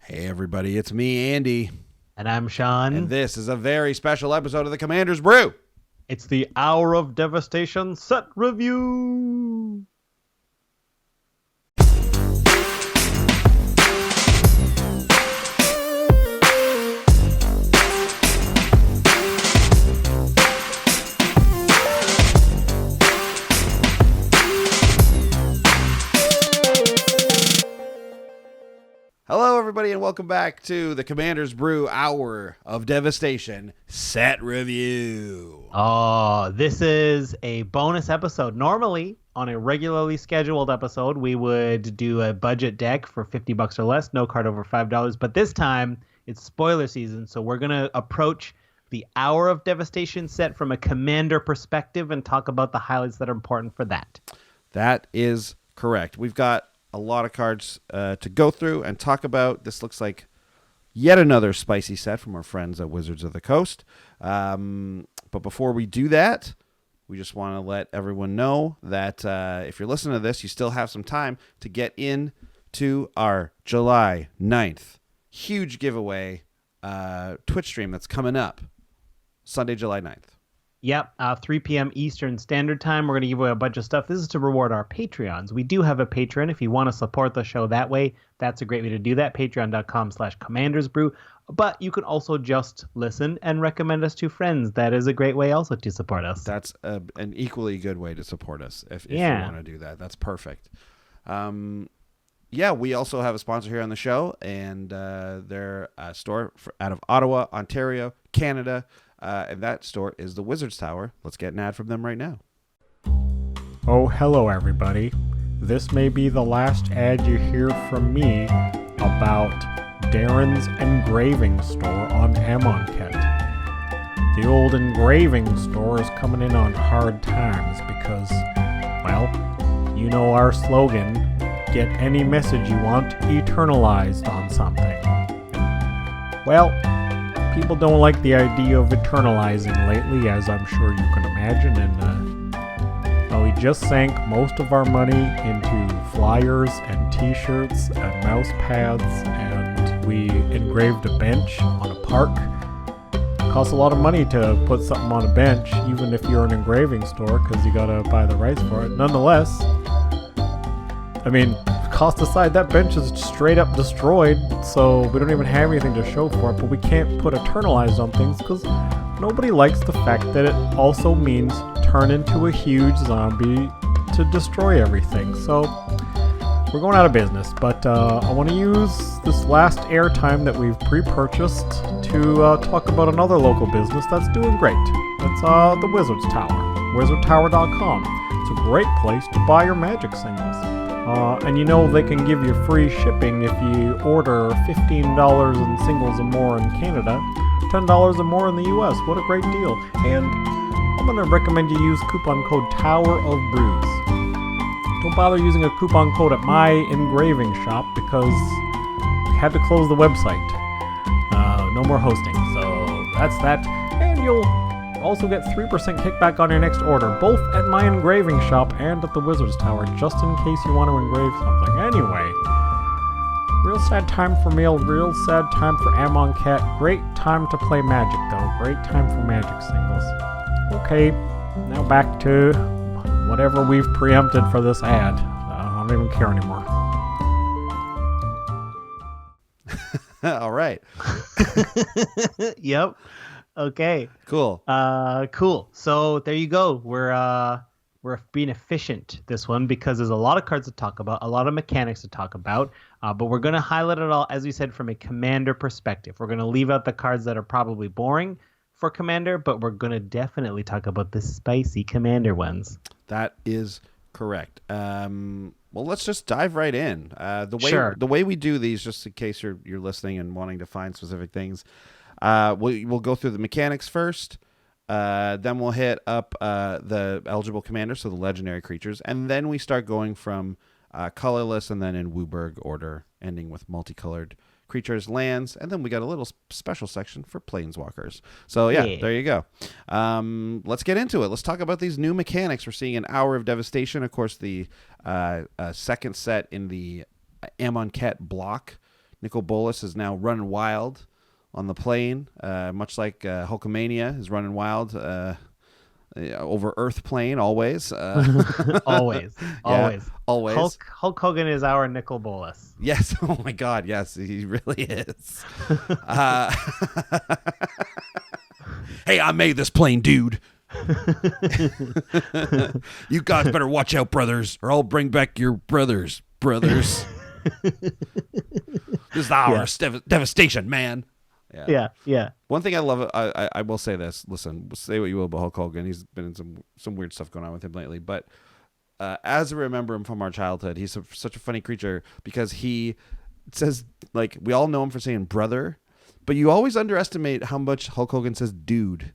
Hey everybody, it's me, Andy. And I'm Sean. And this is a very special episode of the Commander's Brew. It's the Hour of Devastation set review. Hello everybody and welcome back to the Commander's Brew Hour of Devastation set review. Oh, this is a bonus episode. Normally, on a regularly scheduled episode, we would do a budget deck for $50 or less, no card over $5. But this time, it's spoiler season, so we're going to approach the Hour of Devastation set from a Commander perspective and talk about the highlights that are important for that. That is correct. We've got a lot of cards to go through and talk about. This looks like yet another spicy set from our friends at Wizards of the Coast. But before we do that, we just want to let everyone know that if you're listening to this, you still have some time to get into our July 9th huge giveaway Twitch stream that's coming up Sunday, July 9th. Yep, 3 p.m. Eastern Standard Time. We're going to give away a bunch of stuff. This is to reward our Patreons. We do have a Patreon. If you want to support the show that way, that's a great way to do that. Patreon.com/commandersbrew. But you can also just listen and recommend us to friends. That is a great way also to support us. That's an equally good way to support us if you want to do that. That's perfect. We also have a sponsor here on the show, and they're a store out of Ottawa, Ontario, Canada. And that store is the Wizards Tower. Let's get an ad from them right now. Oh, hello everybody. This may be the last ad you hear from me about Darren's Engraving Store on Amonkhet. The old engraving store is coming in on hard times because, well, you know our slogan, get any message you want eternalized on something. Well, people don't like the idea of eternalizing lately, as I'm sure you can imagine, and we just sank most of our money into flyers and t-shirts and mouse pads, and we engraved a bench on a park. It costs a lot of money to put something on a bench, even if you're an engraving store, because you gotta buy the rights for it. Nonetheless, I mean, cost aside, that bench is straight up destroyed, so we don't even have anything to show for it, but we can't put Eternalize on things because nobody likes the fact that it also means turn into a huge zombie to destroy everything. So we're going out of business, but I want to use this last airtime that we've pre-purchased to talk about another local business that's doing great. It's the Wizards Tower, wizardtower.com. It's a great place to buy your Magic singles. And you know they can give you free shipping if you order $15 in singles or more in Canada, $10 or more in the US. What a great deal. And I'm going to recommend you use coupon code Tower of Brews. Don't bother using a coupon code at my engraving shop because we had to close the website. No more hosting. So that's that. And you'll also get 3% kickback on your next order, both at my engraving shop and at the Wizards Tower, just in case you want to engrave something. Anyway, real sad time for mail, real sad time for Amonkhet. Great time to play Magic, though. Great time for Magic singles. Okay, now back to whatever we've preempted for this ad. I don't even care anymore. All right. Yep. Okay. Cool. Cool. So there you go. We're being efficient this one because there's a lot of cards to talk about, a lot of mechanics to talk about, but we're going to highlight it all, as we said, from a Commander perspective. We're going to leave out the cards that are probably boring for Commander, but we're going to definitely talk about the spicy Commander ones. That is correct. Well, let's just dive right in. The way we do these, just in case you're listening and wanting to find specific things, we'll go through the mechanics first, then we'll hit up the eligible commanders, so the legendary creatures, and then we start going from colorless and then in Wooburg order, ending with multicolored creatures, lands, and then we got a little special section for planeswalkers. So yeah, there you go. Let's get into it. Let's talk about these new mechanics. We're seeing an Hour of Devastation, of course, the second set in the Amonkhet block Nicol Bolas is now running wild on the plane, much like Hulkamania is running wild over Earth plane always. Always. Always. Hulk Hogan is our Nicol Bolas. Yes. Oh my God. Yes, he really is. Hey, I made this plane, dude. You guys better watch out, brothers, or I'll bring back your brothers. This is the hour of devastation, man. Yeah. One thing I love, I will say this. Listen, say what you will about Hulk Hogan. He's been in some weird stuff going on with him lately. But as I remember him from our childhood, he's such a funny creature because he says, like, we all know him for saying brother, but you always underestimate how much Hulk Hogan says dude.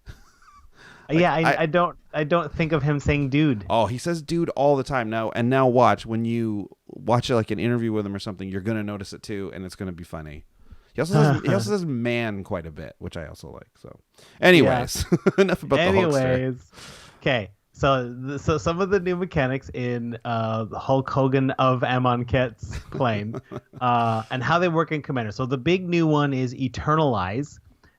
I don't think of him saying dude. Oh, he says dude all the time now. And now watch, when you watch like an interview with him or something, you're going to notice it too, and it's going to be funny. He also says man quite a bit, which I also like. So anyways, enough about the Hulkster. Okay. So some of the new mechanics in the Hulk Hogan of Amonkhet's plane and how they work in Commander. So the big new one is Eternalize.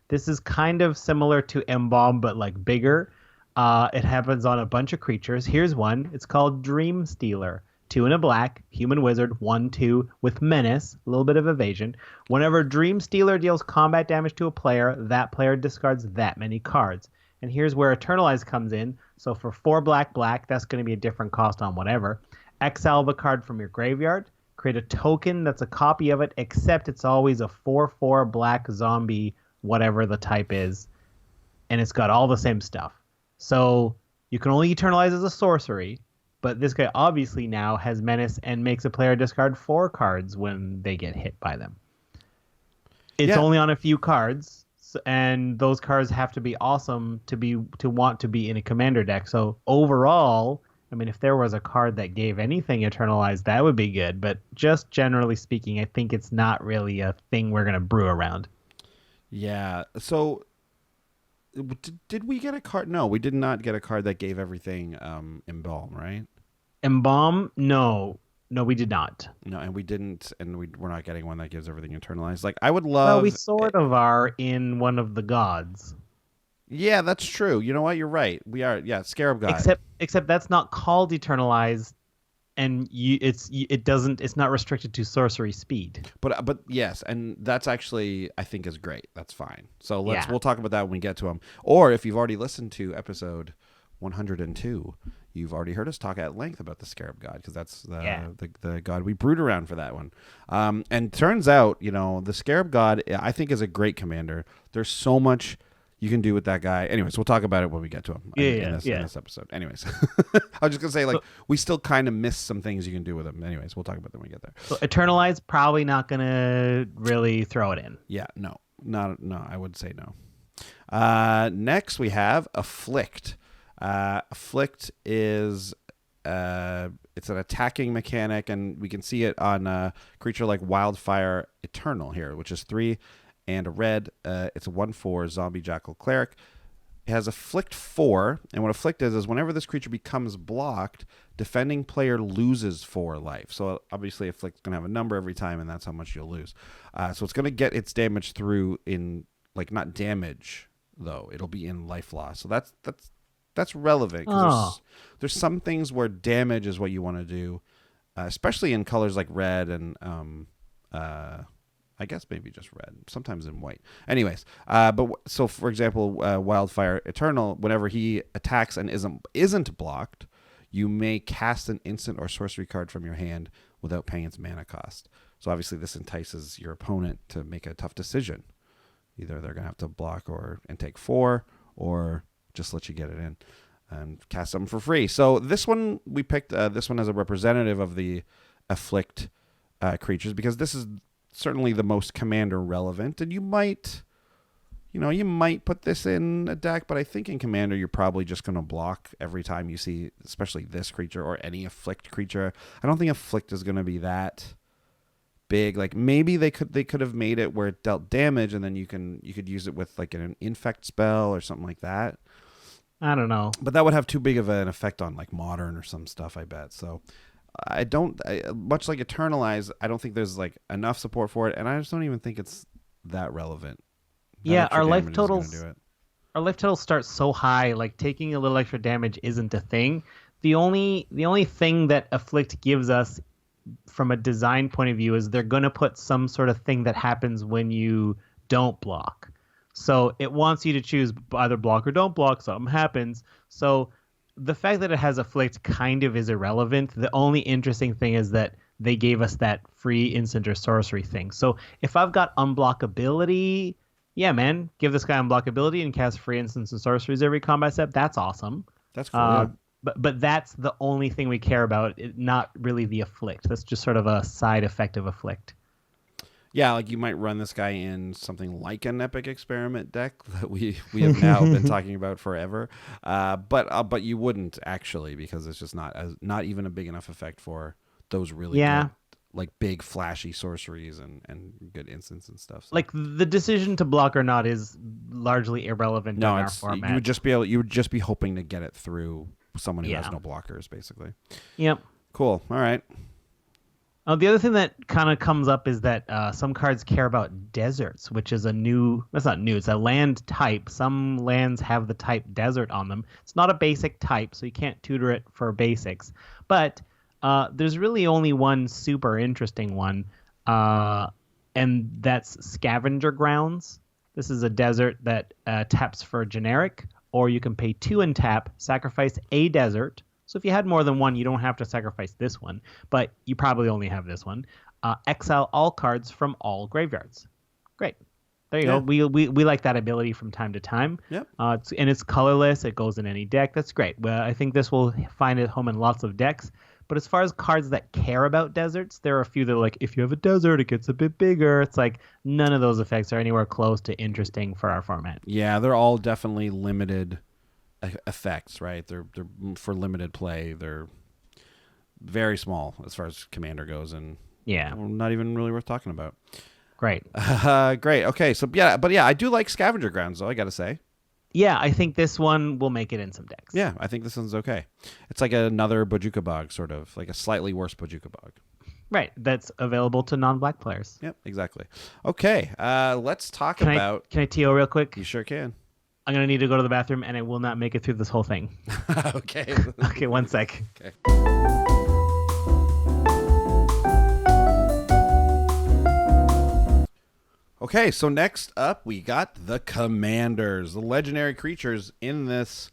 This is kind of similar to Embalm, but like bigger. It happens on a bunch of creatures. Here's one. It's called Dream Stealer. 2 and a black, human wizard, 1/2 with menace, a little bit of evasion. Whenever Dream Stealer deals combat damage to a player, that player discards that many cards. And here's where Eternalize comes in. So for 4 black, that's going to be a different cost on whatever. Exile the card from your graveyard. Create a token that's a copy of it, except it's always a 4/4 black zombie, whatever the type is. And it's got all the same stuff. So you can only Eternalize as a sorcery. But this guy obviously now has menace and makes a player discard 4 cards when they get hit by them. It's only on a few cards, and those cards have to be awesome to want to be in a commander deck. So overall, I mean, if there was a card that gave anything Eternalized, that would be good. But just generally speaking, I think it's not really a thing we're going to brew around. Yeah. So did we get a card? No, we did not get a card that gave everything Embalm, right? Embalm? No, we did not. No, and we didn't, and we're not getting one that gives everything Eternalized. Like, I would love... Well, we sort of are in one of the gods. Yeah, that's true. You know what? You're right. We are, Scarab God. Except that's not called Eternalized, and it's not restricted to sorcery speed. But yes, and that's actually, I think, is great. That's fine. So we'll talk about that when we get to them. Or if you've already listened to episode 102, you've already heard us talk at length about the Scarab God, because that's the god we brewed around for that one. And turns out, the Scarab God, I think, is a great commander. There's so much you can do with that guy. Anyways, we'll talk about it when we get to him in this episode. Anyways, I was just going to say, we still kind of miss some things you can do with him. Anyways, we'll talk about them when we get there. So Eternalize, probably not going to really throw it in. Yeah, no, I would say no. Next, we have Afflict. Afflict is it's an attacking mechanic, and we can see it on a creature like Wildfire Eternal here, which is 3 and a red. It's a 1/4 zombie jackal cleric. It has Afflict 4, and what Afflict is whenever this creature becomes blocked, defending player loses 4 life. So obviously Afflict's going to have a number every time, and that's how much you'll lose. So it's going to get its damage through in, not damage, though. It'll be in life loss. So that's relevant, because there's some things where damage is what you want to do, especially in colors like red and I guess maybe just red, sometimes in white. Anyways, so for example, Wildfire Eternal, whenever he attacks and isn't blocked, you may cast an instant or sorcery card from your hand without paying its mana cost. So obviously this entices your opponent to make a tough decision. Either they're going to have to block and take 4, or just let you get it in and cast them for free. So this one, we picked this one as a representative of the Afflict creatures, because this is certainly the most commander relevant, and you might put this in a deck, but I think in commander you're probably just going to block every time you see, especially this creature or any Afflict creature. I don't think Afflict is going to be that big. Like, maybe they could have made it where it dealt damage, and then you could use it with like an infect spell or something like that. I don't know, but that would have too big of an effect on like modern or some stuff, I bet. So much like Eternalize, I don't think there's like enough support for it, and I just don't even think it's that relevant. Yeah, our life totals start so high, like taking a little extra damage isn't a thing. The only thing that Afflict gives us from a design point of view is they're going to put some sort of thing that happens when you don't block. So it wants you to choose either block or don't block. Something happens. So the fact that it has Afflict kind of is irrelevant. The only interesting thing is that they gave us that free instant or sorcery thing. So if I've got unblockability, yeah, man, give this guy unblockability and cast free instants and sorceries every combat step. That's awesome. That's cool. Yeah. But that's the only thing we care about, not really the Afflict. That's just sort of a side effect of Afflict. Yeah, like you might run this guy in something like an Epic Experiment deck that we have now been talking about forever. But you wouldn't actually, because it's just not even a big enough effect for those really good, like big flashy sorceries and good instants and stuff. So. Like the decision to block or not is largely irrelevant in our format. You would just be hoping to get it through someone who has no blockers, basically. Yep. Cool. All right. The other thing that kind of comes up is that some cards care about deserts, which is that's not new, it's a land type. Some lands have the type desert on them. It's not a basic type, so you can't tutor it for basics. But there's really only one super interesting one, and that's Scavenger Grounds. This is a desert that taps for generic, or you can pay 2 and tap, sacrifice a desert. So if you had more than one, you don't have to sacrifice this one, but you probably only have this one. Exile all cards from all graveyards. Great. There you go. We like that ability from time to time. Yep. And it's colorless. It goes in any deck. That's great. Well, I think this will find it home in lots of decks. But as far as cards that care about deserts, there are a few that are like, if you have a desert, it gets a bit bigger. It's like none of those effects are anywhere close to interesting for our format. Yeah, they're all definitely limited effects, right? They're for limited play. They're very small as far as Commander goes, and not even really worth talking about. Great. Great. Okay, so I do like Scavenger Grounds, though, I gotta say. Yeah, I think this one will make it in some decks. Yeah, I think this one's okay. It's like another Bojuka Bog, sort of like a slightly worse Bojuka Bog. Right, that's available to non-black players. Yep, exactly. Okay, let's talk about. Can I TO real quick? You sure can. I'm gonna need to go to the bathroom, and I will not make it through this whole thing. Okay. Okay, 1 sec. Okay. Okay, so next up we got the Commanders, the legendary creatures in this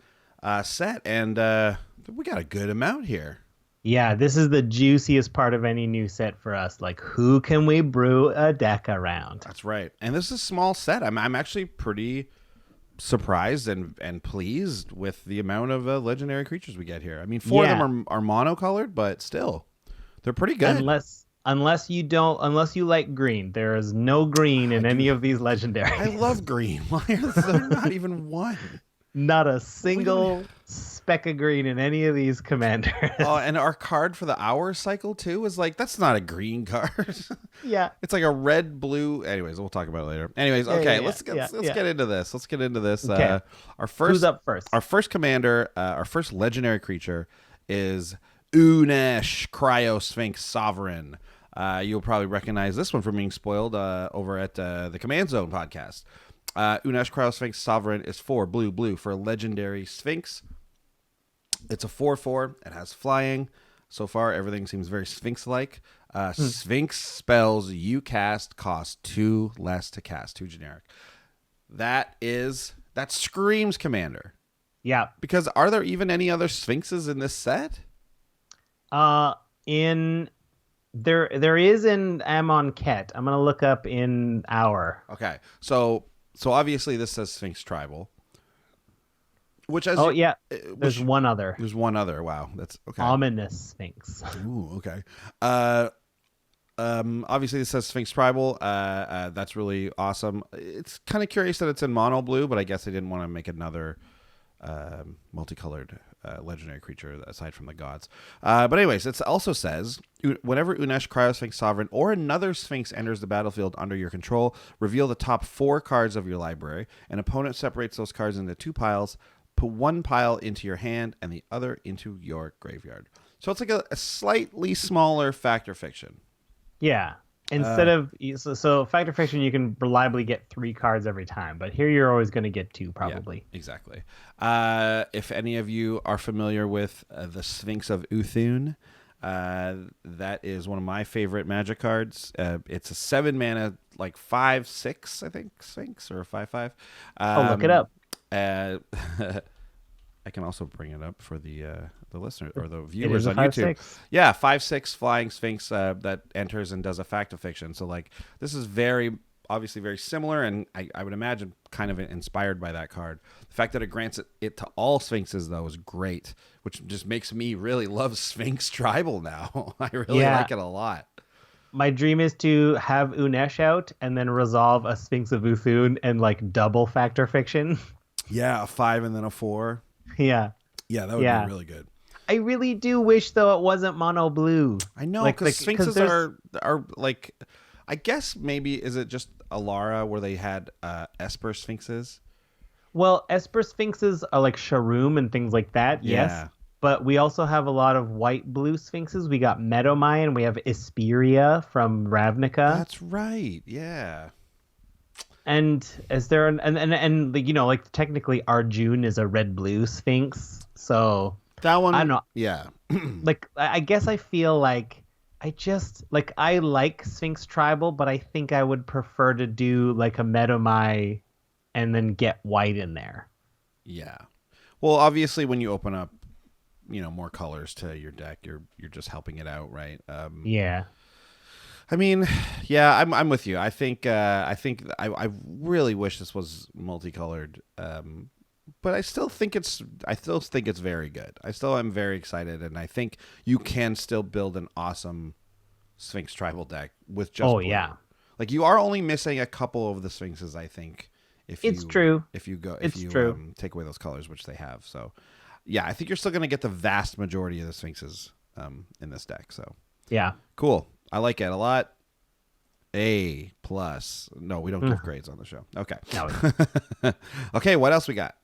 set, and we got a good amount here. Yeah, this is the juiciest part of any new set for us. Like, who can we brew a deck around? That's right, and this is a small set. I'm actually pretty surprised and pleased with the amount of legendary creatures we get here. I mean, 4 of them are monocolored, but still, they're pretty good. Unless you like green, there is no green in any of these legendaries. I love green. Why is there not even one? Not a single speck of green in any of these commanders. Oh, and our card for the hour cycle too is like, that's not a green card. Yeah, it's like a red, blue. Anyways, we'll talk about it later. Anyways, okay, let's get into this. Let's get into this. Okay. Who's up first? Our first commander, our first legendary creature is Unesh Cryo Sphinx Sovereign. You'll probably recognize this one from being spoiled over at the Command Zone podcast. Unesh Cryo Sphinx Sovereign is 4 blue for legendary Sphinx. It's a 4/4. It has flying. So far, everything seems very Sphinx-like. Sphinx spells you cast cost 2 less to cast, 2 generic. That screams Commander. Yeah. Because are there even any other Sphinxes in this set? There is in Amon Ket. I'm gonna look up in Hour. Okay, so obviously this says Sphinx Tribal, there's one other. There's one other. Wow, that's okay. Ominous Sphinx. Ooh, okay. Obviously this says Sphinx Tribal. That's really awesome. It's kind of curious that it's in mono blue, but I guess they didn't want to make another multicolored legendary creature aside from the gods. But anyways, it also says, whenever Unesh Cryo Sphinx Sovereign or another Sphinx enters the battlefield under your control, reveal the top 4 cards of your library. An opponent separates those cards into 2 piles. Put 1 pile into your hand and the other into your graveyard. So it's like a slightly smaller Fact or Fiction. Yeah. Instead of so Fact or Fiction, you can reliably get 3 cards every time, but here you're always going to get 2 probably. Yeah, exactly. If any of you are familiar with the Sphinx of Uthun, that is one of my favorite Magic cards. It's a 7 mana, like 5/6, I think, Sphinx or a 5/5. Look it up. I can also bring it up for the listener or the viewers on 5/6. YouTube. Yeah, 5/6 flying Sphinx that enters and does a Fact of Fiction. So like this is obviously very similar, and I would imagine kind of inspired by that card. The fact that it grants it to all Sphinxes though is great, which just makes me really love Sphinx Tribal now. I really like it a lot. My dream is to have Unesh out and then resolve a Sphinx of Uthun and like double Fact or Fiction. Yeah, a 5 and then a 4. Yeah. Yeah, that would be really good. I really do wish, though, it wasn't mono blue. I know, because Sphinxes are like, I guess maybe, is it just Alara where they had Esper Sphinxes? Well, Esper Sphinxes are like Sharoom and things like that, yes. But we also have a lot of white-blue Sphinxes. We got Meadowmine, we have Isperia from Ravnica. That's right, yeah. And is there and you know, like technically Arjun is a red-blue Sphinx, so that one, I don't know. Yeah. Like I guess I feel like I like Sphinx Tribal, but I think I would prefer to do like a Meadowmine and then get white in there. Yeah. Well, obviously when you open up, you know, more colors to your deck, you're just helping it out, right? Yeah. I mean, yeah, I'm with you. I think I really wish this was multicolored, but I still think it's very good. I still am very excited, and I think you can still build an awesome Sphinx Tribal deck with just blue. Yeah. Like you are only missing a couple of the Sphinxes, I think. It's true. If you true. Take away those colors, which they have, so yeah, I think you're still going to get the vast majority of the Sphinxes in this deck. So yeah, cool. I like it a lot. A+. No, we don't give grades on the show. Okay. No. Okay, what else we got?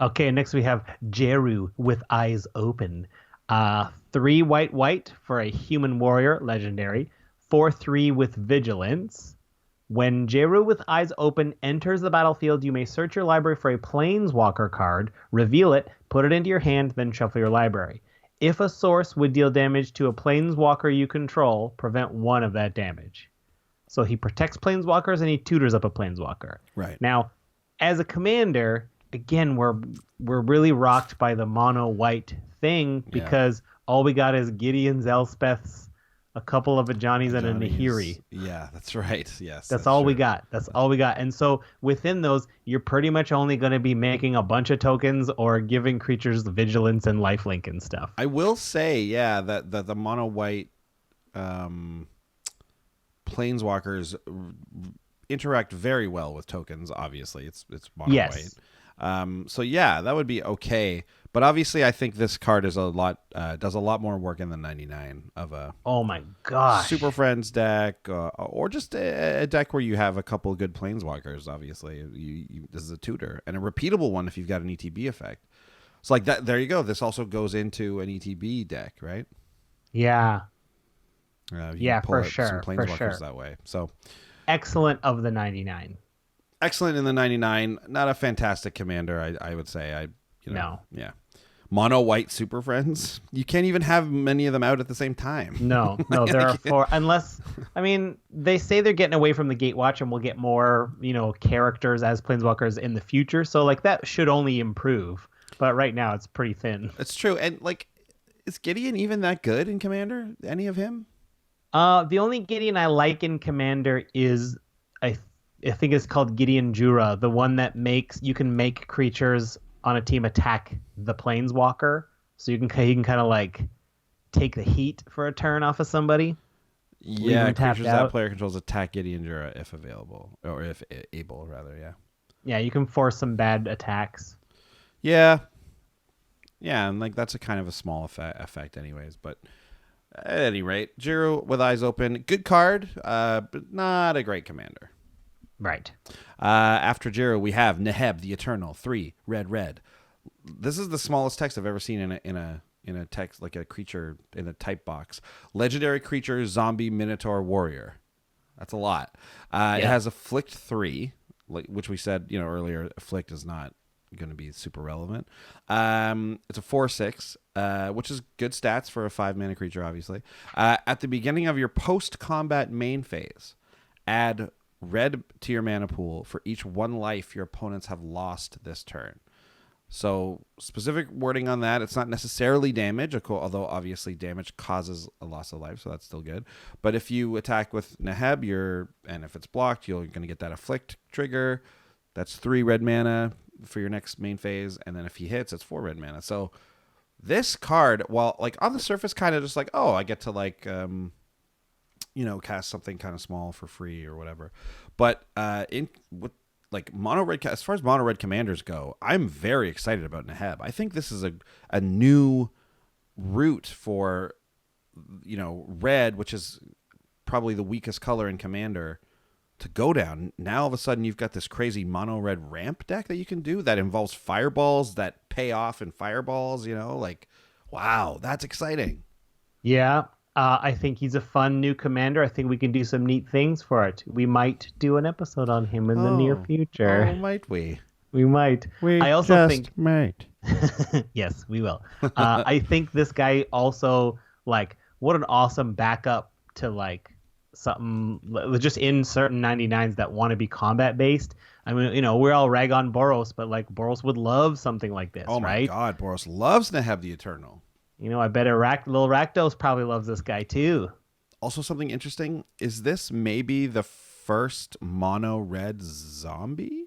Okay, next we have Giroux with Eyes Open. 3 white for a human warrior, legendary. 4/3 with vigilance. When Giroux with Eyes Open enters the battlefield, you may search your library for a Planeswalker card, reveal it, put it into your hand, then shuffle your library. If a source would deal damage to a Planeswalker you control, prevent 1 of that damage. So he protects Planeswalkers and he tutors up a Planeswalker. Right. Now, as a commander, again, we're really rocked by the mono white thing because all we got is Gideon's, Elspeth's, a couple of Ajani's and a Nahiri. Yeah, that's right. Yes. That's all we got. That's all we got. And so within those, you're pretty much only going to be making a bunch of tokens or giving creatures vigilance and lifelink and stuff. I will say, yeah, that the mono white Planeswalkers interact very well with tokens. Obviously, it's mono white. So yeah, that would be okay. But obviously, I think this card is does a lot more work in the 99 of a oh my gosh Super Friends deck, or just a deck where you have a couple of good Planeswalkers. Obviously, this is a tutor and a repeatable one if you've got an ETB effect. So like that, there you go. This also goes into an ETB deck, right? Yeah. For sure. Some Planeswalkers that way. So excellent of the 99. Excellent in the 99. Not a fantastic commander, I would say. No. Yeah. Mono white Super Friends. You can't even have many of them out at the same time. No, there are 4. Unless, I mean, they say they're getting away from the Gatewatch and we'll get more, characters as Planeswalkers in the future. So, like, that should only improve. But right now, it's pretty thin. It's true. And, like, is Gideon even that good in Commander? Any of him? The only Gideon I like in Commander is, I think it's called Gideon Jura, the one that you can make creatures on a team attack the Planeswalker, so he can kind of like take the heat for a turn off of somebody. Yeah, creatures that player controls attack Gideon Jura if available, or if able, rather. Yeah. Yeah, you can force some bad attacks. Yeah. Yeah, and like that's a kind of a small effect, anyways. But at any rate, Giroux with Eyes Open, good card, but not a great commander. Right. After Giroux, we have Neheb the Eternal, 3 red. This is the smallest text I've ever seen in in a text, like a creature in a type box. Legendary creature, zombie, minotaur, warrior. That's a lot. It has afflict 3, which we said earlier. Afflict is not going to be super relevant. It's a 4/6, which is good stats for a 5-mana creature, obviously. At the beginning of your post-combat main phase, add red to your mana pool for each 1 life your opponents have lost this turn. So specific wording on that. It's not necessarily damage, although obviously damage causes a loss of life, so that's still good. But if you attack with Neheb, and if it's blocked, you're going to get that afflict trigger. That's 3 red mana for your next main phase, and then if he hits, it's 4 red mana. So this card, while like on the surface kind of just like, oh, I get to like cast something kind of small for free or whatever. But like mono red, as far as mono red commanders go, I'm very excited about Neheb. I think this is a new route for red, which is probably the weakest color in Commander, to go down. Now all of a sudden you've got this crazy mono red ramp deck that you can do that involves fireballs that pay off in fireballs. Like, wow, that's exciting. Yeah. I think he's a fun new commander. I think we can do some neat things for it. We might do an episode on him in the near future. Oh, might we? We might. I also think might. Yes, we will. I think this guy also, like, what an awesome backup to like something just in certain 99s that want to be combat based. I mean, we're all rag on Boros, but like Boros would love something like this, right? Oh my God, Boros loves to have the Eternal. I bet little Rakdos probably loves this guy too. Also, something interesting is this maybe the first mono red zombie?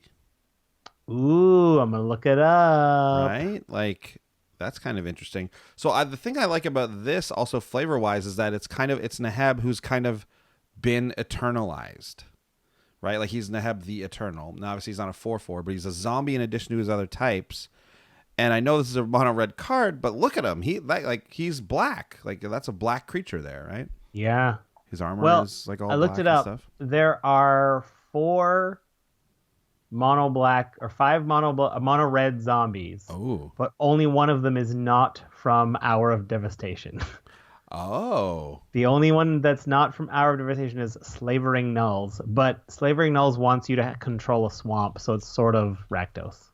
Ooh, I'm gonna look it up. Right, like that's kind of interesting. So the thing I like about this, also flavor wise, is that it's Neheb who's kind of been eternalized, right? Like he's Neheb the Eternal. Now, obviously, he's not a 4/4, but he's a zombie in addition to his other types. And I know this is a mono red card, but look at him. He's black. Like that's a black creature there, right? Yeah. His armor is like all black. I looked it up. Stuff. There are 4 mono black or 5 mono red zombies. Oh. But only one of them is not from Hour of Devastation. Oh. The only one that's not from Hour of Devastation is Slavering Nulls, but Slavering Nulls wants you to control a swamp, so it's sort of Rakdos.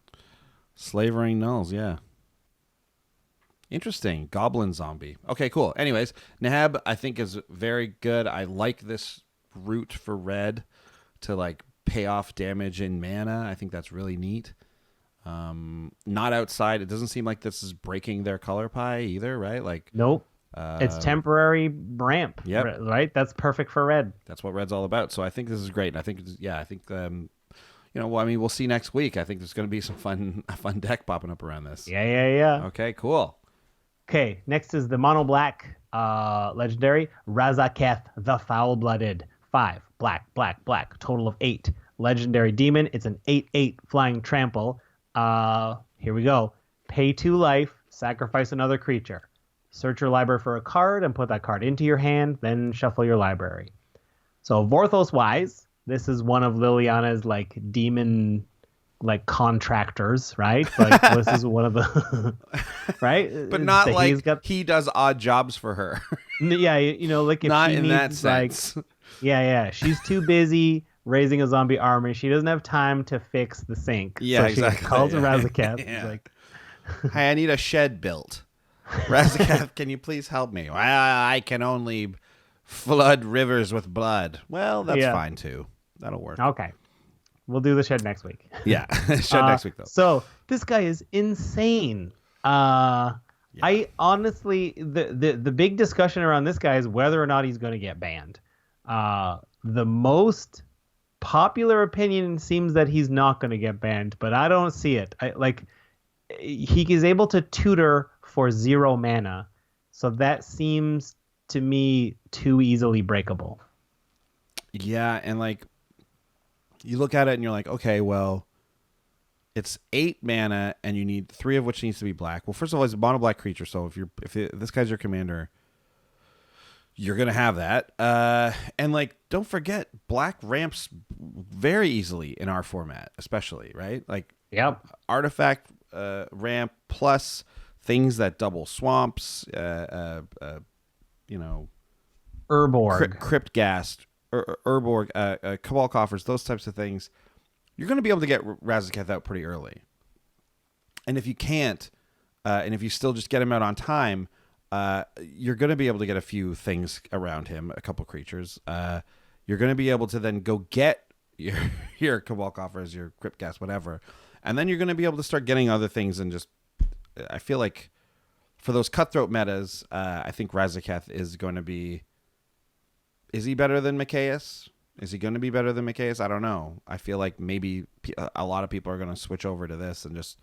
Slavering Nulls, yeah. Interesting. Goblin zombie. Okay, cool. Anyways, Neheb I think is very good. I like this route for red to like pay off damage in mana. I think that's really neat. Not outside. It doesn't seem like this is breaking their color pie either, right? Like nope. It's temporary ramp. Yep. Right? That's perfect for red. That's what red's all about. So I think this is great. And I think we'll see next week. I think there's going to be a fun deck popping up around this. Yeah. Okay, cool. Okay, next is the mono black legendary Razzaq the Foul-Blooded. 5 black, total of 8. Legendary demon. It's an 8/8 flying trample. Here we go. Pay 2 life, sacrifice another creature. Search your library for a card and put that card into your hand, then shuffle your library. So Vorthos wise, this is one of Liliana's like demon like contractors, right? Like this is one of the right? But not like he does odd jobs for her. Yeah, like if not she in needs, that sense. Like, yeah. She's too busy raising a zombie army. She doesn't have time to fix the sink. Yeah, so exactly. She calls a Razzaq. Yeah. Like, hey, I need a shed built. Razzaq, can you please help me? Well, I can only flood rivers with blood. Well, that's fine too. That'll work. Okay. We'll do the shed next week. Yeah. Shed next week, though. So this guy is insane. I honestly, the big discussion around this guy is whether or not he's going to get banned. The most popular opinion seems that he's not going to get banned, but I don't see it. He is able to tutor for 0 mana, so that seems to me too easily breakable. Yeah, and like you look at it and you're like, okay, well, it's 8 mana and you need 3 of which needs to be black. Well, first of all, he's a mono black creature, so if this guy's your commander, you're gonna have that. And like, don't forget, black ramps very easily in our format, especially, right? Like, yep, artifact ramp plus things that double swamps, Urborg. Crypt Ghast, Urborg, Cabal Coffers, those types of things, you're going to be able to get Razzaq out pretty early. And if you can't, and if you still just get him out on time, you're going to be able to get a few things around him, a couple creatures. You're going to be able to then go get your Cabal Coffers, your Crypt Ghast, whatever. And then you're going to be able to start getting other things and just, I feel like for those cutthroat metas, I think Razzaq is going to be, is he better than Mikaeus? Is he going to be better than Mikaeus? I don't know. I feel like maybe a lot of people are going to switch over to this and just,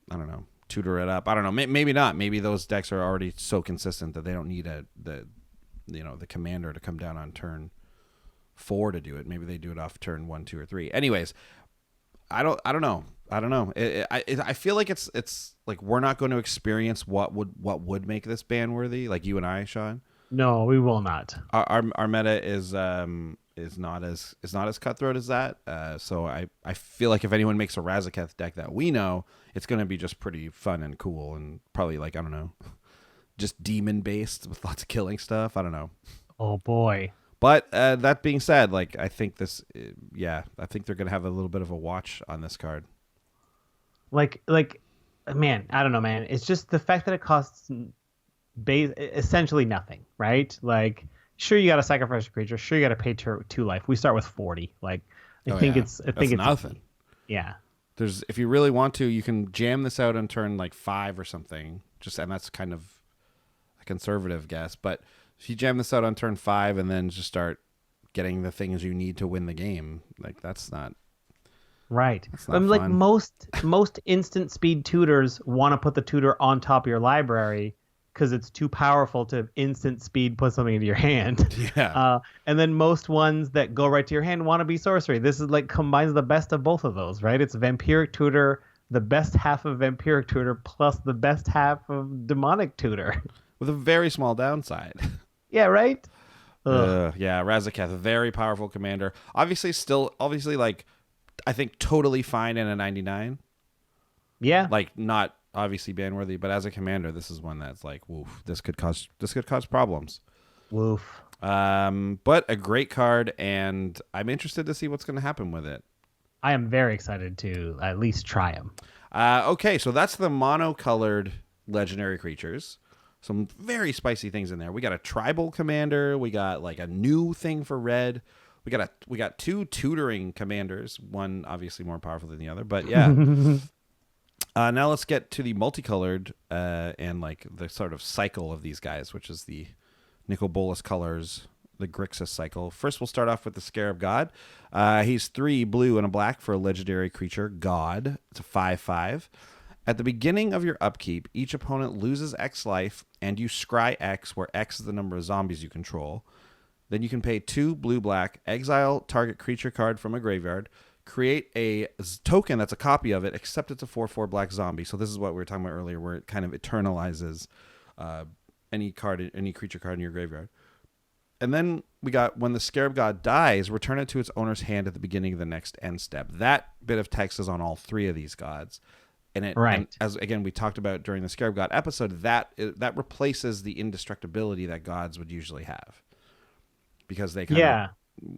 I don't know, tutor it up. I don't know. Maybe not. Maybe those decks are already so consistent that they don't need the commander to come down on turn 4 to do it. Maybe they do it off turn 1, 2, or 3. Anyways, I don't know. I feel like it's like we're not going to experience what would make this ban worthy, like you and I, Sean. No, we will not. Our meta is not as cutthroat as that. So I feel like if anyone makes a Razzaq deck that we know, it's going to be just pretty fun and cool and probably like, I don't know, just demon based with lots of killing stuff. I don't know. Oh boy. But that being said, like I think I think they're going to have a little bit of a watch on this card. Like, man, I don't know, man. It's just the fact that it costs essentially nothing, right? Like, sure, you got to sacrifice a creature. Sure, you got to pay 2 life. We start with 40. Like, I think it's nothing. Yeah. If you really want to, you can jam this out on turn like 5 or something. And that's kind of a conservative guess. But if you jam this out on turn 5 and then just start getting the things you need to win the game, like that's not. Right. Fun. Like most instant speed tutors want to put the tutor on top of your library because it's too powerful to instant speed put something into your hand. Yeah. And then most ones that go right to your hand want to be sorcery. This is like combines the best of both of those, right? It's Vampiric Tutor, the best half of Vampiric Tutor plus the best half of Demonic Tutor. With a very small downside. Yeah, right? Yeah, Razzaq, a very powerful commander. Obviously, like, I think totally fine in a 99. Yeah. Like, not obviously ban-worthy, but as a commander, this is one that's like, woof, this could cause problems. Woof. But a great card, and I'm interested to see what's going to happen with it. I am very excited to at least try them. Okay, so that's the mono-colored legendary creatures. Some very spicy things in there. We got a tribal commander. We got like a new thing for red. We got 2 tutoring commanders. One obviously more powerful than the other, but yeah. Now let's get to the multicolored and like the sort of cycle of these guys, which is the Nicol Bolas colors, the Grixis cycle. First, we'll start off with the Scarab God. He's 3 blue and a black for a legendary creature, God. It's a 5/5. At the beginning of your upkeep, each opponent loses X life, and you scry X, where X is the number of zombies you control. Then you can pay 2 blue-black, exile target creature card from a graveyard, create a token that's a copy of it, except it's a 4/4 black zombie. So this is what we were talking about earlier, where it kind of eternalizes any creature card in your graveyard. And then we got, when the Scarab God dies, return it to its owner's hand at the beginning of the next end step. That bit of text is on all 3 of these gods. And and as again we talked about during the Scarab God episode, that replaces the indestructibility that gods would usually have, because they kind of,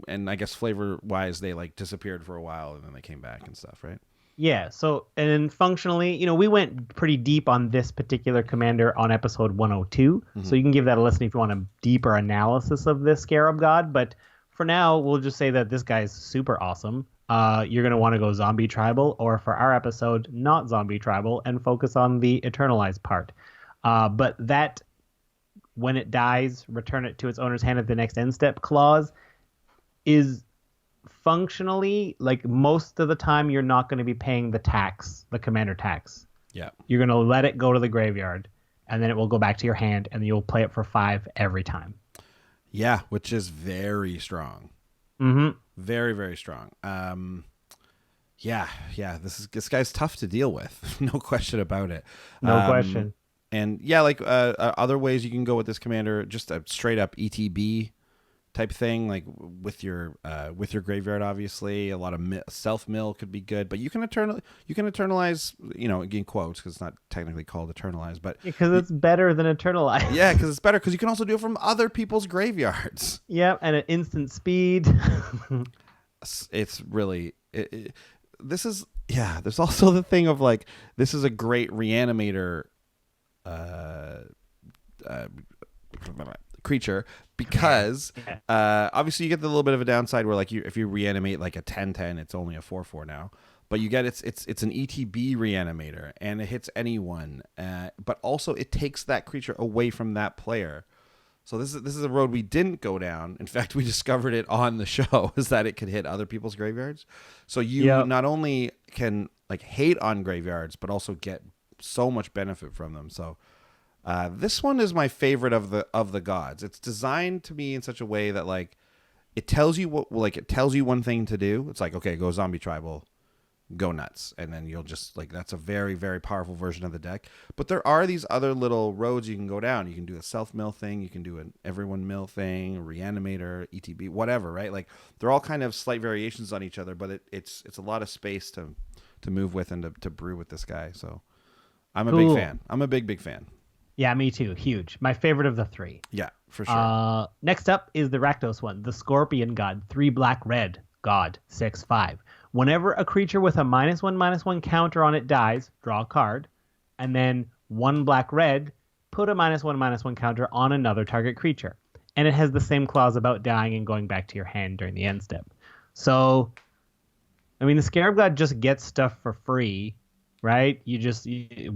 and I guess flavor wise they like disappeared for a while and then they came back and stuff, right? Yeah. So, and then functionally, we went pretty deep on this particular commander on episode 102. Mm-hmm. So you can give that a listen if you want a deeper analysis of this Scarab God. But for now, we'll just say that this guy is super awesome. You're going to want to go zombie tribal, or for our episode, not zombie tribal, and focus on the Eternalize part. But that, when it dies, return it to its owner's hand at the next end step clause is functionally, like, most of the time you're not going to be paying the commander tax. Yeah. You're going to let it go to the graveyard, and then it will go back to your hand, and you'll play it for 5 every time. Yeah, which is very strong. Mm-hmm. Very, very strong. Yeah. This guy's tough to deal with. No question about it. No question. And yeah, like other ways you can go with this commander, just a straight up ETB type thing, like with your graveyard. Obviously, a lot of self mill could be good, but you can eternalize. Again, quotes, because it's not technically called Eternalize, but because it's better than Eternalize. Yeah, because it's better because you can also do it from other people's graveyards. Yeah, and at instant speed. It's really this is There's also the thing of like this is a great reanimator creature because obviously you get the little bit of a downside where like if you reanimate like a 10/10, it's only a 4/4 now, but you get it's an ETB reanimator and it hits anyone, but also it takes that creature away from that player. So this is a road we didn't go down. In fact, we discovered it on the show, is that it could hit other people's graveyards. So you not only can like hate on graveyards, but also get so much benefit from them. So this one is my favorite of the gods. It's designed to be in such a way that like it tells you one thing to do. It's like, okay, go zombie tribal, go nuts, and then you'll just like that's a very, very powerful version of the deck. But there are these other little roads you can go down. You can do a self mill thing, you can do an everyone mill thing, reanimator, ETB, whatever, right? Like they're all kind of slight variations on each other, but it's a lot of space to move with and to brew with this guy. So I'm a big fan. I'm a big fan. Yeah, me too. Huge. My favorite of the three. Yeah, for sure. Next up is the Rakdos one, the Scorpion God, 3 black red god, 6/5. Whenever a creature with a -1/-1 counter on it dies, draw a card, and then 1 black red, put a -1/-1 counter on another target creature. And it has the same clause about dying and going back to your hand during the end step. So, I mean, the Scarab God just gets stuff for free, right?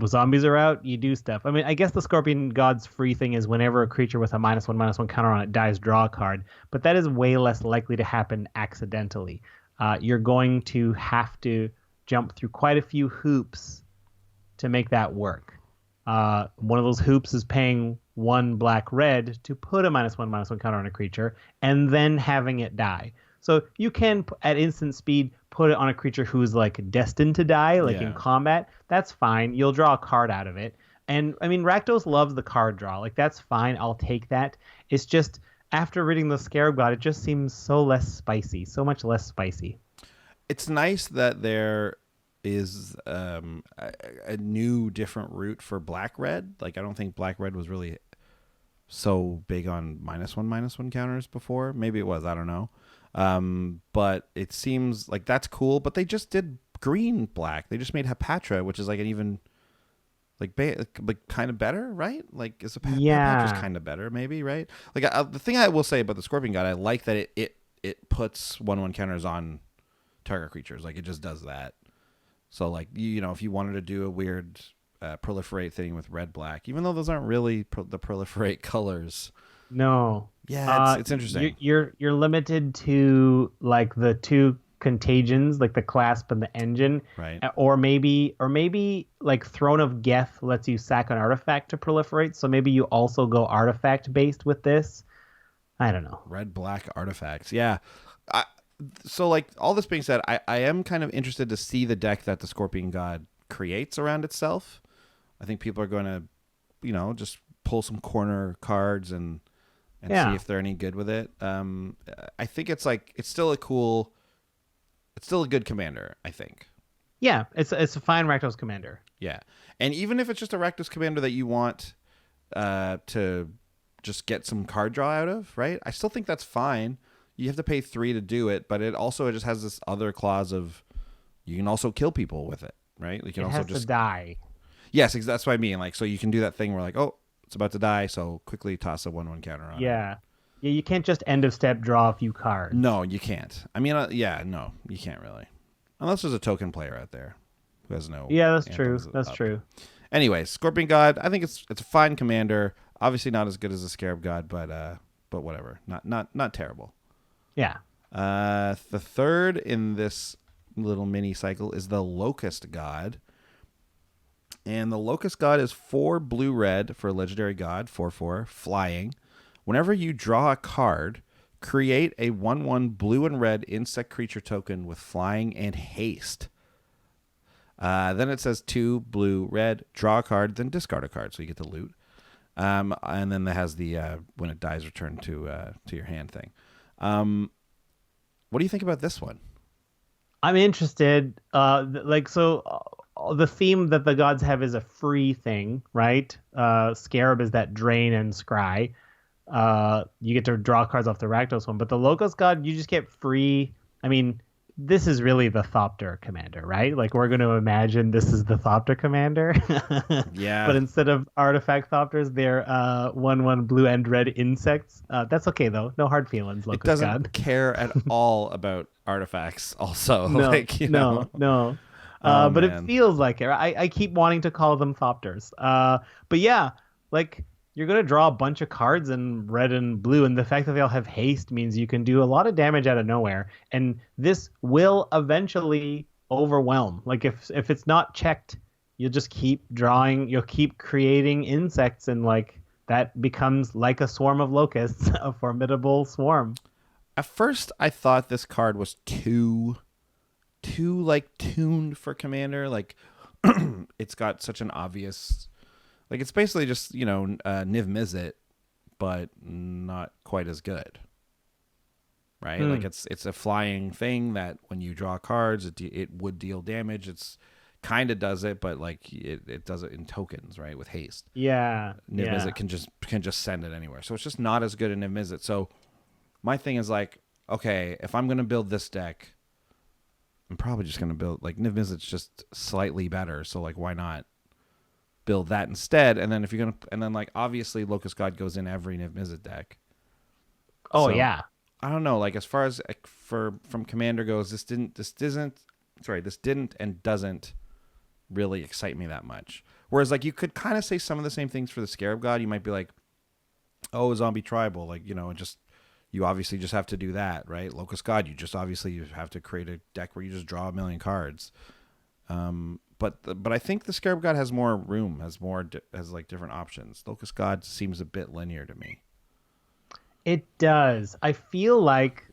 Zombies are out, you do stuff. I mean, I guess the Scorpion God's free thing is whenever a creature with a -1/-1 counter on it dies, draw a card. But that is way less likely to happen accidentally. You're going to have to jump through quite a few hoops to make that work. One of those hoops is paying 1 black red to put a -1/-1 counter on a creature and then having it die. So you can, at instant speed, put it on a creature who's like destined to die, like in combat. That's fine. You'll draw a card out of it. And I mean, Rakdos loves the card draw. Like that's fine. I'll take that. It's just after reading the Scarab God, it just seems so much less spicy. It's nice that there is a new, different route for black red. Like I don't think black red was really so big on -1/-1 counters before. Maybe it was. I don't know. But it seems like that's cool. But they just did green black. They just made Hapatra, which is like an even like kind of better, right? Like is Hapatra's kind of better, maybe, right? Like the thing I will say about the Scorpion God, I like that it puts 1/1 counters on target creatures. Like it just does that. So like if you wanted to do a weird proliferate thing with red black, even though those aren't really the proliferate colors. No. Yeah, it's interesting. You're limited to like the 2 contagions, like the clasp and the engine, right? Or maybe like Throne of Geth lets you sack an artifact to proliferate. So maybe you also go artifact based with this. I don't know. Red black artifacts, yeah. So like all this being said, I am kind of interested to see the deck that the Scorpion God creates around itself. I think people are going to, just pull some corner cards and see if they're any good with it. I think it's still a good commander, I think. Yeah, it's a fine Rakdos commander. Yeah. And even if it's just a Rakdos commander that you want to just get some card draw out of, right? I still think that's fine. You have to pay 3 to do it, but it just has this other clause of you can also kill people with it, right? You can also just die. Yes, that's what I mean. Like, so you can do that thing where like, oh, it's about to die, so quickly toss a 1/1 counter on it. Yeah, you can't just end of step draw a few cards. No, you can't. I mean, no, you can't really, unless there's a token player out there who has no. Yeah, that's true. That's true. Anyways, Scorpion God, I think it's a fine commander. Obviously, not as good as the Scarab God, but whatever. Not terrible. Yeah. The third in this little mini cycle is the Locust God. And the Locust God is 4 blue-red for a legendary god, 4/4, flying. Whenever you draw a card, create a 1/1 blue and red insect creature token with flying and haste. Then it says 2 blue, red, draw a card, then discard a card, so you get the loot. And then it has the when it dies, return to your hand thing. What do you think about this one? I'm interested. The theme that the gods have is a free thing, right? Scarab is that drain and scry. You get to draw cards off the Rakdos one, but the Locust God, you just get free. I mean, this is really the Thopter commander, right? Like, we're going to imagine this is the Thopter commander. Yeah. But instead of artifact Thopters, they're 1/1 blue and red insects. That's okay, though. No hard feelings, Locust God. It doesn't God. care at all about artifacts, also. No, like, no. Oh, but man. it feels like it. I keep wanting to call them Thopters. But yeah, like, you're going to draw a bunch of cards in red and blue, and the fact that they all have haste means you can do a lot of damage out of nowhere, and this will eventually overwhelm. Like, if it's not checked, you'll just keep drawing, you'll keep creating insects, and like that becomes like a swarm of locusts, a formidable swarm. At first, I thought this card was too like tuned for Commander. Like, it's got such an obvious... Like, it's basically just, Niv Mizzet, but not quite as good. Right? Like, it's a flying thing that when you draw cards, it would deal damage. It's kind of does it, but, like, it does it in tokens, right, with haste. Yeah. Niv Mizzet can just send it anywhere. So it's just not as good in Niv Mizzet. So my thing is, like, okay, if I'm going to build this deck, I'm probably just going to build... Like, Niv Mizzet's just slightly better, so, like, why not build that instead? And then if you're gonna, and then like obviously Locust God goes in every Niv Mizzet deck. Oh, so, yeah. I don't know. Like, as far as from Commander goes, this didn't and doesn't really excite me that much. Whereas, like, you could kind of say some of the same things for the Scarab God. You might be like, oh, zombie tribal, like, you obviously just have to do that, right? Locust God, you have to create a deck where you just draw a million cards. But I think the Scarab God has more room, has like different options. Locust God seems a bit linear to me. It does. I feel like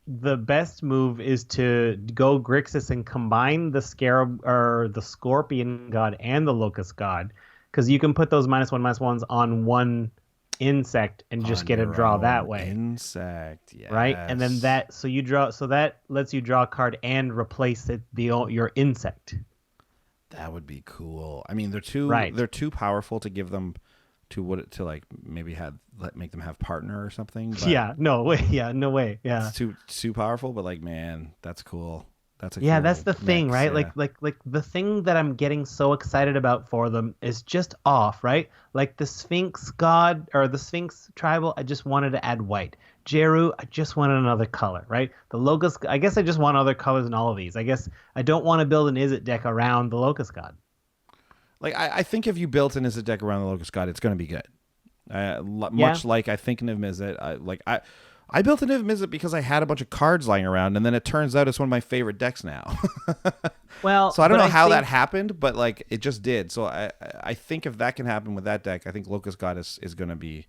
the best move is to go Grixis and combine the Scarab or the Scorpion God and the Locust God, because you can put those -1/-1s on one insect and just get a draw that way. Insect, yes. Right, and then that lets you draw a card and replace your insect. That would be cool. I mean, they're too powerful to give them to like maybe make them have partner or something. But yeah, no way. Yeah, it's too powerful. But like, man, that's cool. That's the thing, right? Yeah. Like the thing that I'm getting so excited about for them is just off, right? Like the Sphinx God or the Sphinx tribal, I just wanted to add white. Giroux, I just wanted another color, right? The Locust, I guess I just want other colors in all of these. I guess I don't want to build an Izzet deck around the Locust God. Like, I think if you built an Izzet deck around the Locust God, it's going to be good. Much like I think Niv Mizzet. I built a Niv Mizzet because I had a bunch of cards lying around, and then it turns out it's one of my favorite decks now. Well, so I don't know how that happened, but like it just did. So I think if that can happen with that deck, I think Locust God is going to be...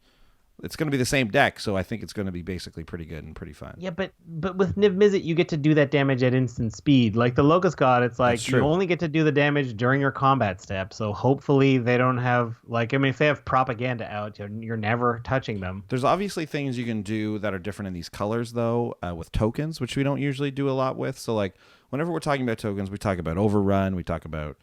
It's going to be the same deck, so I think it's going to be basically pretty good and pretty fun. Yeah, but with Niv Mizzet, you get to do that damage at instant speed. Like the Locust God, it's like you only get to do the damage during your combat step. So hopefully they don't have if they have propaganda out, you're never touching them. There's obviously things you can do that are different in these colors, though, with tokens, which we don't usually do a lot with. So like, whenever we're talking about tokens, we talk about Overrun, we talk about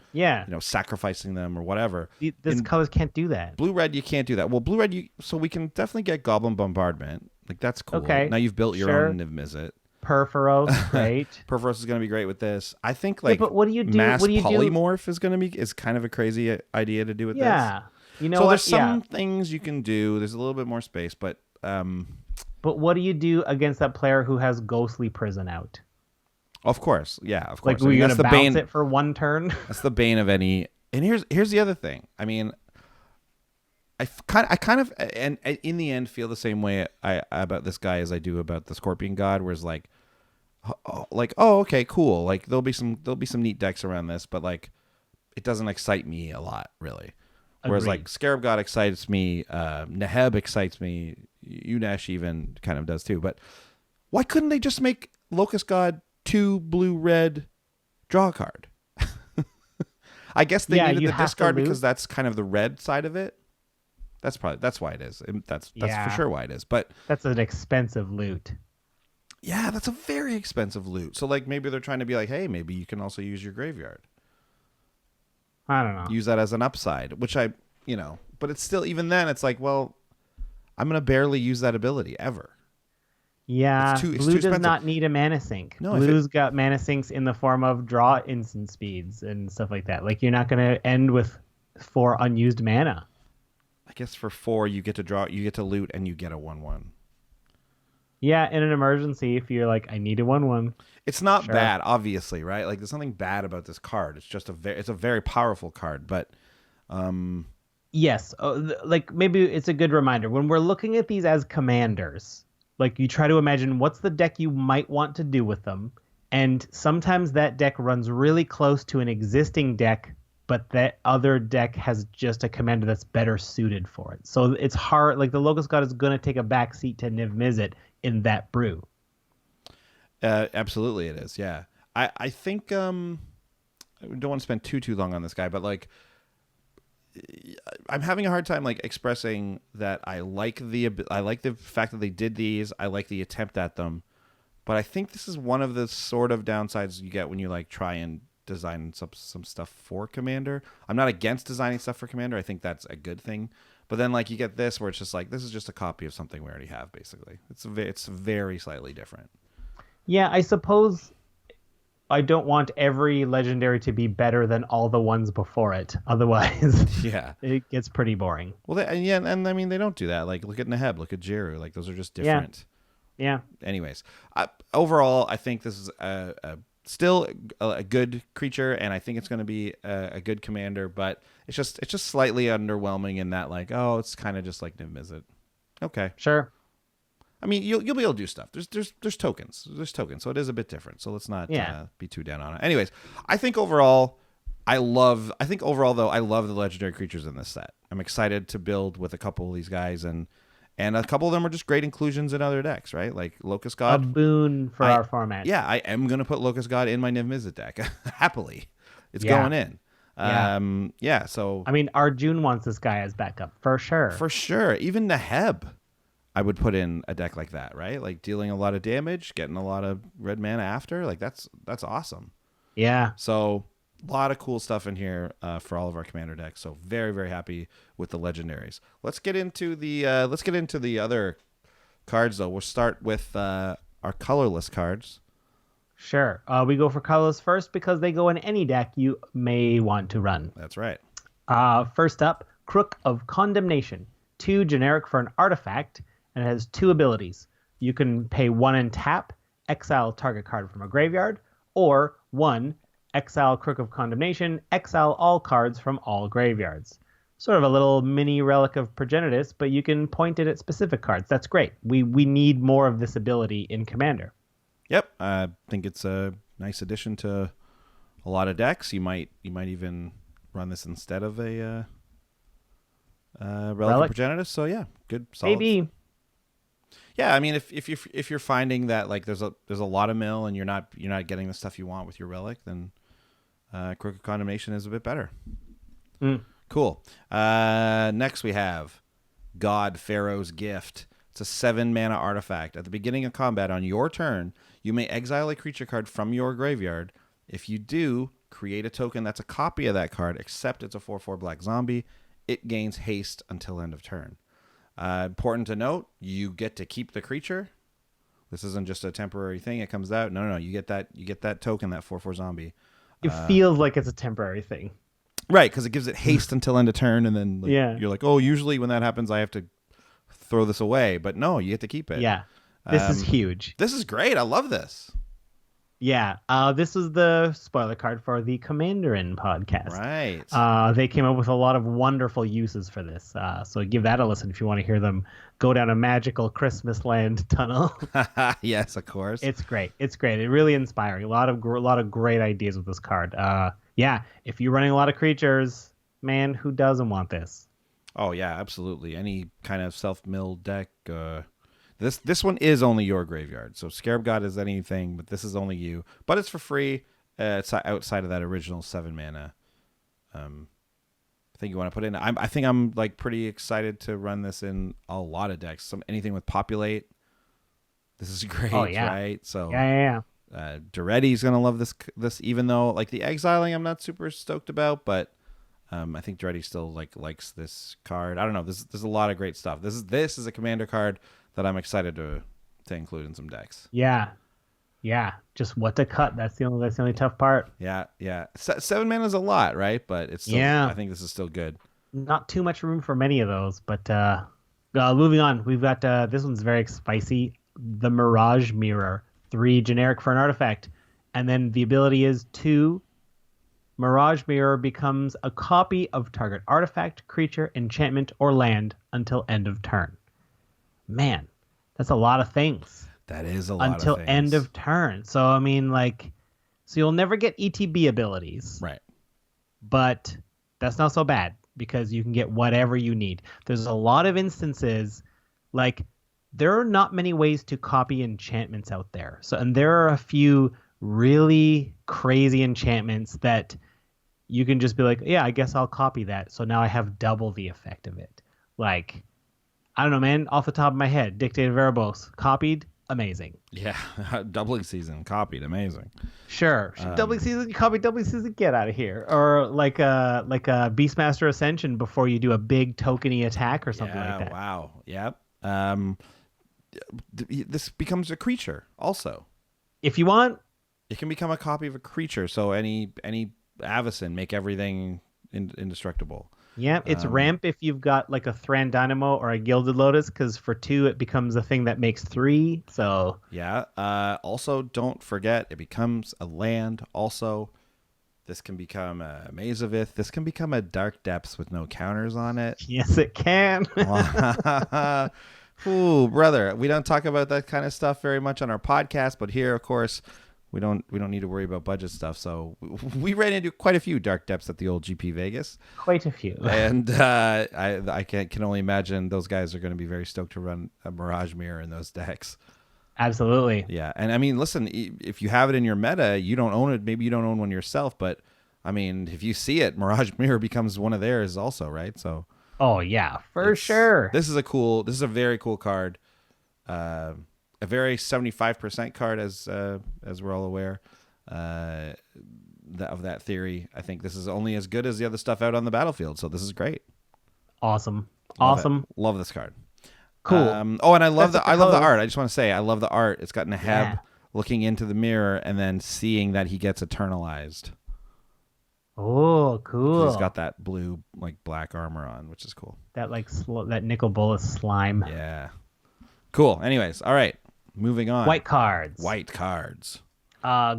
sacrificing them or whatever. This colors can't do that. Blue-red, you can't do that. Well, blue-red, so we can definitely get Goblin Bombardment. Like, that's cool. Okay. Now you've built your own Niv Mizzet. Perforos, great. Perforos is going to be great with this. I think but what do you do? Mass Polymorph is kind of a crazy idea to do with this. Yeah. You know so what? There's some things you can do. There's a little bit more space, but... But what do you do against that player who has Ghostly Prison out? Of course, yeah, of course. Like, we're going to bounce it for one turn? That's the bane of any... And here's the other thing. I mean, I kind of, and in the end, feel the same way about this guy as I do about the Scorpion God, where it's like, oh, okay, cool. Like, there'll be some neat decks around this, but like, it doesn't excite me a lot, really. Whereas Agreed. like Scarab God excites me, Neheb excites me, Unesh even kind of does too. But why couldn't they just make Locust God 2 blue-red draw a card? I guess they needed the discard because that's kind of the red side of it. That's why it is. That's for sure why it is. But that's an expensive loot. Yeah, that's a very expensive loot. So like maybe they're trying to be like, hey, maybe you can also use your graveyard. I don't know. Use that as an upside, which but it's still, even then, it's like, well, I'm going to barely use that ability ever. Yeah, it's blue too does expensive. not need a mana sink. No, Blue's got mana sinks in the form of draw instant speeds and stuff like that. Like, you're not going to end with 4 unused mana. I guess for 4, you get to loot, and you get a 1/1. Yeah, in an emergency, if you're like, I need a 1/1. It's not bad, obviously, right? Like, there's nothing bad about this card. It's just it's a very powerful card, but yes, like maybe it's a good reminder when we're looking at these as commanders. Like, you try to imagine what's the deck you might want to do with them, and sometimes that deck runs really close to an existing deck, but that other deck has just a commander that's better suited for it. So it's hard. Like, the Locust God is going to take a back seat to Niv Mizzet in that brew. Absolutely, it is. Yeah, I think I don't want to spend too long on this guy, but like, I'm having a hard time like expressing that I like the fact that they did these. I like the attempt at them, but I think this is one of the sort of downsides you get when you like try and design some stuff for Commander. I'm not against designing stuff for Commander. I think that's a good thing. But then like you get this where it's just like, this is just a copy of something we already have. Basically, it's very slightly different. Yeah, I suppose I don't want every legendary to be better than all the ones before it. Otherwise, yeah, it gets pretty boring. Well, and I mean, they don't do that. Like, look at Neheb, look at Giroux. Like, those are just different. Yeah. Anyways, overall, I think this is still a good creature, and I think it's going to be a good commander. But it's just slightly underwhelming in that, like, oh, it's kind of just like Niv Mizzet. Okay, sure. I mean, you'll be able to do stuff. There's tokens. So it is a bit different. So let's not be too down on it. Anyways, I think overall, I love the legendary creatures in this set. I'm excited to build with a couple of these guys, and a couple of them are just great inclusions in other decks, right? Like Locust God. A boon for our format. Yeah, I am going to put Locust God in my Niv Mizzet deck. Happily. It's going in. So I mean, Arjun wants this guy as backup, for sure. For sure. Even Neheb, I would put in a deck like that, right? Like dealing a lot of damage, getting a lot of red mana after. Like that's awesome. Yeah. So a lot of cool stuff in here for all of our commander decks. So very, very happy with the legendaries. Let's get into the other cards though. We'll start with our colorless cards. Sure. We go for colorless first because they go in any deck you may want to run. That's right. First up, Crook of Condemnation. 2 generic for an artifact, and it has 2 abilities. You can pay 1 and tap, exile target card from a graveyard, or 1, exile Crook of Condemnation, exile all cards from all graveyards. Sort of a little mini relic of Progenitus, but you can point it at specific cards. That's great. We need more of this ability in Commander. Yep, I think it's a nice addition to a lot of decks. You might even run this instead of a relic of Progenitus. So yeah, good, solid. Maybe. Yeah, I mean, if you're finding that like there's a lot of mill and you're not getting the stuff you want with your relic, then Crook of Condemnation is a bit better. Cool. Next we have God, Pharaoh's Gift. It's a 7 mana artifact. At the beginning of combat on your turn, you may exile a creature card from your graveyard. If you do, create a token that's a copy of that card, except it's a 4/4 black zombie. It gains haste until end of turn. Important to note, you get to keep the creature. This isn't just a temporary thing. It comes out. No. You get that token, that 4/4 zombie. It feels like it's a temporary thing. Right, because it gives it haste until end of turn, and then you're like, oh, usually when that happens, I have to throw this away. But no, you get to keep it. Yeah, this is huge. This is great. I love this. Yeah, this is the spoiler card for the Commanderin podcast. Right. They came up with a lot of wonderful uses for this. So give that a listen if you want to hear them go down a magical Christmas land tunnel. Yes, of course. It's great. It's really inspiring. A lot of great ideas with this card. Yeah, if you're running a lot of creatures, man, who doesn't want this? Oh yeah, absolutely. Any kind of self-milled deck. This one is only your graveyard. So Scarab God is anything, but this is only you. But it's for free. It's outside of that original 7 mana. I think you want to put in. I think I'm like pretty excited to run this in a lot of decks. Anything with populate. This is great, Oh, yeah. right? So Yeah. Duretti's gonna love this, even though like the exiling I'm not super stoked about, but I think Duretti still likes this card. I don't know. There's a lot of great stuff. This is a commander card that I'm excited to include in some decks. Yeah. Just what to cut. That's the only tough part. Yeah. 7 mana is a lot, right? But it's still, I think this is still good. Not too much room for many of those, but moving on. We've got this one's very spicy. The Mirage Mirror, 3 generic for an artifact, and then the ability is 2. Mirage Mirror becomes a copy of target artifact, creature, enchantment, or land until end of turn. Man, that's a lot of things. That is a lot until of things. End of turn. So I mean, so you'll never get ETB abilities, right? But that's not so bad because you can get whatever you need. There's a lot of instances, there are not many ways to copy enchantments out there. So, and there are a few really crazy enchantments that you can just be like, yeah, I guess I'll copy that. So now I have double the effect of it. I don't know, man, off the top of my head, Dictator Verbose, copied, amazing. Yeah, doubling season, copied, amazing. Sure. Doubling season, copy doubling season, get out of here. Or like a Beastmaster Ascension before you do a big tokeny attack or something like that. Wow. Yep. This becomes a creature also. If you want, it can become a copy of a creature. So any Avacyn, make everything indestructible. Yeah, it's ramp if you've got a Thran Dynamo or a Gilded Lotus, because for 2 it becomes a thing that makes 3. So yeah. Also, don't forget it becomes a land. Also, this can become a Maze of Ith. This can become a Dark Depths with no counters on it. Yes, it can. Ooh, brother, we don't talk about that kind of stuff very much on our podcast, but here, of course, we don't need to worry about budget stuff. So we ran into quite a few Dark Depths at the old GP Vegas. Quite a few. And I can only imagine those guys are going to be very stoked to run a Mirage Mirror in those decks. Absolutely. Yeah, and I mean, listen, if you have it in your meta, you don't own it. Maybe you don't own one yourself, but I mean, if you see it, Mirage Mirror becomes one of theirs also, right? So. Oh yeah, for sure. This is a very cool card. A very 75% card, as we're all aware of that theory. I think this is only as good as the other stuff out on the battlefield. So this is great. Awesome. Love this card. Cool. And I love the art. I just want to say I love the art. It's got Neheb looking into the mirror and then seeing that he gets eternalized. Oh, cool. He's got that blue black armor on, which is cool. That that Nicol Bolas slime. Yeah. Cool. Anyways, all right. Moving on. White cards.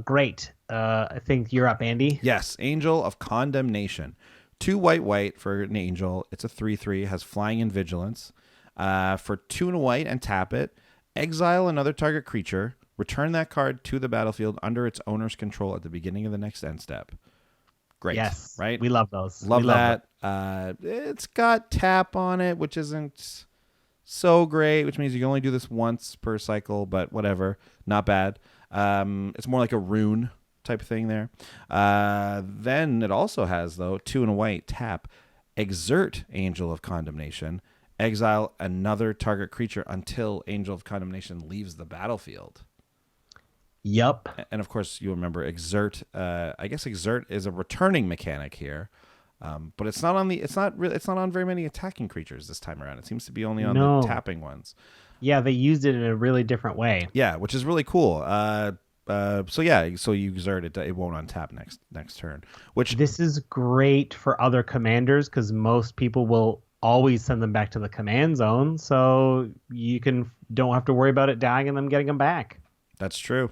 Great. I think you're up, Andy. Yes. Angel of Condemnation. 2 white for an angel. It's a 3/3. Has flying and vigilance. For 2 and a white and tap it. Exile another target creature. Return that card to the battlefield under its owner's control at the beginning of the next end step. Great. Yes. Right? We love those. Love that. It's got tap on it, which isn't so great, which means you can only do this once per cycle, but whatever. Not bad. It's more like a rune type of thing there. Then it also has, though, 2 and a white tap. Exert Angel of Condemnation. Exile another target creature until Angel of Condemnation leaves the battlefield. Yup. And of course, you remember Exert. I guess Exert is a returning mechanic here, but it's not on very many attacking creatures this time around. It seems to be only on the tapping ones. Yeah, they used it in a really different way. Yeah, which is really cool. So you Exert it. It won't untap next turn. This is great for other commanders because most people will always send them back to the command zone, so you don't have to worry about it dying and them getting them back. That's true.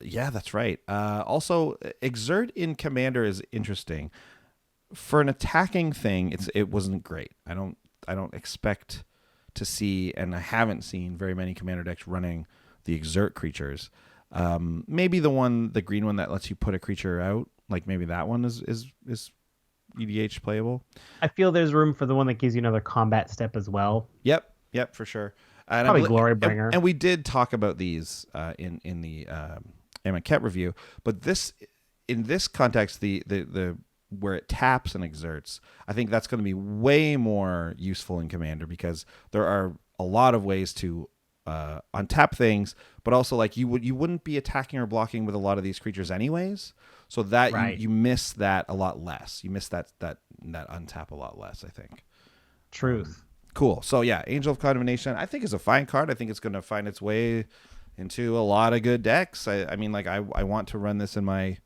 Yeah, that's right. Also, Exert in Commander is interesting. For an attacking thing, it wasn't great. I don't expect to see, and I haven't seen very many Commander decks running the Exert creatures. Maybe the green one that lets you put a creature out, maybe that one is EDH playable. I feel there's room for the one that gives you another combat step as well. Yep, for sure. And probably Glorybringer. And we did talk about these in the Amaket review, but in this context, the where it taps and exerts, I think that's going to be way more useful in Commander because there are a lot of ways to untap things, but also like you wouldn't be attacking or blocking with a lot of these creatures anyways. So that you miss that a lot less. You miss that untap a lot less, I think. Truth. Cool. So yeah, Angel of Condemnation, I think is a fine card. I think it's going to find its way into a lot of good decks. I mean, like I want to run this in my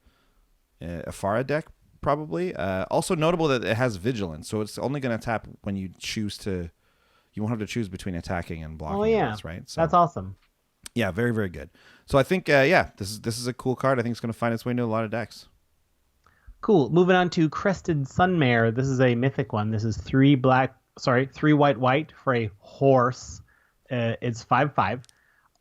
Afara deck probably. Also notable that it has Vigilance, so it's only going to tap when you choose to. You won't have to choose between attacking and blocking. Oh yeah, units, right? So, that's awesome. Yeah, very very good. So I think this is a cool card. I think it's going to find its way into a lot of decks. Cool. Moving on to Crescent Sun Mare. This is a mythic one. This is 3 white for a horse. It's 5/5.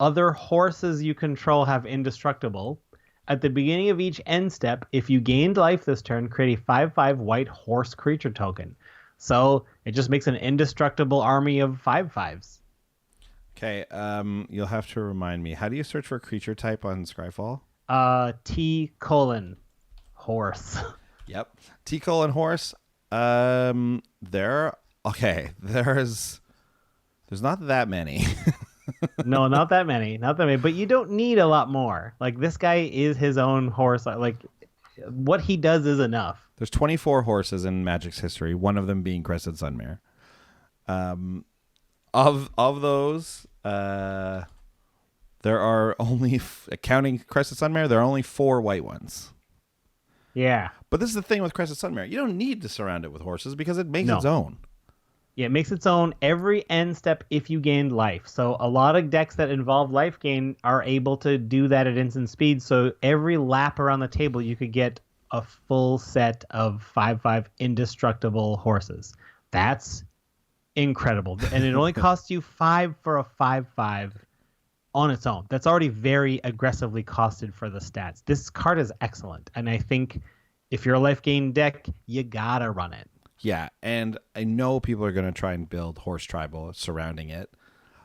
Other horses you control have indestructible. At the beginning of each end step, if you gained life this turn, create a 5/5 white horse creature token. So it just makes an indestructible army of 5/5s. Okay, you'll have to remind me. How do you search for creature type on Scryfall? T: horse. Yep. T: horse. There's not that many. No, not that many. Not that many. But you don't need a lot more. Like, this guy is his own horse. Like, what he does is enough. There's 24 horses in Magic's history, one of them being Crescent Sun Mare. Of those, there are only, counting Crescent Sun Mare, there are only 4 white ones. Yeah. But this is the thing with Crescent Sun Mare. You don't need to surround it with horses because it makes its own. Yeah, it makes its own every end step if you gained life. So a lot of decks that involve life gain are able to do that at instant speed. So every lap around the table, you could get a full set of 5/5 indestructible horses. That's incredible. And it only costs you 5 for a 5/5 on its own. That's already very aggressively costed for the stats. This card is excellent. And I think if you're a life gain deck, you gotta run it. Yeah, and I know people are going to try and build horse tribal surrounding it.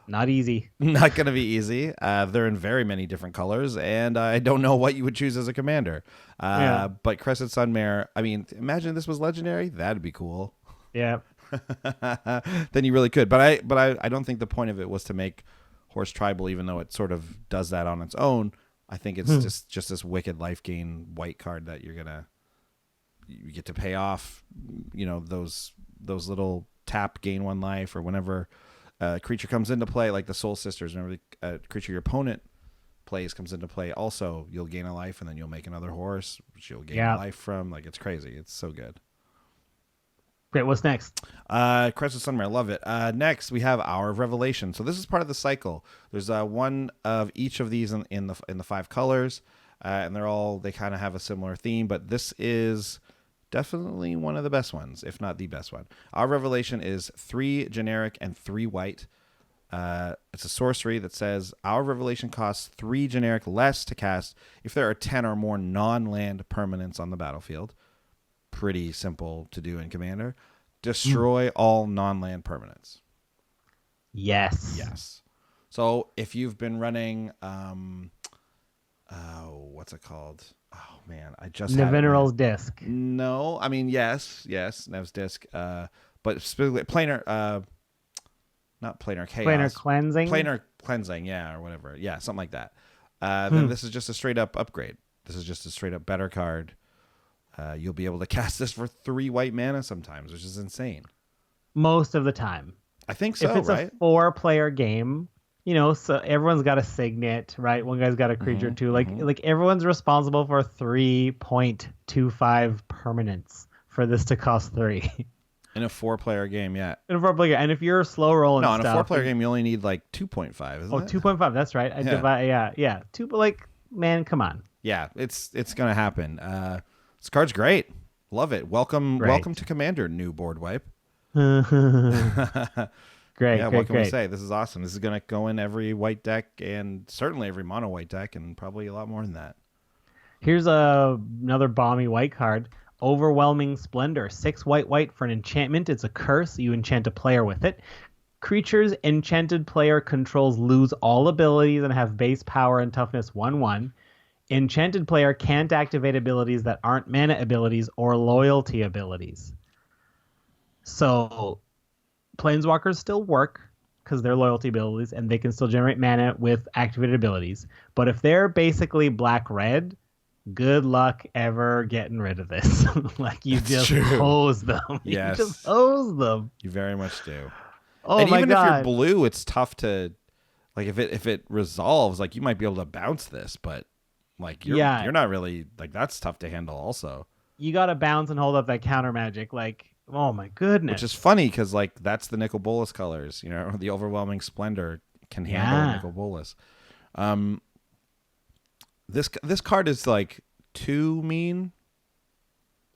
Not easy. Not going to be easy. They're in very many different colors, and I don't know what you would choose as a commander. But Crescent Sun Mare, I mean, imagine this was legendary. That'd be cool. Yeah. Then you really could. But I don't think the point of it was to make horse tribal, even though it sort of does that on its own. I think it's just this wicked life gain white card that you get to pay off, those little tap gain 1 life, or whenever a creature comes into play, like the Soul Sisters, whenever the creature your opponent plays comes into play, also you'll gain a life, and then you'll make another horse, which you'll gain a life from. Like, it's crazy. It's so good. Great. What's next? Crescent Sun Mare, love it. Next, we have Hour of Revelation. So this is part of the cycle. There's one of each of these in the 5 colors, and they kind of have a similar theme, but this is definitely one of the best ones, if not the best one. Our Revelation is 3 generic and 3 white. It's a sorcery that says Our Revelation costs 3 generic less to cast if there are 10 or more non-land permanents on the battlefield. Pretty simple to do in Commander. Destroy all non-land permanents. Yes. So if you've been running, what's it called? Oh man, I just Nevinyrral's Disc. No, I mean yes, Nev's Disc, but specifically planar, not planar chaos. Planar cleansing. Planar cleansing, yeah, or whatever, yeah, something like that. Then this is just a straight up upgrade. This is just a straight up better card. You'll be able to cast this for 3 white mana sometimes, which is insane. Most of the time. I think so, if it's right? a 4-player game, so everyone's got a signet, right? One guy's got a creature too. Like everyone's responsible for 3.25 permanents for this to cost 3. In a 4-player game, yeah. In a 4-player, and if you're slow rolling, in a 4-player game, you only need like 2.5, isn't it? 2.5. That's right. I divide. Yeah. 2. But man, come on. Yeah, it's gonna happen. This card's great. Love it. Welcome to Commander, new board wipe. Great. Yeah, what can we say? This is awesome. This is going to go in every white deck, and certainly every mono white deck, and probably a lot more than that. Here's another balmy white card. Overwhelming Splendor. 6 white for an enchantment. It's a curse. You enchant a player with it. Creatures enchanted player controls lose all abilities and have base power and toughness 1/1. Enchanted player can't activate abilities that aren't mana abilities or loyalty abilities. So Planeswalkers still work because they're loyalty abilities and they can still generate mana with activated abilities. But if they're basically black-red, good luck ever getting rid of this. Like, you just hose them. Yes. You just hose them. You very much do. Oh, and my even God. if you're blue, it's tough to, like, if it resolves, like, you might be able to bounce this, but, like, you're not really, like, that's tough to handle also. You got to bounce and hold up that counter magic. Like, oh, my goodness. Which is funny because, like, that's the Nicol Bolas colors. You know, the overwhelming Splendor can handle Nicol Bolas. This card is, like, too mean.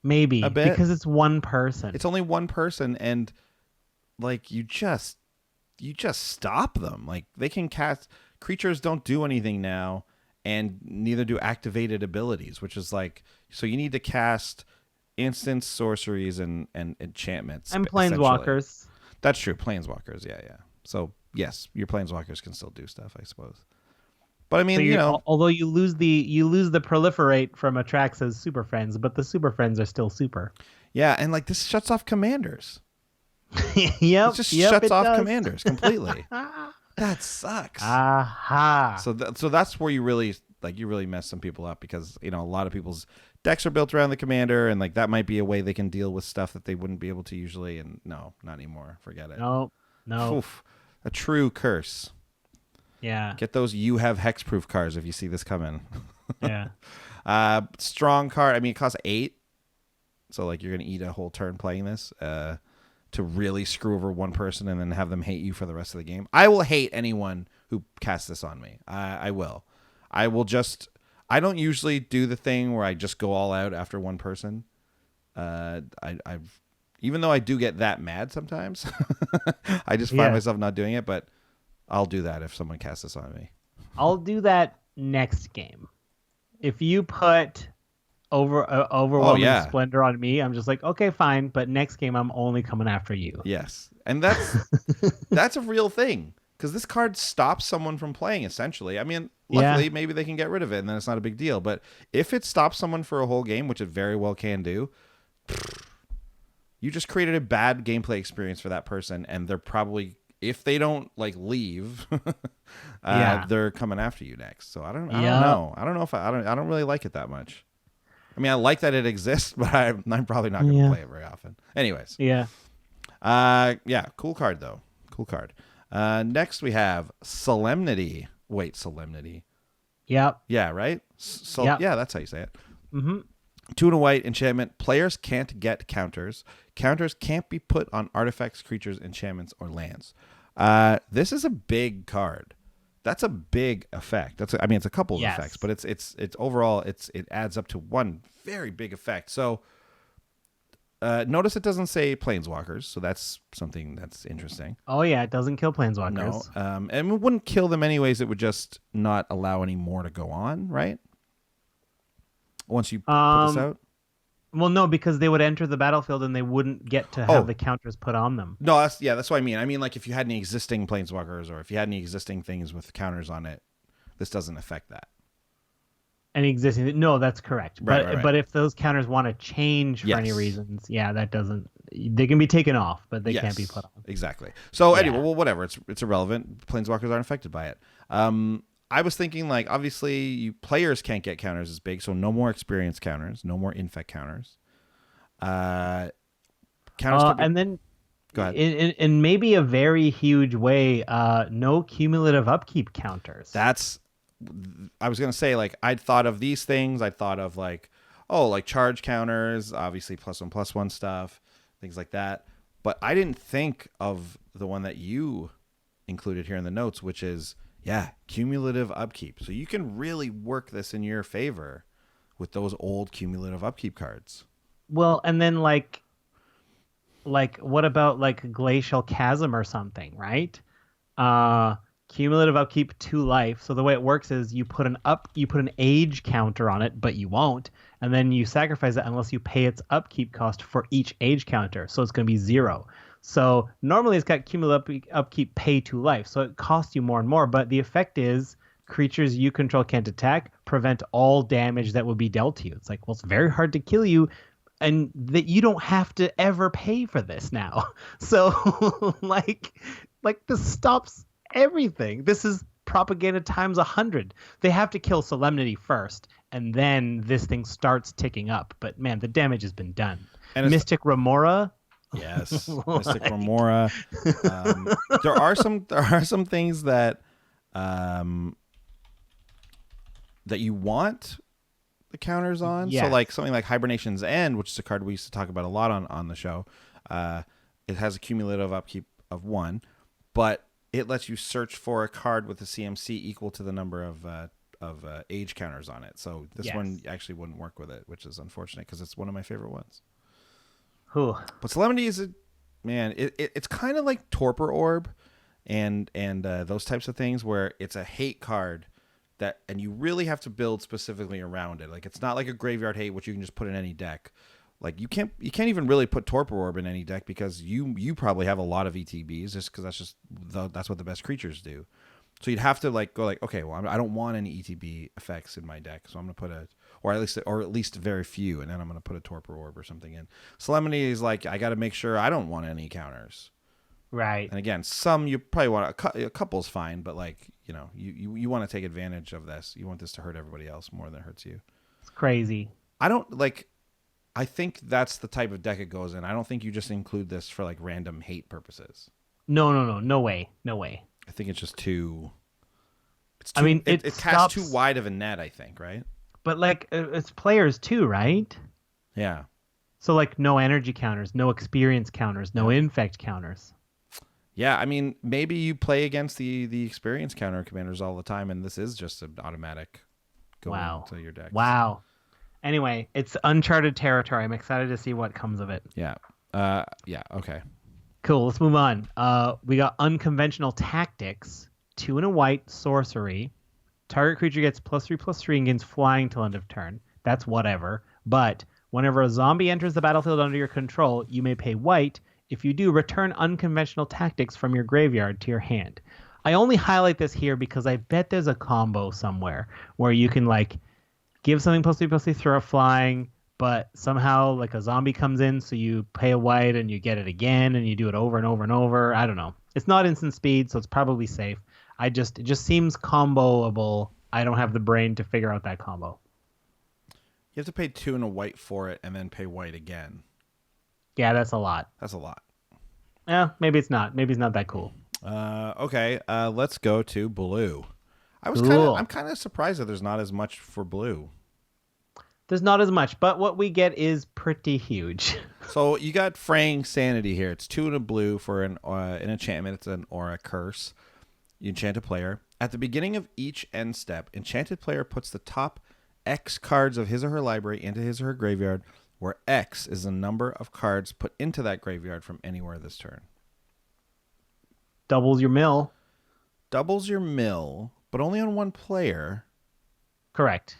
Maybe. A bit. Because it's one person. It's only one person, and, like, you just stop them. Like, they can cast... Creatures don't do anything now, and neither do activated abilities, which is, like... So you need to cast instants, sorceries, and enchantments. And planeswalkers. That's true. Planeswalkers, yeah. So, yes, your planeswalkers can still do stuff, I suppose. But I mean, so although you lose the proliferate from Atraxa's Super Friends, but the Super Friends are still super. Yeah, and like this shuts off commanders. Yep, it just shuts off does. commanders completely. That sucks. Aha. So that's where you really mess some people up because a lot of people's decks are built around the commander, and like that might be a way they can deal with stuff that they wouldn't be able to usually. And no, not anymore. Forget it. No. Oof, a true curse. Yeah. Get those you have hexproof cards if you see this coming. Yeah. Strong card. I mean, it costs 8. So like you're going to eat a whole turn playing this to really screw over one person and then have them hate you for the rest of the game. I will hate anyone who casts this on me. I will. I don't usually do the thing where I just go all out after one person. Even though I do get that mad sometimes, I just find myself not doing it, but I'll do that if someone casts this on me. I'll do that next game. If you put overwhelming Splendor on me, I'm just like, okay, fine. But next game, I'm only coming after you. Yes. And that's a real thing because this card stops someone from playing, essentially. I mean, luckily, maybe they can get rid of it and then it's not a big deal. But if it stops someone for a whole game, which it very well can do, you just created a bad gameplay experience for that person, and they're probably... If they don't like leave, they're coming after you next. So I don't know. I don't know if I don't really like it that much. I mean, I like that it exists, but I'm probably not going to play it very often. Anyways. Yeah. Cool card though. Cool card. Next we have Solemnity. Wait, Solemnity. Yep. Yeah. Right. Yeah, that's how you say it. Mm-hmm. 2 and a white enchantment. Players can't get counters. Counters can't be put on artifacts, creatures, enchantments, or lands. This is a big card. That's a big effect. It's a couple of effects, but it's overall it adds up to one very big effect. So notice it doesn't say planeswalkers, so that's something that's interesting. Oh yeah, it doesn't kill planeswalkers. No, and it wouldn't kill them anyways. It would just not allow any more to go on, right? Once you put this out? Well, no, because they would enter the battlefield and they wouldn't get to have the counters put on them. No, that's what I mean. I mean, like if you had any existing planeswalkers or if you had any existing things with counters on it, this doesn't affect that. Any existing? No, that's correct. Right. But if those counters want to change for any reasons, that doesn't. They can be taken off, but they can't be put on. Exactly. So anyway, well, whatever. It's irrelevant. Planeswalkers aren't affected by it. I was thinking, like, obviously, players can't get counters as big, so no more experience counters, no more infect counters. Counters and then, go ahead. In maybe a very huge way, no cumulative upkeep counters. I was going to say, like, I'd thought of these things. I'd thought of, like, charge counters, obviously +1/+1 stuff, things like that. But I didn't think of the one that you included here in the notes, which is... Yeah, cumulative upkeep. So you can really work this in your favor with those old cumulative upkeep cards. Well, and then like what about like Glacial Chasm or something, right? Cumulative upkeep 2 life. So the way it works is you put an age counter on it, but you won't, and then you sacrifice it unless you pay its upkeep cost for each age counter. So it's going to be 0. So normally it's got cumulative upkeep pay 2 life, so it costs you more and more. But the effect is creatures you control can't attack, prevent all damage that would be dealt to you. It's like, well, it's very hard to kill you, and that you don't have to ever pay for this now. So like Like, this stops everything. This is propaganda times 100. They have to kill Solemnity first, and then this thing starts ticking up. But man, the damage has been done. And Mystic Remora. Yes, Mystic Remora. There are some things that that you want the counters on. Yes. So like something like Hibernation's End, which is a card we used to talk about a lot on the show. It has a cumulative upkeep of 1, but it lets you search for a card with a CMC equal to the number of age counters on it. So this one actually wouldn't work with it, which is unfortunate because it's one of my favorite ones. Whew. But Solemnity is it's kind of like Torpor Orb and those types of things where it's a hate card and you really have to build specifically around it. Like, it's not like a graveyard hate which you can just put in any deck. Like, you can't even really put Torpor Orb in any deck because you probably have a lot of ETBs just because that's what the best creatures do. So you'd have to go okay, well, I don't want any ETB effects in my deck, so I'm gonna put or at least very few, and then I'm gonna put a Torpor Orb or something in. Solemnity is like, I got to make sure I don't want any counters. Right. And again, some you probably want a couple's fine, but you want to take advantage of this. You want this to hurt everybody else more than it hurts you. It's crazy. I think that's the type of deck it goes in. I don't think you just include this for random hate purposes. No way. I think it's just too. It's too, I mean, it casts too wide of a net, I think, right? But it's players too, right? Yeah. So no energy counters, no experience counters, no infect counters. Yeah, I mean, maybe you play against the experience counter commanders all the time, and this is just an automatic going to your deck. Wow. Anyway, it's uncharted territory. I'm excited to see what comes of it. Yeah. Okay. Cool. Let's move on. We got Unconventional Tactics, 2 and a white sorcery. Target creature gets +3/+3 and gains flying till end of turn. That's whatever. But whenever a zombie enters the battlefield under your control, you may pay white. If you do, return Unconventional Tactics from your graveyard to your hand. I only highlight this here because I bet there's a combo somewhere where you can give something +3/+3, throw a flying, but somehow a zombie comes in, so you pay a white and you get it again, and you do it over and over and over. I don't know. It's not instant speed, so it's probably safe. It just seems comboable. I don't have the brain to figure out that combo. You have to pay 2 and a white for it, and then pay white again. Yeah, that's a lot. That's a lot. Yeah, maybe it's not. Maybe it's not that cool. Okay. Let's go to blue. I'm kind of surprised that there's not as much for blue. There's not as much, but what we get is pretty huge. So you got Fraying Sanity here. It's 2 and a blue for an enchantment. It's an aura curse. You enchant a player. At the beginning of each end step, enchanted player puts the top X cards of his or her library into his or her graveyard, where X is the number of cards put into that graveyard from anywhere this turn. Doubles your mill. Doubles your mill, but only on one player. Correct.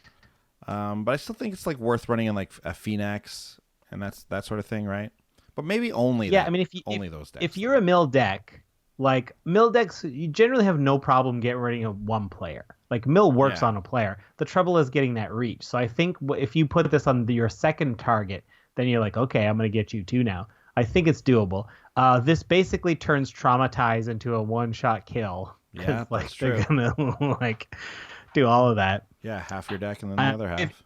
But I still think it's worth running in a Phoenix and that sort of thing, right? But maybe only I mean, if those decks. If you're a mill deck, mill decks, you generally have no problem getting rid of one player. Mill works on a player. The trouble is getting that reach. So I think if you put this on your second target, then you're okay, I'm going to get you 2 now. I think it's doable. This basically turns Traumatize into a one-shot kill. Yeah, that's true. They're gonna do all of that. Yeah, half your deck and then the other half.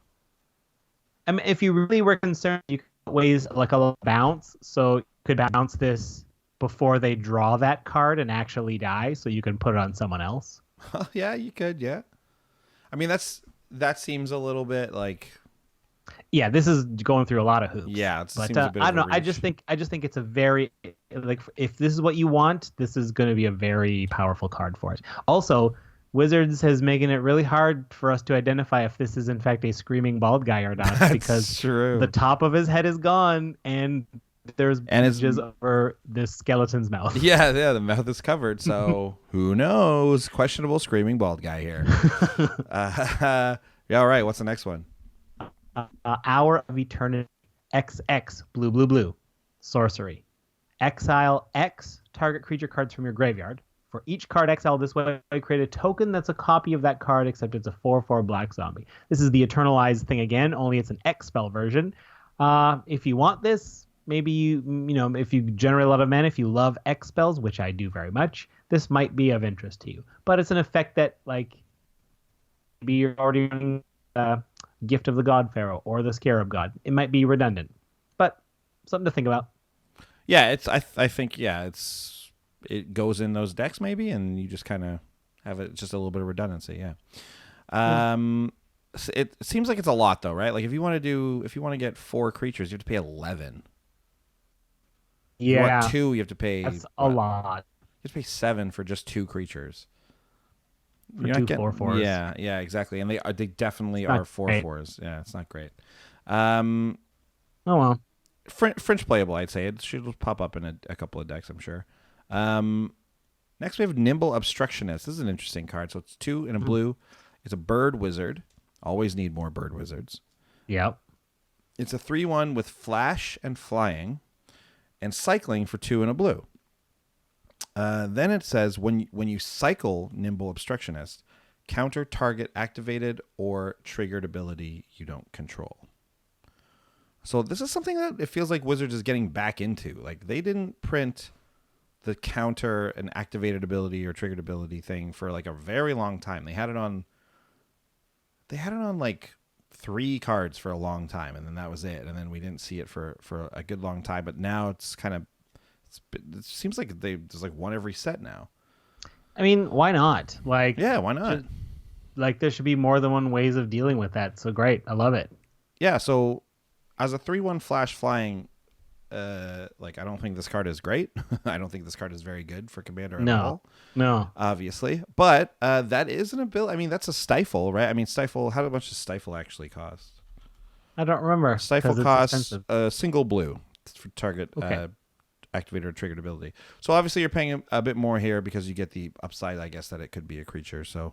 If you really were concerned, you could ways a little bounce. So you could bounce this before they draw that card and actually die, so you can put it on someone else. Yeah, you could. Yeah, I mean that seems a little bit Yeah, this is going through a lot of hoops. Yeah, but seems a bit I don't know. I just think it's a very if this is what you want, this is going to be a very powerful card for it. Also, Wizards has making it really hard for us to identify if this is in fact a screaming bald guy or not. That's because true. The top of his head is gone and there's images over the skeleton's mouth. Yeah, the mouth is covered. So who knows? Questionable screaming bald guy here. Yeah, all right. What's the next one? Hour of Eternity XX blue sorcery. Exile X target creature cards from your graveyard. For each card exiled this way, create a token that's a copy of that card, except it's a 4/4 black zombie. This is the Eternalize thing again, only it's an X spell version. If you want this, maybe if you generate a lot of mana, if you love X spells, which I do very much, this might be of interest to you. But it's an effect that like maybe you're already running Gift of the God Pharaoh or the Scarab God. It might be redundant, but something to think about. Yeah, I think it goes in those decks maybe, and you just kind of have it just a little bit of redundancy. Yeah. It seems like it's a lot though, right? Like if you want to get 4 creatures, you have to pay 11. If you want 2, you have to pay. That's a lot. You have to pay 7 for just 2 creaters. For You're 2 4/4s. Yeah, exactly, and they definitely are 4/4s. Yeah, it's not great. Oh well. Fringe playable, I'd say. It should pop up in a couple of decks, I'm sure. Next, we have Nimble Obstructionist. This is an interesting card. So it's 2 in a blue. It's a bird wizard. Always need more bird wizards. Yep. It's a 3/1 with flash and flying and cycling for 2 in a blue. Then it says when you cycle Nimble Obstructionist, counter target activated or triggered ability you don't control. So this is something that it feels like Wizards is getting back into. Like they didn't print the counter and activated ability or triggered ability thing for like a very long time. They had it on like 3 cards for a long time, and then that was it. And then we didn't see it for a good long time. But now it's kind of it seems like there's like one every set now. I mean, why not? Like, yeah, why not? There should be more than one ways of dealing with that. So great, I love it. Yeah. So as a 3/1 flash flying, I don't think this card is great. I don't think this card is very good for Commander at all. No, obviously. But that is an ability. I mean, that's a stifle, right? I mean, stifle. How much does stifle actually cost? I don't remember. Stifle costs a single blue for target. Okay. Activated or triggered ability. So obviously you're paying a bit more here because you get the upside, I guess, that it could be a creature. So,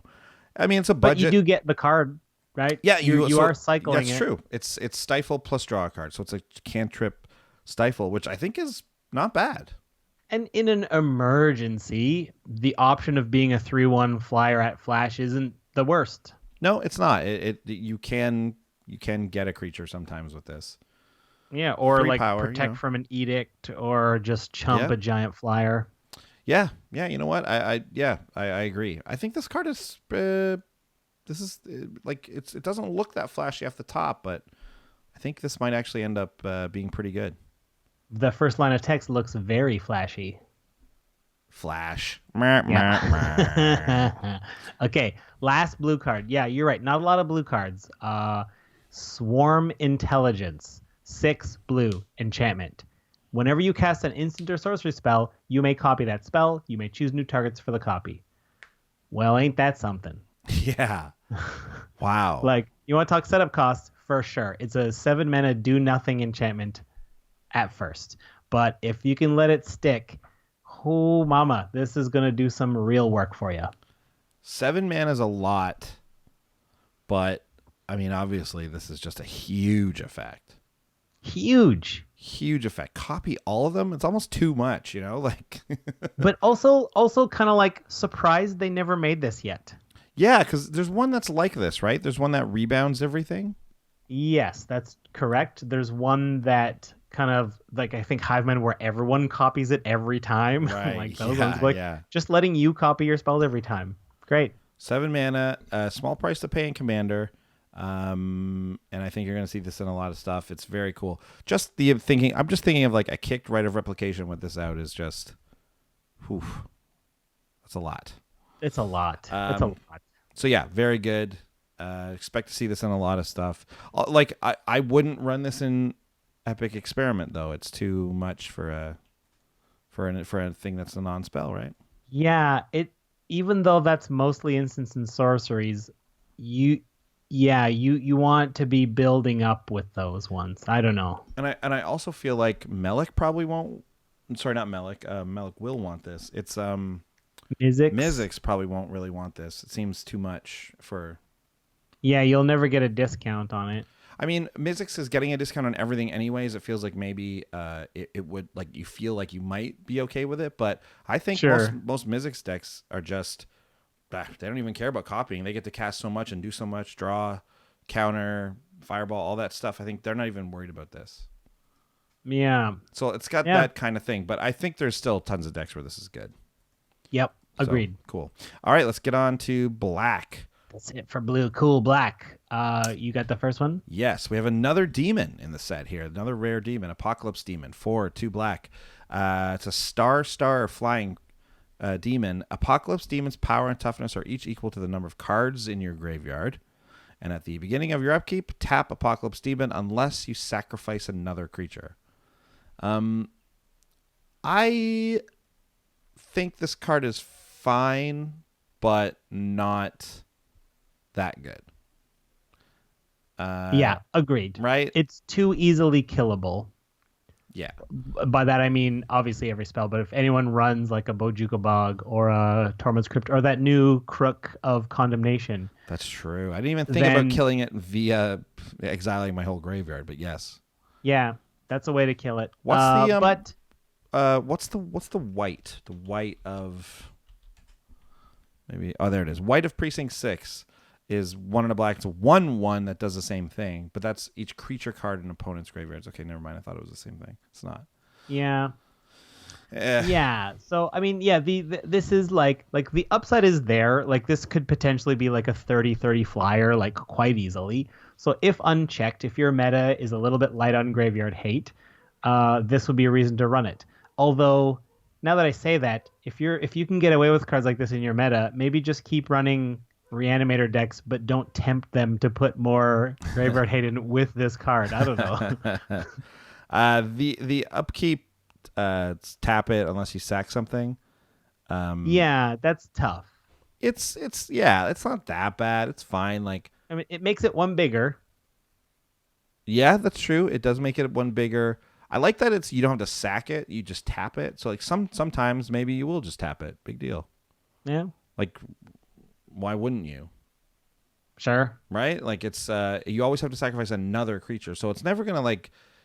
I mean, it's a budget. But you do get the card, right? Yeah, you are cycling. That's true. It's stifle plus draw a card. So it's a cantrip stifle, which I think is not bad. And in an emergency, the option of being a 3/1 flyer at flash isn't the worst. No, it's not. You can get a creature sometimes with this. Yeah, or like power, protect from an edict, or just chump a giant flyer. Yeah. You know what? I agree. I think this card is it doesn't look that flashy off the top, but I think this might actually end up being pretty good. The first line of text looks very flashy. Flash. Yeah. Okay, last blue card. Yeah, you're right. Not a lot of blue cards. Swarm Intelligence. 6 blue enchantment. Whenever you cast an instant or sorcery spell, you may copy that spell. You may choose new targets for the copy. Well, ain't that something? Yeah. Wow. Like, you want to talk setup costs? For sure. It's a 7 mana do nothing enchantment at first. But if you can let it stick, oh mama, this is going to do some real work for you. 7 mana is a lot. But, I mean, obviously, this is just a huge effect. Huge effect. Copy all of them. It's almost too much, like. But also kind of like surprised they never made this yet. Yeah, because there's one that's like this, right? There's one that rebounds everything. Yes, that's correct. There's one that kind of like, I think Hiveman, where everyone copies it every time. Right. Like those ones, just letting you copy your spells every time. Great. 7 mana, small price to pay in Commander. And I think you're going to see this in a lot of stuff. It's very cool. I'm just thinking of like a kicked Rite of Replication with this out is just, that's a lot. It's a lot. It's a lot. So yeah, very good. Expect to see this in a lot of stuff. Like I wouldn't run this in Epic Experiment though. It's too much for a thing that's a non-spell, right? Yeah. Even though that's mostly instants and sorceries, you want to be building up with those ones. I don't know. And I also feel like Melek probably won't. Sorry, not Melek. Melek will want this. It's Mizzix probably won't really want this. It seems too much for. Yeah, you'll never get a discount on it. I mean, Mizzix is getting a discount on everything anyways. It feels like maybe it would, like, you feel like you might be okay with it, but I think most Mizzix decks are just. They don't even care about copying. They get to cast so much and do so much, draw, counter, fireball, all that stuff. I think they're not even worried about this. Yeah. So it's got that kind of thing, but I think there's still tons of decks where this is good. Yep. Agreed. So, cool. All right, let's get on to black. That's it for blue. Cool. Black. You got the first one? Yes, we have another demon in the set here. Another rare demon, Apocalypse Demon, 4/2 black. It's a star flying demon. Apocalypse Demon's power and toughness are each equal to the number of cards in your graveyard. And at the beginning of your upkeep, tap Apocalypse Demon unless you sacrifice another creature. I think this card is fine, but not that good. Yeah, agreed. Right? It's too easily killable. Yeah. By that I mean obviously every spell, but if anyone runs like a Bojuka Bog or a Tormod's Crypt or that new Crook of Condemnation. That's true. I didn't even think about killing it via exiling my whole graveyard, but yes. Yeah, that's a way to kill it. What's the but what's the white? The white of maybe there it is. White of Precinct 6 is 1 and a black. It's a 1/1 that does the same thing, but that's each creature card in opponent's graveyards. Okay, never mind. I thought it was the same thing. It's not. Yeah. Yeah. So I mean, yeah, this is like the upside is there. Like this could potentially be like a 30/30 flyer, like quite easily. So if unchecked, if your meta is a little bit light on graveyard hate, this would be a reason to run it. Although now that I say that, if you can get away with cards like this in your meta, maybe just keep running Reanimator decks, but don't tempt them to put more graveyard hate in with this card. I don't know. The upkeep, tap it unless you sack something. Yeah, that's tough. It's not that bad. It's fine. Like I mean, it makes it one bigger. Yeah, that's true. It does make it one bigger. I like that you don't have to sack it. You just tap it. So like sometimes maybe you will just tap it. Big deal. Yeah. Like, why wouldn't you? Sure. Right? Like it's you always have to sacrifice another creature. So it's never gonna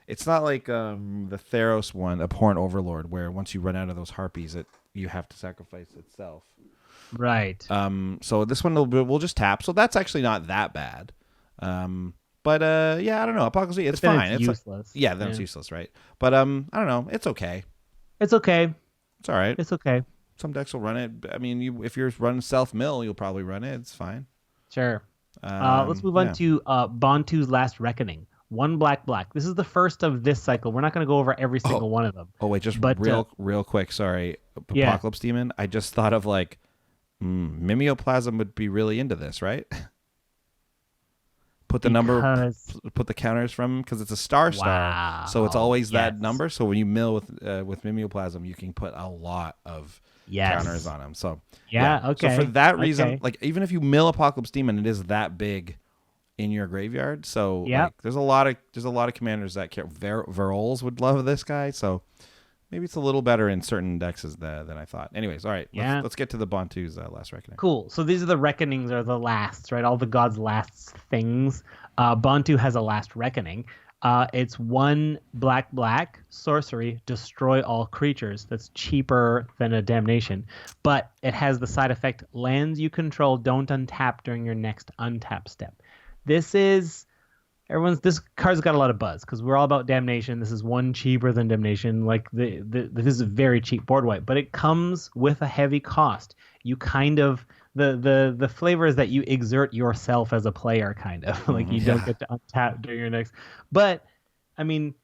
it's not like the Theros one, Abhorrent Overlord, where once you run out of those harpies, you have to sacrifice itself. Right. So this one we'll just tap. So that's actually not that bad. But yeah, I don't know. Apocalypse, it's fine. It's useless. Then it's useless, right? But I don't know. It's okay. It's okay. It's all right. It's okay. Some decks will run it. I mean, if you're running self-mill, you'll probably run it. It's fine. Sure. Let's move on to Bantu's Last Reckoning. 1 black. This is the first of this cycle. We're not going to go over every single one of them. Oh wait, real quick. Sorry, Apocalypse Demon. I just thought of Mimeoplasm would be really into this, right? Put the counters from because it's a star, so it's always that number. So when you mill with Mimeoplasm, you can put a lot of counters on them. So okay. So for that reason, like even if you mill Apocalypse Demon, it is that big in your graveyard. So there's a lot of commanders that care. Verols would love this guy. So maybe it's a little better in certain decks than I thought. Anyways, all right. Let's get to the Bantu's Last Reckoning. Cool. So these are the reckonings, or the lasts, right? All the gods' last things. Bantu has a Last Reckoning. It's 1 black sorcery, destroy all creatures. That's cheaper than a Damnation, but it has the side effect: lands you control don't untap during your next untap step. This card's got a lot of buzz because we're all about Damnation. This is 1 cheaper than Damnation. Like this is a very cheap board wipe, but it comes with a heavy cost. You kind of the flavor is that you exert yourself as a player, kind of like you don't get to untap during your next. But I mean,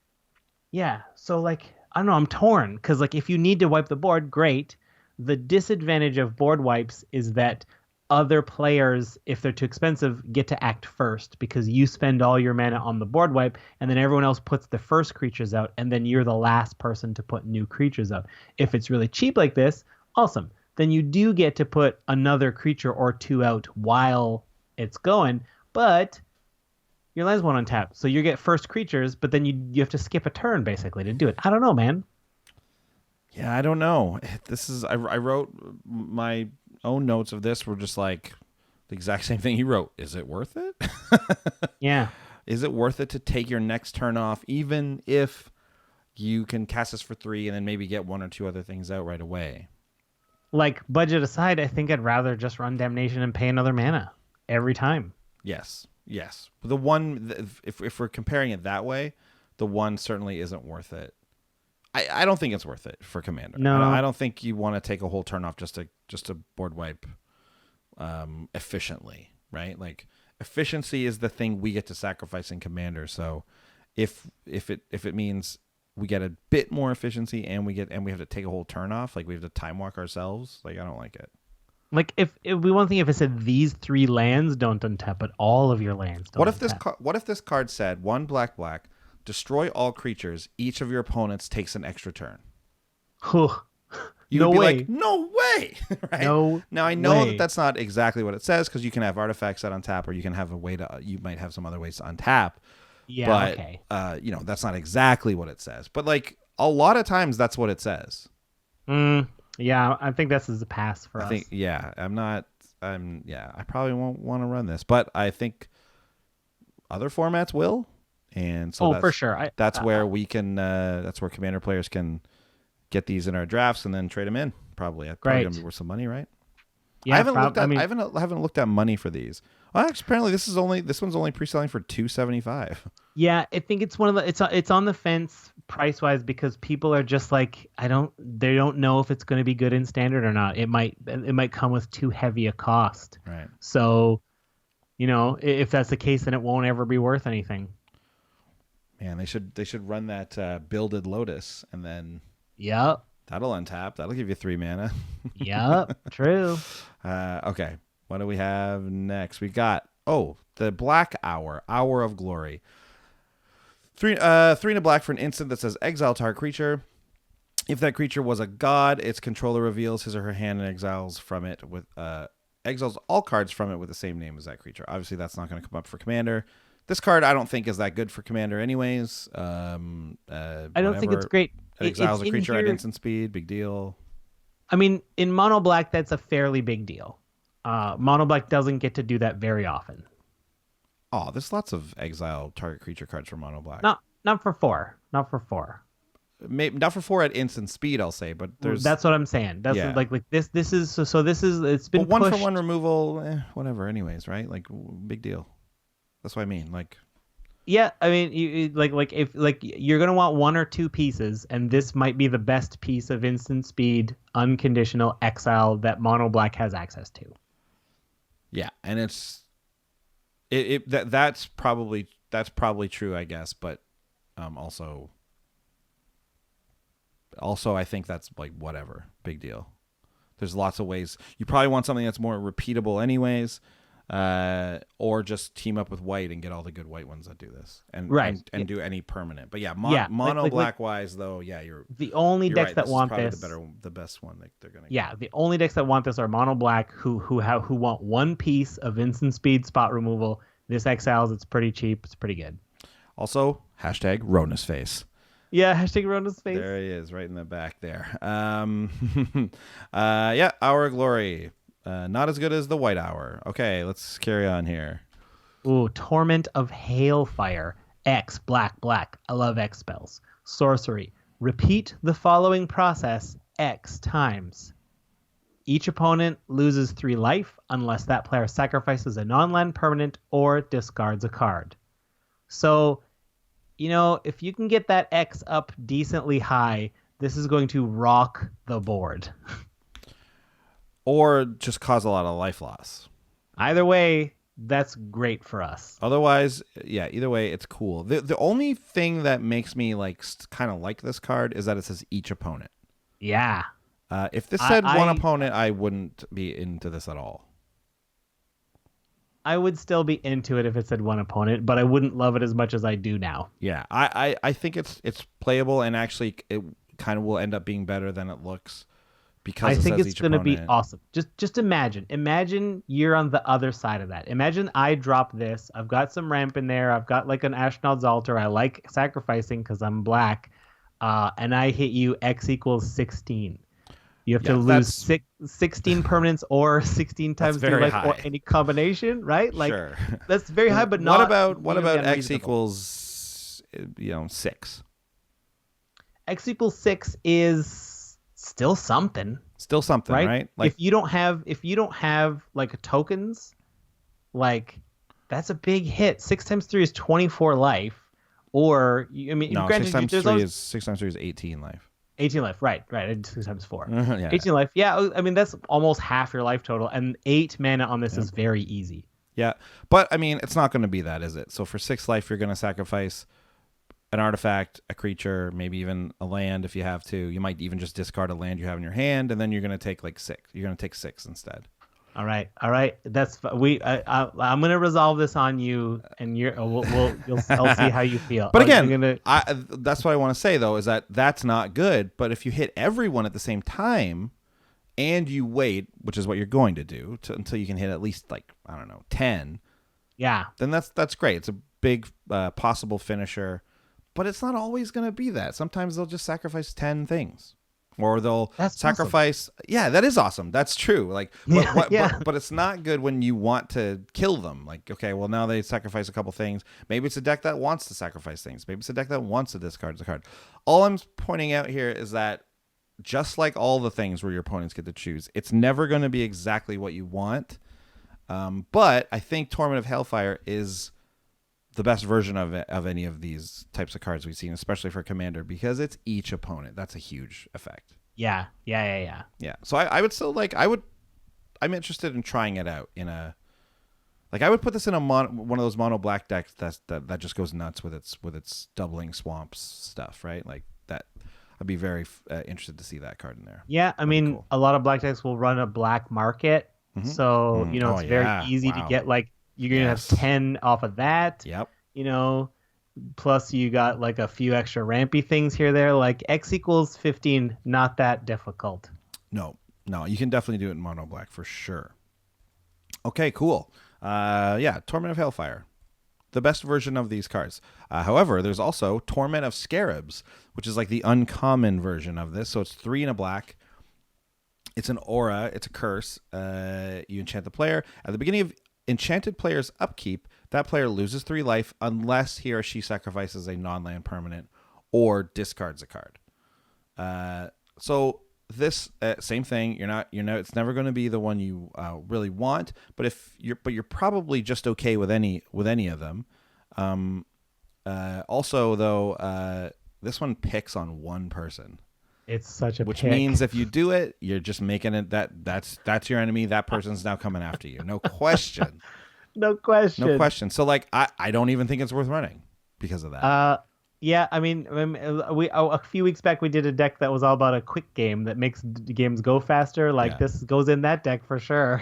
yeah. So like I don't know. I'm torn because like if you need to wipe the board, great. The disadvantage of board wipes is that other players, if they're too expensive, get to act first because you spend all your mana on the board wipe and then everyone else puts the first creatures out and then you're the last person to put new creatures out. If it's really cheap like this, awesome. Then you do get to put another creature or 2 out while it's going, but your lands won't untap. So you get first creatures, but then you have to skip a turn basically to do it. I don't know, man. Yeah, I don't know. I wrote my own notes of this were just like the exact same thing he wrote. Is it worth it? Yeah. Is it worth it to take your next turn off, even if you can cast this for 3 and then maybe get 1 or 2 other things out right away? Like, budget aside, I think I'd rather just run Damnation and pay another mana every time. Yes. The one, if we're comparing it that way, the 1 certainly isn't worth it. I don't think it's worth it for Commander. No. I don't think you want to take a whole turn off just to board wipe efficiently, right? Like efficiency is the thing we get to sacrifice in Commander. So if it means we get a bit more efficiency and we have to take a whole turn off, like we have to time walk ourselves, like I don't like it. Like if we one thing if it said these 3 lands don't untap, but all of your lands don't untap. What if this card said 1 black, destroy all creatures, each of your opponents takes an extra turn? You would be like, no way. Right? No. Now I know that that's not exactly what it says, because you can have artifacts that untap, or you can have you might have some other ways to untap. Yeah. But, okay. That's not exactly what it says. But like a lot of times that's what it says. Yeah, I think this is a pass for us. I probably won't want to run this, but I think other formats will. And so for sure. That's where we can, that's where Commander players can get these in our drafts and then trade them in. Probably. Probably going to be worth some money, right? Yeah, I haven't looked at money for these. Well, actually, apparently this one's only pre-selling for $275. Yeah, I think it's one of the it's on the fence price wise, because people are just like they don't know if it's going to be good in Standard or not. It might come with too heavy a cost. Right. So, if that's the case, then it won't ever be worth anything. Man, they should run that builded Lotus, and then Yep. That'll untap. That'll give you 3 mana. Yep, true. Okay. What do we have next? We got the Black Hour of Glory. 3 and a black for an instant that says exile target creature. If that creature was a god, its controller reveals his or her hand and exiles all cards from it with the same name as that creature. Obviously, that's not going to come up for Commander. This card I don't think is that good for Commander anyways. I don't think it's great. It exiles a creature at instant speed. Big deal. I mean, in mono black, that's a fairly big deal. Mono black doesn't get to do that very often. Oh, there's lots of exile target creature cards for mono black. Not for 4. Not for 4. Maybe not for 4 at instant speed, I'll say, but there's. That's what I'm saying. That's like this. This is so. This is it's been but 1 pushed. for 1 removal, whatever. Anyways, right? Like big deal. That's what I mean. Like. Yeah, I mean, if you're gonna want 1 or 2 pieces, and this might be the best piece of instant speed, unconditional exile that mono black has access to. Yeah, and that's probably true, I guess, but also I think that's like whatever, big deal. There's lots of ways. You probably want something that's more repeatable, anyways. Or just team up with white and get all the good white ones that do this, and do any permanent. But mono black wise though, you're the only decks right. that want this. The best one that they're gonna. Yeah, the only decks that want this are mono black who want 1 piece of instant speed spot removal. This exiles. It's pretty cheap. It's pretty good. Also, #Rona's face. Yeah, #Rona's face. There he is, right in the back there. Hour of Glory. Not as good as the White Hour. Okay, let's carry on here. Ooh, Torment of Hailfire. X, black. I love X spells. Sorcery. Repeat the following process X times. Each opponent loses 3 life unless that player sacrifices a non-land permanent or discards a card. So, if you can get that X up decently high, this is going to rock the board. Or just cause a lot of life loss. Either way, that's great for us. Otherwise, either way, it's cool. The only thing that makes me kind of like this card is that it says each opponent. Yeah. If this said 1 opponent, I wouldn't be into this at all. I would still be into it if it said 1 opponent, but I wouldn't love it as much as I do now. Yeah, I think it's playable, and actually it kind of will end up being better than it looks. Because I think it's going to be awesome. Just imagine you're on the other side of that. Imagine I drop this. I've got some ramp in there. I've got like an Ashnod's Altar. I like sacrificing because I'm black. And I hit you X equals 16. You have to lose 16 permanents or 16 times your life or any combination, right? Like sure. That's very high, but not. What about X equals 6? X equals 6 is still something, right? Like if you don't have like tokens, like that's a big hit. 6 times 3 is 24 life, Or no, granted, 6 times 3 is 18 life. 18 life, right? I did 2 times 4. Yeah. 18 life, yeah. I mean, that's almost half your life total, and 8 mana on this is very easy. Yeah, but I mean, it's not going to be that, is it? So for 6 life, you're going to sacrifice an artifact, a creature, maybe even a land if you have to. You might even just discard a land you have in your hand, and then you're going to take like 6. You're going to take 6 instead. All right. That's I'm going to resolve this on you, and I'll see how you feel. But again, that's what I want to say though, is that that's not good. But if you hit everyone at the same time, and you wait, which is what you're going to do until you can hit at least 10. Yeah. Then that's great. It's a big possible finisher. But it's not always going to be that. Sometimes they'll just sacrifice 10 things. Or they'll sacrifice... Awesome. Yeah, that is awesome. That's true. But it's not good when you want to kill them. Like, okay, well, now they sacrifice a couple things. Maybe it's a deck that wants to sacrifice things. Maybe it's a deck that wants to discard a card. All I'm pointing out here is that just like all the things where your opponents get to choose, it's never going to be exactly what you want. But I think Torment of Hellfire is the best version of any of these types of cards we've seen, especially for Commander, because it's each opponent. That's a huge effect. Yeah. So I would still I'm interested in trying it out in a, I would put this in one of those mono black decks that just goes nuts with its doubling swamps stuff, right? Like that. I'd be very interested to see that card in there. Yeah, I mean, cool. A lot of black decks will run a black market, so it's very easy to get you're going to have 10 off of that. Yep. Plus you got a few extra rampy things here there. X equals 15, not that difficult. No, you can definitely do it in mono black for sure. Okay, cool. Torment of Hellfire. The best version of these cards. However, there's also Torment of Scarabs, which is the uncommon version of this. So it's 3 and a black. It's an aura. It's a curse. You enchant the player. At the beginning of enchanted player's upkeep, that player loses 3 life unless he or she sacrifices a non-land permanent or discards a card. So this same thing. You're not. It's never going to be the one you really want. But you're probably just okay with any of them. Also, though, this one picks on one person. It's such a which pick. Means if you do it, you're just making it that's your enemy. That person's now coming after you. No question. No question. So I don't even think it's worth running because of that. Yeah, I mean, a few weeks back we did a deck that was all about a quick game that makes games go faster. This goes in that deck for sure.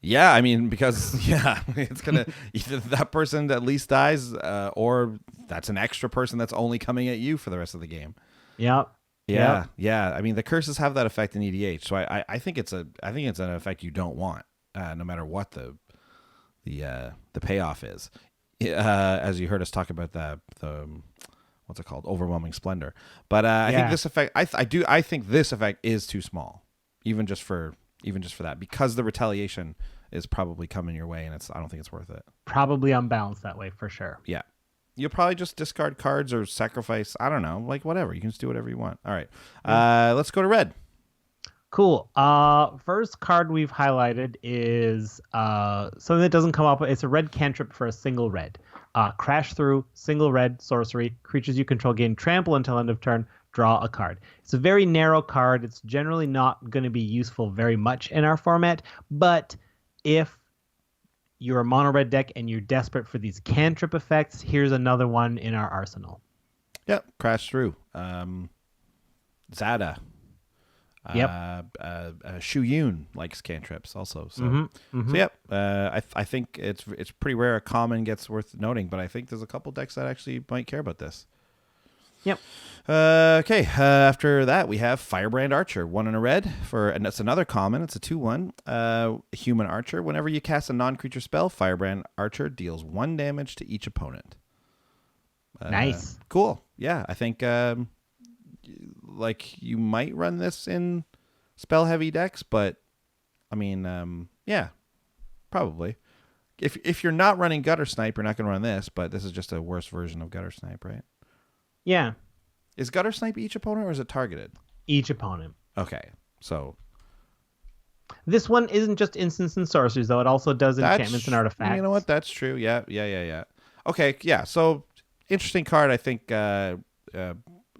Yeah, I mean, because it's gonna either that person at least dies, or that's an extra person that's only coming at you for the rest of the game. Yep. Yeah. I mean, the curses have that effect in EDH, so I think it's an effect you don't want, no matter what the payoff is. As you heard us talk about the what's it called, overwhelming splendor. But I think this effect, I think this effect is too small, even just for that, because the retaliation is probably coming your way, and I don't think it's worth it. Probably unbalanced that way for sure. Yeah. You'll probably just discard cards or sacrifice. I don't know, whatever. You can just do whatever you want. All right. Let's go to red. Cool. First card we've highlighted is something that doesn't come up. It's a red cantrip for a single red. Crash through, single red, sorcery. Creatures you control gain trample until end of turn. Draw a card. It's a very narrow card. It's generally not going to be useful very much in our format, but if you're a mono red deck and you're desperate for these cantrip effects, here's another one in our arsenal. Yep, crash through. Zada. Shu Yun likes cantrips also. So, I think it's pretty rare a common gets worth noting, but I think there's a couple decks that actually might care about this. Yep. Okay. After that, we have Firebrand Archer, 1 and a red and that's another common. It's a 2/1. Human Archer. Whenever you cast a non-creature spell, Firebrand Archer deals 1 damage to each opponent. Nice. Cool. Yeah, I think you might run this in spell heavy decks, but I mean, probably. If you're not running Gutter Snipe, you're not going to run this, but this is just a worse version of Gutter Snipe, right? Yeah. Is Gutter Snipe each opponent or is it targeted? Each opponent. Okay, so this one isn't just instants and sorceries, though. It also does enchantments and artifacts. You know what? That's true. Yeah. Okay, yeah. So interesting card. I think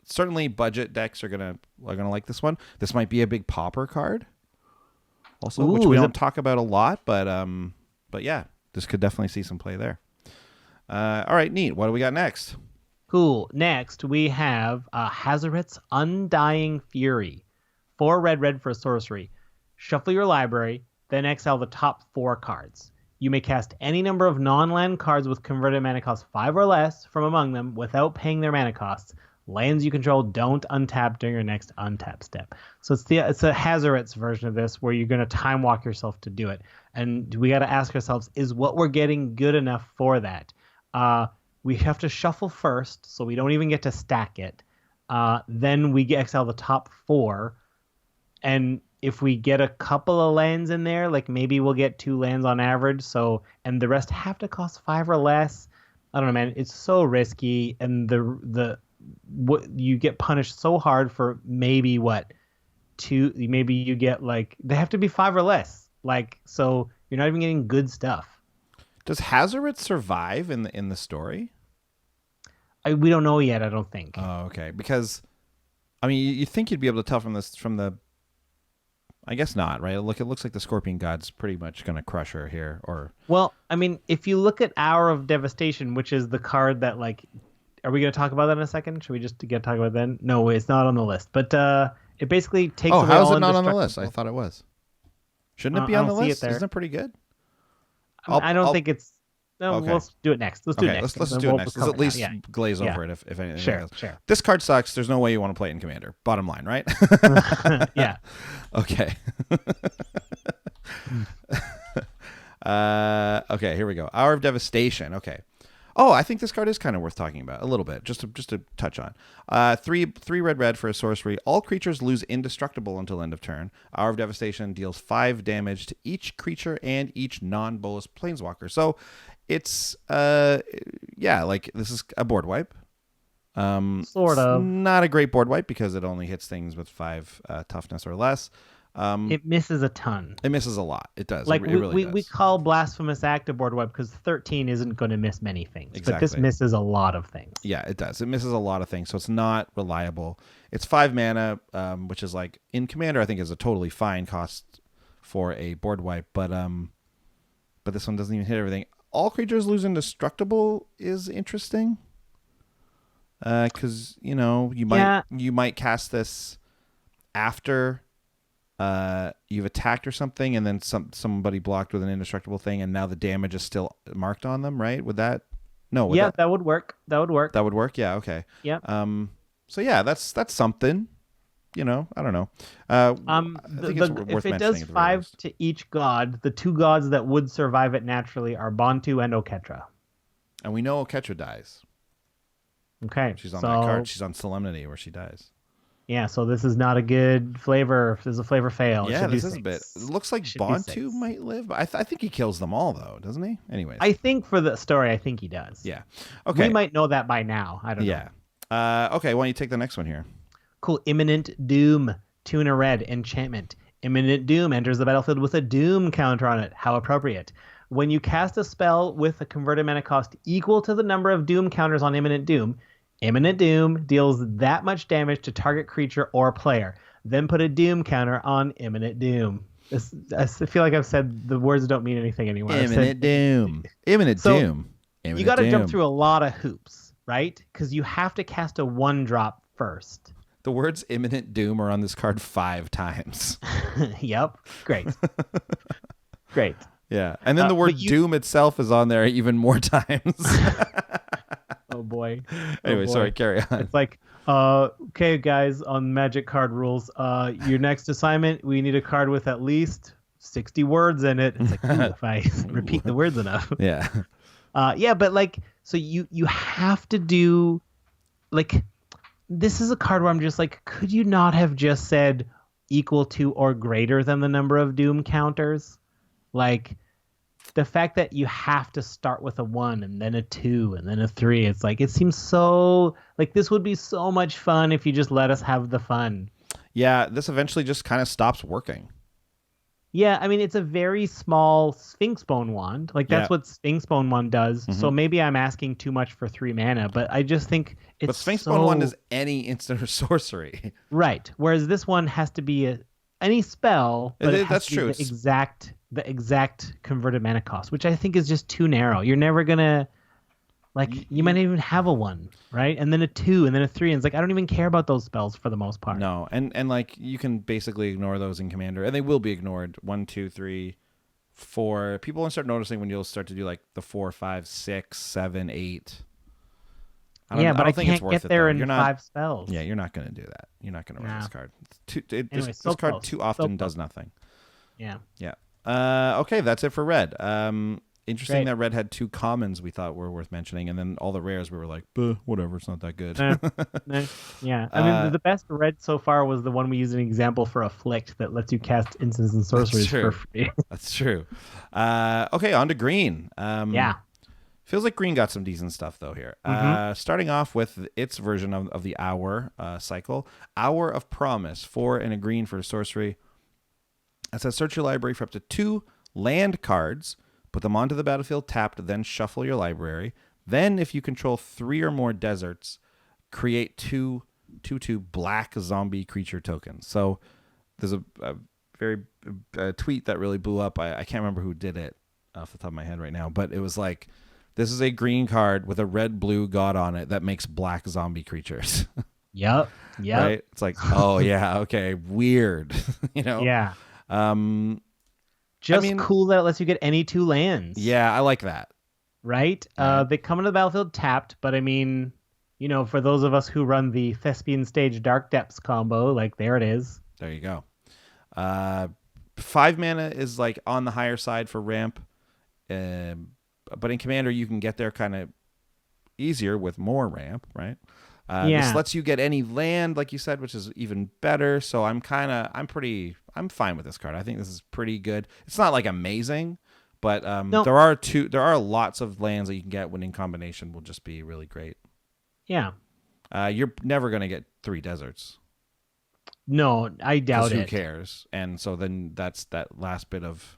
certainly budget decks are gonna like this one. This might be a big popper card, also, which we don't talk about a lot, but yeah, this could definitely see some play there. All right, neat. What do we got next? Cool. Next, we have Hazoret's Undying Fury. 4 red for a sorcery. Shuffle your library, then exile the top 4 cards. You may cast any number of non-land cards with converted mana cost 5 or less from among them without paying their mana costs. Lands you control don't untap during your next untap step. So it's a Hazoret's version of this where you're going to time walk yourself to do it. And we got to ask ourselves, is what we're getting good enough for that? We have to shuffle first, so we don't even get to stack it. Then we exile the top 4. And if we get a couple of lands in there, like maybe we'll get 2 lands on average. So, and the rest have to cost 5 or less. I don't know, man. It's so risky, and what you get punished so hard for maybe 2. Maybe you get they have to be 5 or less. So you're not even getting good stuff. Does Hazoret survive in the story? We don't know yet. I don't think. Oh, okay. Because, I mean, you think you'd be able to tell from the. I guess not, right? It looks like the Scorpion God's pretty much going to crush her here. Well, I mean, if you look at Hour of Devastation, which is the card that are we going to talk about that in a second? Should we just talk about it then? No, it's not on the list. But it basically takes away all. Oh, how is it not on the list? I thought it was. Shouldn't it be on the list? Isn't it pretty good? I don't think it's. No, okay. Let's do it next. Let's do it next. Let's do it next. Let's at least glaze over it if anything. Sure. This card sucks. There's no way you want to play it in Commander. Bottom line, right? Yeah. Okay. Okay, here we go. Hour of Devastation. Okay. Oh, I think this card is kind of worth talking about a little bit, just to touch on. 3 red for a sorcery. All creatures lose indestructible until end of turn. Hour of Devastation deals 5 damage to each creature and each non-bolus planeswalker. So it's this is a board wipe. Sort of. Not a great board wipe because it only hits things with 5 toughness or less. It misses a ton. It misses a lot. It does. It really does. We call Blasphemous Act a board wipe because 13 isn't going to miss many things. Exactly. But this misses a lot of things. Yeah, it does. It misses a lot of things, so it's not reliable. It's 5 mana, which is in Commander, I think is a totally fine cost for a board wipe, but this one doesn't even hit everything. All creatures lose indestructible is interesting. Because you might cast this after you've attacked or something, and then somebody blocked with an indestructible thing, and now the damage is still marked on them, right? Would that? No. That would work. That would work. Yeah. Okay. Yeah. So yeah, that's something. I don't know. I think it's worth if it does 5 to each god, the 2 gods that would survive it naturally are Bontu and Oketra. And we know Oketra dies. Okay. She's on that card. She's on Solemnity where she dies. Yeah, so this is not a good flavor. This is a flavor fail. Yeah, this is a bit. It looks like Bontu might live, but I think he kills them all, though, doesn't he? Anyways. I think for the story, I think he does. Yeah. Okay. We might know that by now. I don't know. Yeah. Okay, why don't you take the next one here? Cool. Imminent Doom. 2 and a red. Enchantment. Imminent Doom enters the battlefield with a Doom counter on it. How appropriate. When you cast a spell with a converted mana cost equal to the number of Doom counters on Imminent Doom deals that much damage to target creature or player. Then put a Doom counter on Imminent Doom. I feel like I've said the words don't mean anything anymore. Imminent Doom. Imminent Doom. You got to jump through a lot of hoops, right? Because you have to cast a 1-drop first. The words Imminent Doom are on this card 5 times. Yep. Great. Great. Yeah. And then the word Doom itself is on there even more times. Oh boy. Anyway, sorry, carry on. It's like, okay, guys, on Magic card rules, your next assignment, we need a card with at least 60 words in it. It's like, if I repeat the words enough. Yeah. But so you have to do, this is a card where I'm just like, could you not have just said equal to or greater than the number of Doom counters? The fact that you have to start with a 1 and then a 2 and then a 3, it's it seems so this would be so much fun if you just let us have the fun. Yeah, this eventually just kind of stops working. Yeah, I mean, it's a very small Sphinx Bone wand. Like, that's what Sphinx Bone wand does. Mm-hmm. So maybe I'm asking too much for 3 mana, but I just think it's But Sphinx Bone wand is any instant or sorcery. Right. Whereas this one has to be any spell, but it has that's to be true. The exact converted mana cost, which I think is just too narrow. You're never going to... Like, you might not even have a 1, right? And then a 2, and then a 3. And it's like, I don't even care about those spells for the most part. No, and like, you can basically ignore those in Commander, and they will be ignored. 1, 2, 3, 4. People will start noticing when you'll start to do, like, the 4, 5, 6, 7, 8. But I think can't get there in 5 spells. Yeah, you're not going to do that. You're not going to run this card. This so card close. too often does nothing. Yeah. Yeah. Okay, that's it for red. Interesting Great. that red had 2 commons we thought were worth mentioning, and then all the rares we were like, whatever, it's not that good. Yeah, I mean, the best red so far was the one we used an example for Afflict that lets you cast instants and sorceries for free. That's true. Okay, on to green. Feels like green got some decent stuff, though, here. Mm-hmm. Starting off with its version of the Hour cycle. Hour of Promise, 4 and a green for sorcery. It says search your library for up to 2 land cards. Put them onto the battlefield tapped, then shuffle your library. Then, if you control 3 or more deserts, create 2 black zombie creature tokens. So there's a very tweet that really blew up. I can't remember who did it off the top of my head right now, but it was like, this is a green card with a red-blue god on it that makes black zombie creatures. Yep. Right? It's like, oh, yeah, okay, weird. Yeah. Cool that it lets you get any 2 lands. Yeah, I like that. Right? They come into the battlefild tapped, but I mean, for those of us who run the Thespian Stage Dark Depths combo, like, there it is. There you go. 5 mana is, like, on the higher side for ramp. But in Commander, you can get there kind of easier with more ramp, right? This lets you get any land, like you said, which is even better. So I'm fine with this card. I think this is pretty good. It's not like amazing, but there are lots of lands that you can get when in combination will just be really great. Yeah. You're never going to get 3 deserts. No, I doubt it. Who cares? And so then that last bit of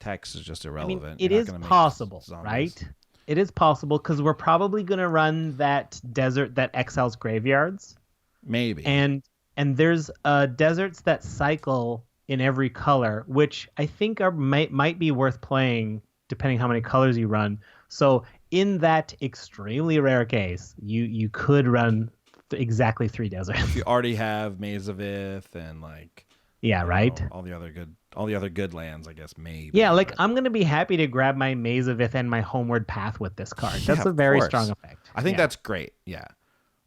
text is just irrelevant. I mean, it is possible, right? It is possible because we're probably going to run that desert that exiles graveyards. Maybe. And there's deserts that cycle in every color, which I think might be worth playing depending how many colors you run. So in that extremely rare case, you could run exactly 3 deserts. If you already have Maze of Ith and right. All the other good lands, I guess, maybe. Yeah, I'm going to be happy to grab my Maze of Ith and my Homeward Path with this card. That's a very strong effect. I think that's great. Yeah.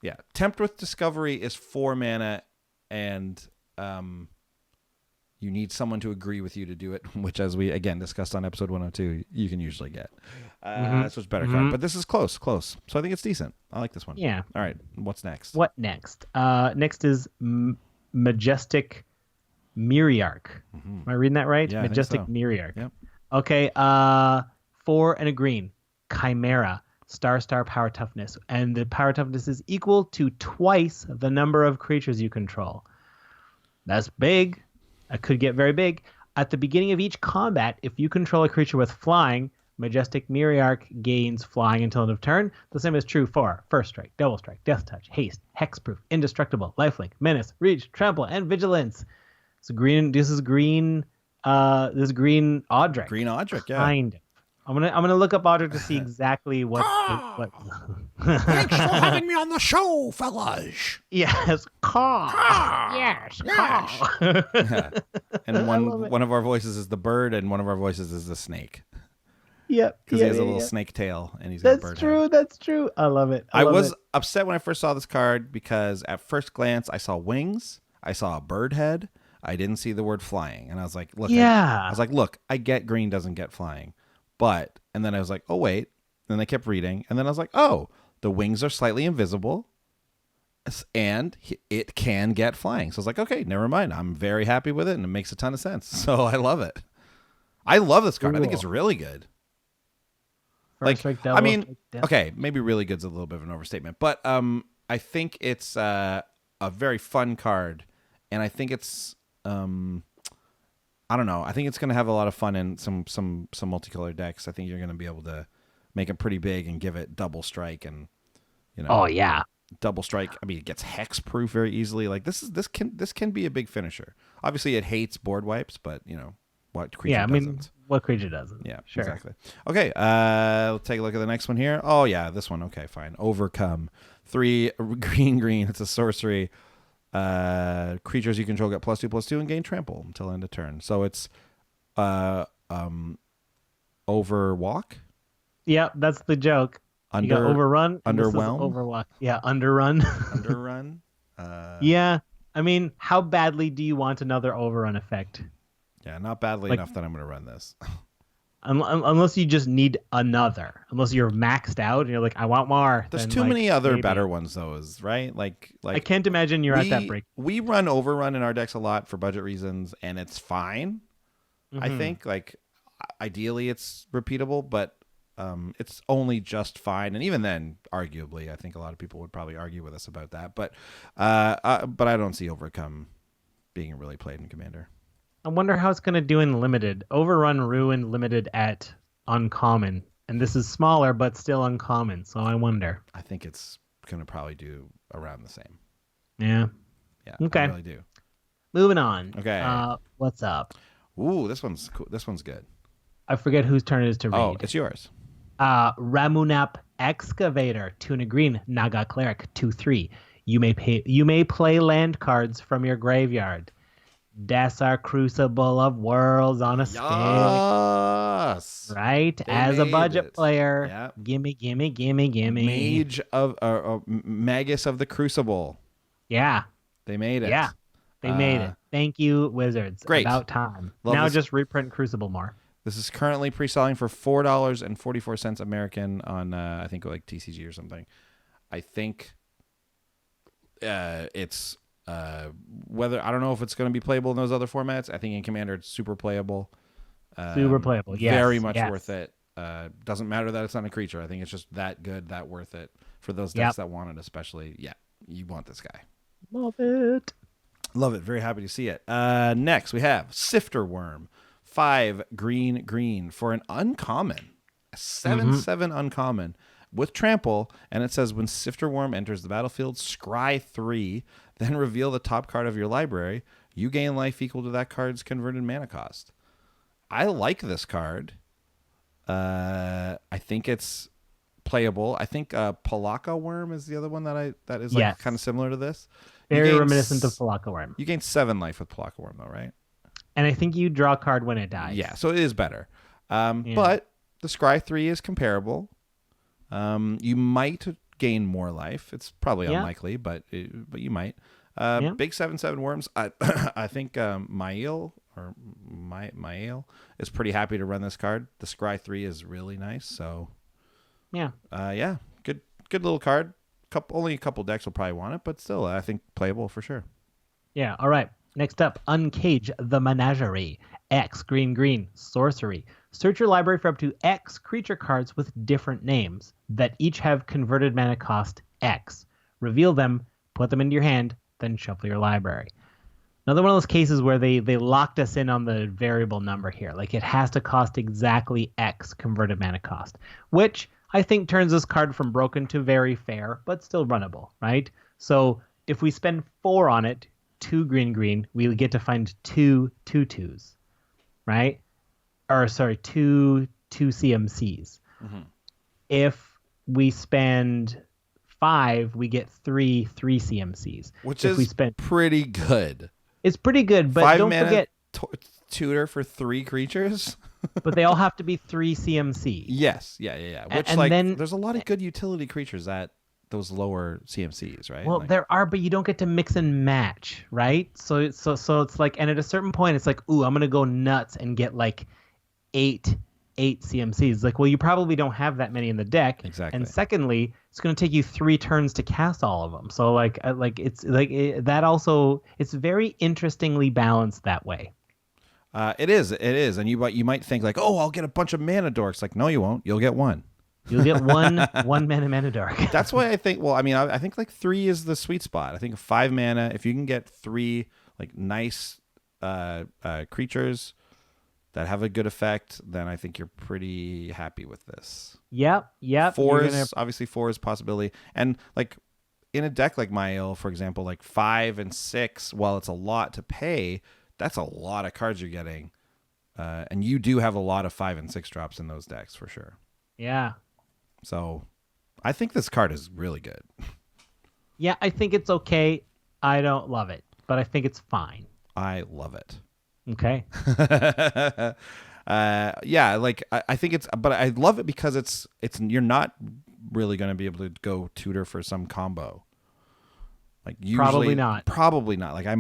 Yeah. Tempt with Discovery is 4 mana, and you need someone to agree with you to do it, which, as we, again, discussed on episode 102, you can usually get. That's what's better card. But this is close. So I think it's decent. I like this one. Yeah. All right. What's next? What next? Next is Majestic Mirror. Am I reading that right? Yeah, Majestic Mirror. Yep. Okay. 4 and a green. Chimera. Star power toughness. And the power toughness is equal to twice the number of creatures you control. That's big. It could get very big. At the beginning of each combat, if you control a creature with flying, Majestic Mirror gains flying until end of turn. The same is true for First Strike, Double Strike, Death Touch, Haste, Hexproof, Indestructible, Lifelink, Menace, Reach, Trample, and Vigilance. So green. This is green. This is green Audric. Green Audric, yeah. Kind of. I'm gonna look up Audric to see exactly what. Thanks for having me on the show, fellas. Yes, yes, Yeah. And one of our voices is the bird, and one of our voices is the snake. Yep. Because he has a little snake tail, and he's got a bird head. That's true. I love it. I was upset when I first saw this card because at first glance I saw wings, I saw a bird head, I didn't see the word flying, and I was like, look, look, I get green doesn't get flying. But, and then I was like, oh, wait. Then I kept reading. And then I was like, oh, the wings are slightly invisible. And it can get flying. So I was like, okay, never mind. I'm very happy with it. And it makes a ton of sense. So I love it. I love this card. Cool. I think it's really good. Okay, maybe really good's a little bit of an overstatement. But I think it's a very fun card. And I think it's... I don't know. I think it's going to have a lot of fun in some multicolor decks. I think you're going to be able to make it pretty big and give it double strike and, Oh yeah. Double strike. I mean, it gets hex proof very easily. Like this can be a big finisher. Obviously, it hates board wipes, but what creature doesn't? What creature doesn't? Yeah, sure. Exactly. Okay, let's take a look at the next one here. Oh yeah, this one. Okay, fine. Overcome. 3 green. It's a sorcery. Creatures you control get +2/+2 and gain trample until end of turn. So it's overwalk. Yeah, that's the joke. You got overrun, underwhelm, overwalk. Yeah, underrun. Underrun. Yeah, I mean, how badly do you want another overrun effect? Yeah, not badly enough that I'm going to run this. Unless you just need another. Unless you're maxed out and you're like, I want more. There's too many other better ones, though, right? Like I can't imagine you're at that break. We run overrun in our decks a lot for budget reasons, and it's fine. Mm-hmm. I think, like, ideally it's repeatable, but it's only just fine. And even then, arguably, I think a lot of people would probably argue with us about that. But I don't see Overcome being really played in Commander. I wonder how it's going to do in Limited. Overrun, Ruin, Limited at Uncommon. And this is smaller, but still uncommon. So I wonder. I think it's going to probably do around the same. Yeah. Yeah, okay. I really do. Moving on. Okay. What's up? Ooh, this one's cool. This one's good. I forget whose turn it is to read. Oh, it's yours. Ramunap Excavator, 2 and a green. Naga Cleric, 2/3. You may play land cards from your graveyard. Dassar Crucible of Worlds on a stick. Yes. Right? As a budget player. Yep. Gimme. Mage of Magus of the Crucible. Yeah. They made it. Yeah. They made it. Thank you, Wizards. Great. About time. Love now this. just reprint Crucible more. This is currently pre-selling for $4.44 American on I think like TCG or something. I think it's whether I don't know if it's going to be playable in those other formats. I think in Commander it's super playable. Super playable. Yes. Very much worth it. Doesn't matter that it's not a creature. I think it's just that good, that worth it for those decks that want it, especially. Yeah, you want this guy. Love it. Love it. Very happy to see it. Next we have Sifter Worm. 5 green for an uncommon, a 7/7 uncommon with trample, and it says when Sifter Worm enters the battlefield, scry 3, then reveal the top card of your library. You gain life equal to that card's converted mana cost. I like this card. I think it's playable. I think Palaka Worm is the other one that is like kind of similar to this. Very reminiscent of Palaka Worm. You gain 7 life with Palaka Worm, though, right? And I think you draw a card when it dies. Yeah, so it is better. But the Scry 3 is comparable. You might gain more life. It's probably unlikely, but you might. Big 7/7 worms. I think Mael is pretty happy to run this card. The Scry 3 is really nice. So good little card. Only a couple decks will probably want it, but still, I think playable for sure. Yeah. All right. Next up, Uncage the Menagerie. X, green, sorcery. Search your library for up to X creature cards with different names that each have converted mana cost X. Reveal them, put them into your hand, then shuffle your library. Another one of those cases where they locked us in on the variable number here. Like it has to cost exactly X converted mana cost, which I think turns this card from broken to very fair, but still runnable, right? So if we spend 4 on it, 2 green, we get to find 2 2/2s, right? Or sorry, 2 CMCs. Mm-hmm. If we spend 5, we get 3 CMCs. Which is pretty good. It's pretty good, but don't forget tutor for 3 creatures. But they all have to be 3 CMC. Yes, yeah. Which and then, there's a lot of good utility creatures at those lower CMCs, right? Well, there are, but you don't get to mix and match, right? So it's like, and at a certain point, it's like, ooh, I'm gonna go nuts and get like 8 CMCs. Like, well, you probably don't have that many in the deck. Exactly. And secondly, it's gonna take you 3 turns to cast all of them. So it's that also, it's very interestingly balanced that way. It is, and you might think like, oh, I'll get a bunch of mana dorks. Like, no, you won't. You'll get 1. You'll get one mana dark. That's why I think. Well, I mean, I think like 3 is the sweet spot. I think 5 mana. If you can get 3 like nice creatures that have a good effect, then I think you're pretty happy with this. Yep. Obviously 4 is a possibility. And like in a deck like Mael, for example, like 5 and 6, while it's a lot to pay, that's a lot of cards you're getting. And you do have a lot of 5 and 6 drops in those decks for sure. Yeah. So I think this card is really good. Yeah, I think it's okay. I don't love it, but I think it's fine. I love it. Okay. Yeah, like I think it's, but I love it because it's you're not really going to be able to go tutor for some combo. Like usually, probably not. Like I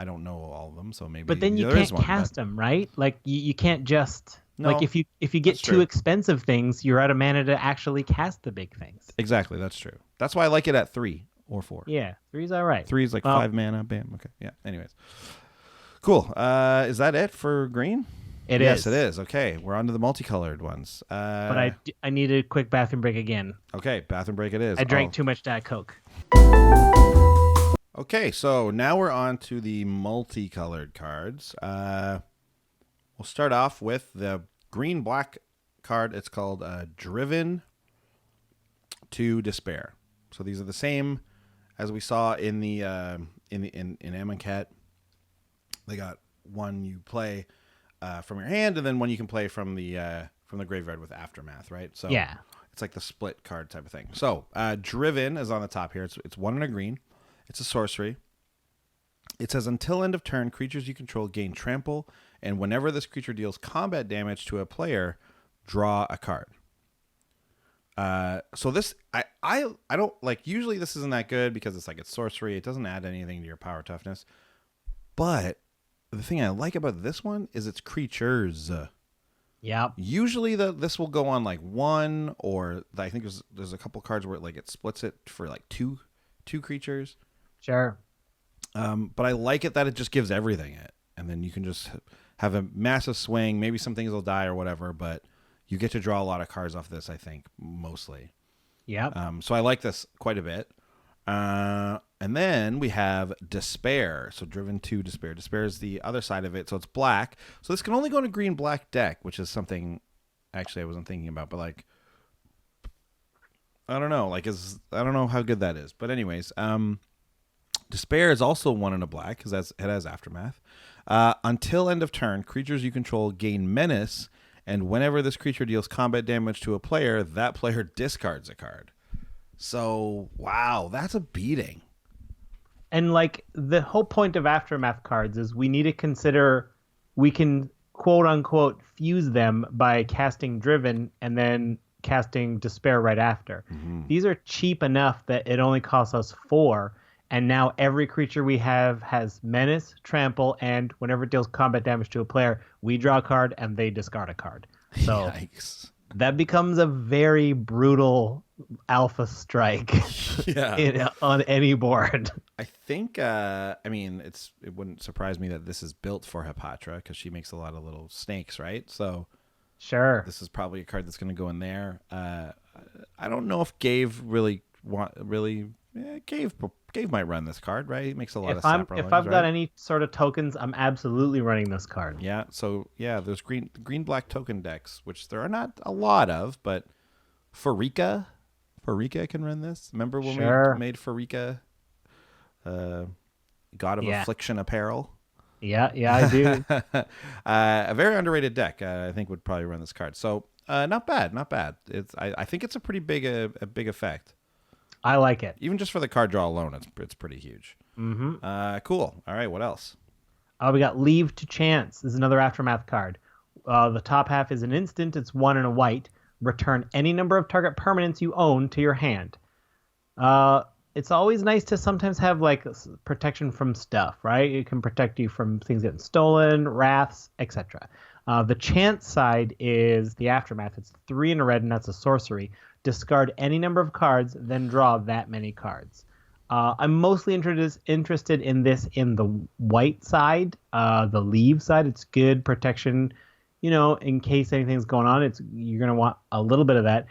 don't know all of them, so maybe. But then you can't cast them, right? Like you can't just like if you get too expensive things, you're out of mana to actually cast the big things. Exactly, that's true. That's why I like it at 3 or 4. Yeah, 3's all right. 3 is like 5 mana. Bam. Okay. Yeah. Anyways. Cool. Is that it for green? Yes, it is. Okay, we're on to the multicolored ones. But I need a quick bathroom break again. Okay, bathroom break it is. I drank too much Diet Coke. Okay, so now we're on to the multicolored cards. We'll start off with the green-black card. It's called Driven to Despair. So these are the same as we saw in the in Amonkhet. They got one you play from your hand, and then one you can play from the graveyard with Aftermath, right? So yeah, it's like the split card type of thing. So Driven is on the top here. It's 1 and a green. It's a sorcery. It says until end of turn, creatures you control gain trample, and whenever this creature deals combat damage to a player, draw a card. So this I don't like. Usually this isn't that good because it's sorcery. It doesn't add anything to your power toughness. But the thing I like about this one is it's creatures. Yeah. Usually this will go on like 1, or I think there's a couple cards where it splits it for like two creatures. Sure. But I like it that it just gives everything it, and then you can just have a massive swing. Maybe some things will die or whatever, but you get to draw a lot of cards off this. I think mostly. Yeah. So I like this quite a bit. And then we have Despair. So Driven to Despair. Despair is the other side of it. So it's black. So this can only go in a green-black deck, which is something actually I wasn't thinking about. But like, I don't know. I don't know how good that is. But anyways, Despair is also 1 in a black because it has Aftermath. Until end of turn, creatures you control gain Menace, and whenever this creature deals combat damage to a player, that player discards a card. So, wow, that's a beating. And like the whole point of Aftermath cards is we need to consider we can quote unquote fuse them by casting Driven and then casting Despair right after. Mm-hmm. These are cheap enough that it only costs us 4. And now every creature we have has Menace, Trample, and whenever it deals combat damage to a player, we draw a card and they discard a card. So Yikes. That becomes a very brutal alpha strike on any board. I think, it wouldn't surprise me that this is built for Hepatra because she makes a lot of little snakes, right? So sure, this is probably a card that's going to go in there. I don't know if Gave Gave might run this card, right? He makes a lot of sap If I've got any sort of tokens, I'm absolutely running this card. Yeah, so there's green-black token decks, which there are not a lot of, but Farika can run this. Remember when we made Farika God of Affliction apparel? Yeah, I do. A very underrated deck, I think, would probably run this card. So not bad. I think it's a pretty big effect. I like it. Even just for the card draw alone, it's pretty huge. Mm-hmm. Cool. All right, what else? We got Leave to Chance. This is another Aftermath card. The top half is an instant. It's 1 and a white. Return any number of target permanents you own to your hand. It's always nice to sometimes have like protection from stuff, right? It can protect you from things getting stolen, wraths, etc. The chance side is the Aftermath. It's 3 in a red, and that's a sorcery. Discard any number of cards, then draw that many cards. I'm mostly interested in this in the white side, the Leave side. It's good protection, in case anything's going on. You're going to want a little bit of that.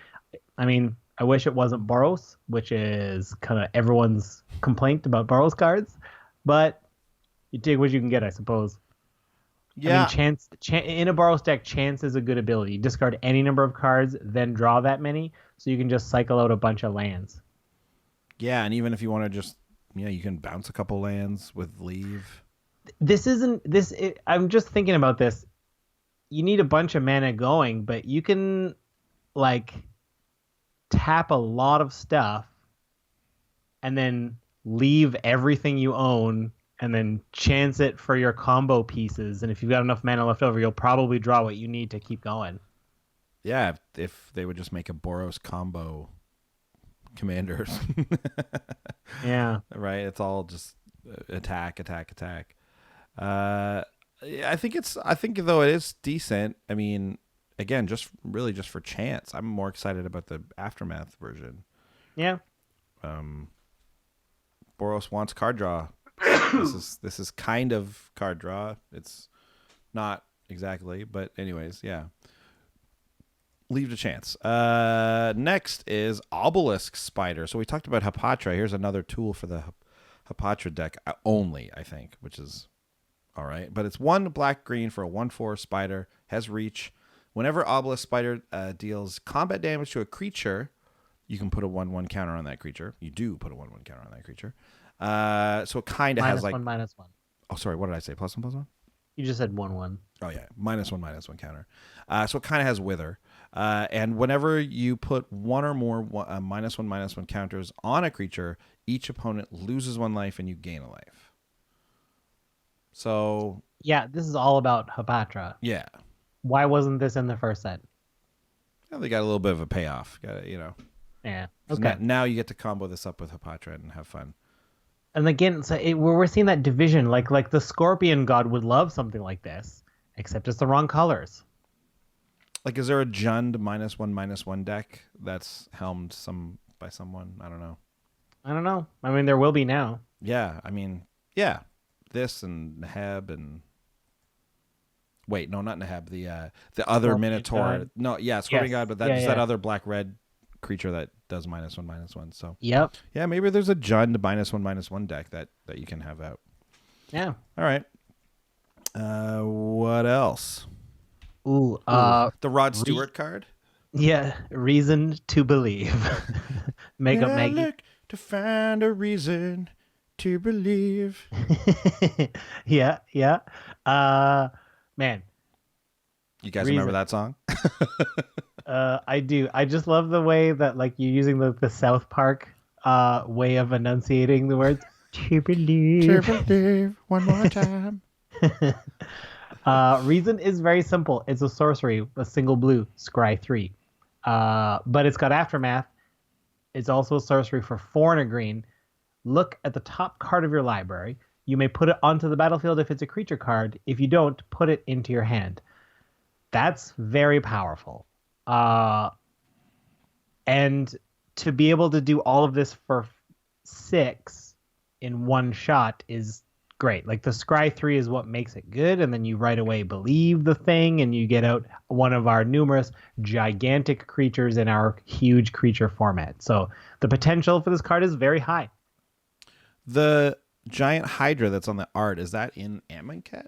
I mean, I wish it wasn't Boros, which is kind of everyone's complaint about Boros cards, but you take what you can get, I suppose. Yeah. I mean, chance in a Boros deck, chance is a good ability. You discard any number of cards, then draw that many, so you can just cycle out a bunch of lands. Yeah, and even if you want to just, you can bounce a couple lands with leave. I'm just thinking about this. You need a bunch of mana going, but you can like tap a lot of stuff and then leave everything you own and then chance it for your combo pieces. And if you've got enough mana left over, you'll probably draw what you need to keep going. Yeah, if they would just make a Boros combo commanders. Yeah. Right? It's all just attack. I think though it is decent. I mean, again, just for chance. I'm more excited about the Aftermath version. Yeah. Boros wants card draw. This is kind of card draw. It's not exactly, but anyways, yeah. Leave the chance. Next is Obelisk Spider. So we talked about Hapatra. Here's another tool for the Hapatra deck only, I think, which is all right. But it's 1 black-green for a 1/4 spider, has reach. Whenever Obelisk Spider deals combat damage to a creature, you can put a 1/1 counter on that creature. You do put a 1/1 counter on that creature. So it kind of has like... -1/-1. Oh, sorry. What did I say? +1/+1? You just said 1/1. Oh, yeah. -1/-1 counter. So it kind of has Wither. And whenever you put one or more -1/-1 counters on a creature, each opponent loses 1 life and you gain a life. So... Yeah, this is all about Hapatra. Yeah. Why wasn't this in the first set? Well, they got a little bit of a payoff. Yeah. Okay. Now you get to combo this up with Hapatra and have fun. And again, so we're seeing that division. Like the Scorpion God would love something like this, except it's the wrong colors. Like, is there a Jund -1/-1 deck that's helmed by someone? I don't know. I mean, there will be now. Yeah. I mean, yeah. This and Naheb and... Wait, no, not Naheb. The other Scorpion Minotaur. God. No, yeah, Scorpion Yes. God, but that other black-red creature that does -1/-1. So Yep. yeah, maybe there's a Jund -1/-1 deck that you can have out. Yeah. All right. What else? Ooh. The Rod Stewart card. Yeah. Reason to believe. Make up Maggie. Look to find a reason to believe. Yeah. Man. You guys remember that song? I do. I just love the way that like you're using the South Park way of enunciating the words. To believe. To believe one more time. Reason is very simple. It's a sorcery, a single blue, scry 3. But it's got Aftermath. It's also a sorcery for 4 and a green. Look at the top card of your library. You may put it onto the battlefield if it's a creature card. If you don't, put it into your hand. That's very powerful. And to be able to do all of this for 6 in one shot is great. Like the Scry 3 is what makes it good, and then you right away believe the thing, and you get out one of our numerous gigantic creatures in our huge creature format. So the potential for this card is very high. The giant Hydra that's on the art, is that in Amonkhet?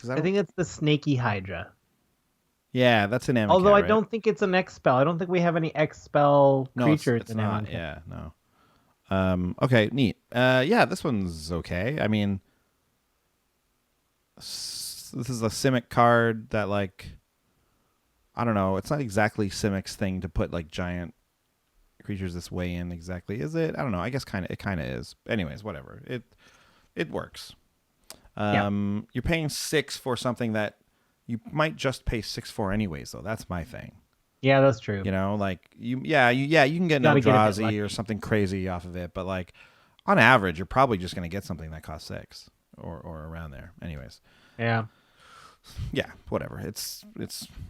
I think it's the Snaky Hydra. Yeah, that's an Amonkhet. Although I right? don't think it's an X spell. I don't think we have any X spell creatures it's in not. Amonkhet. Yeah, no. Okay, neat. Yeah, this one's okay. I mean, this is a Simic card that, like, I don't know. It's not exactly Simic's thing to put like giant creatures this way in. Exactly, is it? I don't know. I guess it kind of is. Anyways, whatever. It works. You're paying 6 for something that you might just pay 6 for anyways, though. That's my thing. Yeah, that's true. You know, like you can get an Eldrazi or something crazy off of it, but like on average, you're probably just going to get something that costs 6 or around there. Anyways. Yeah. Yeah, whatever. It's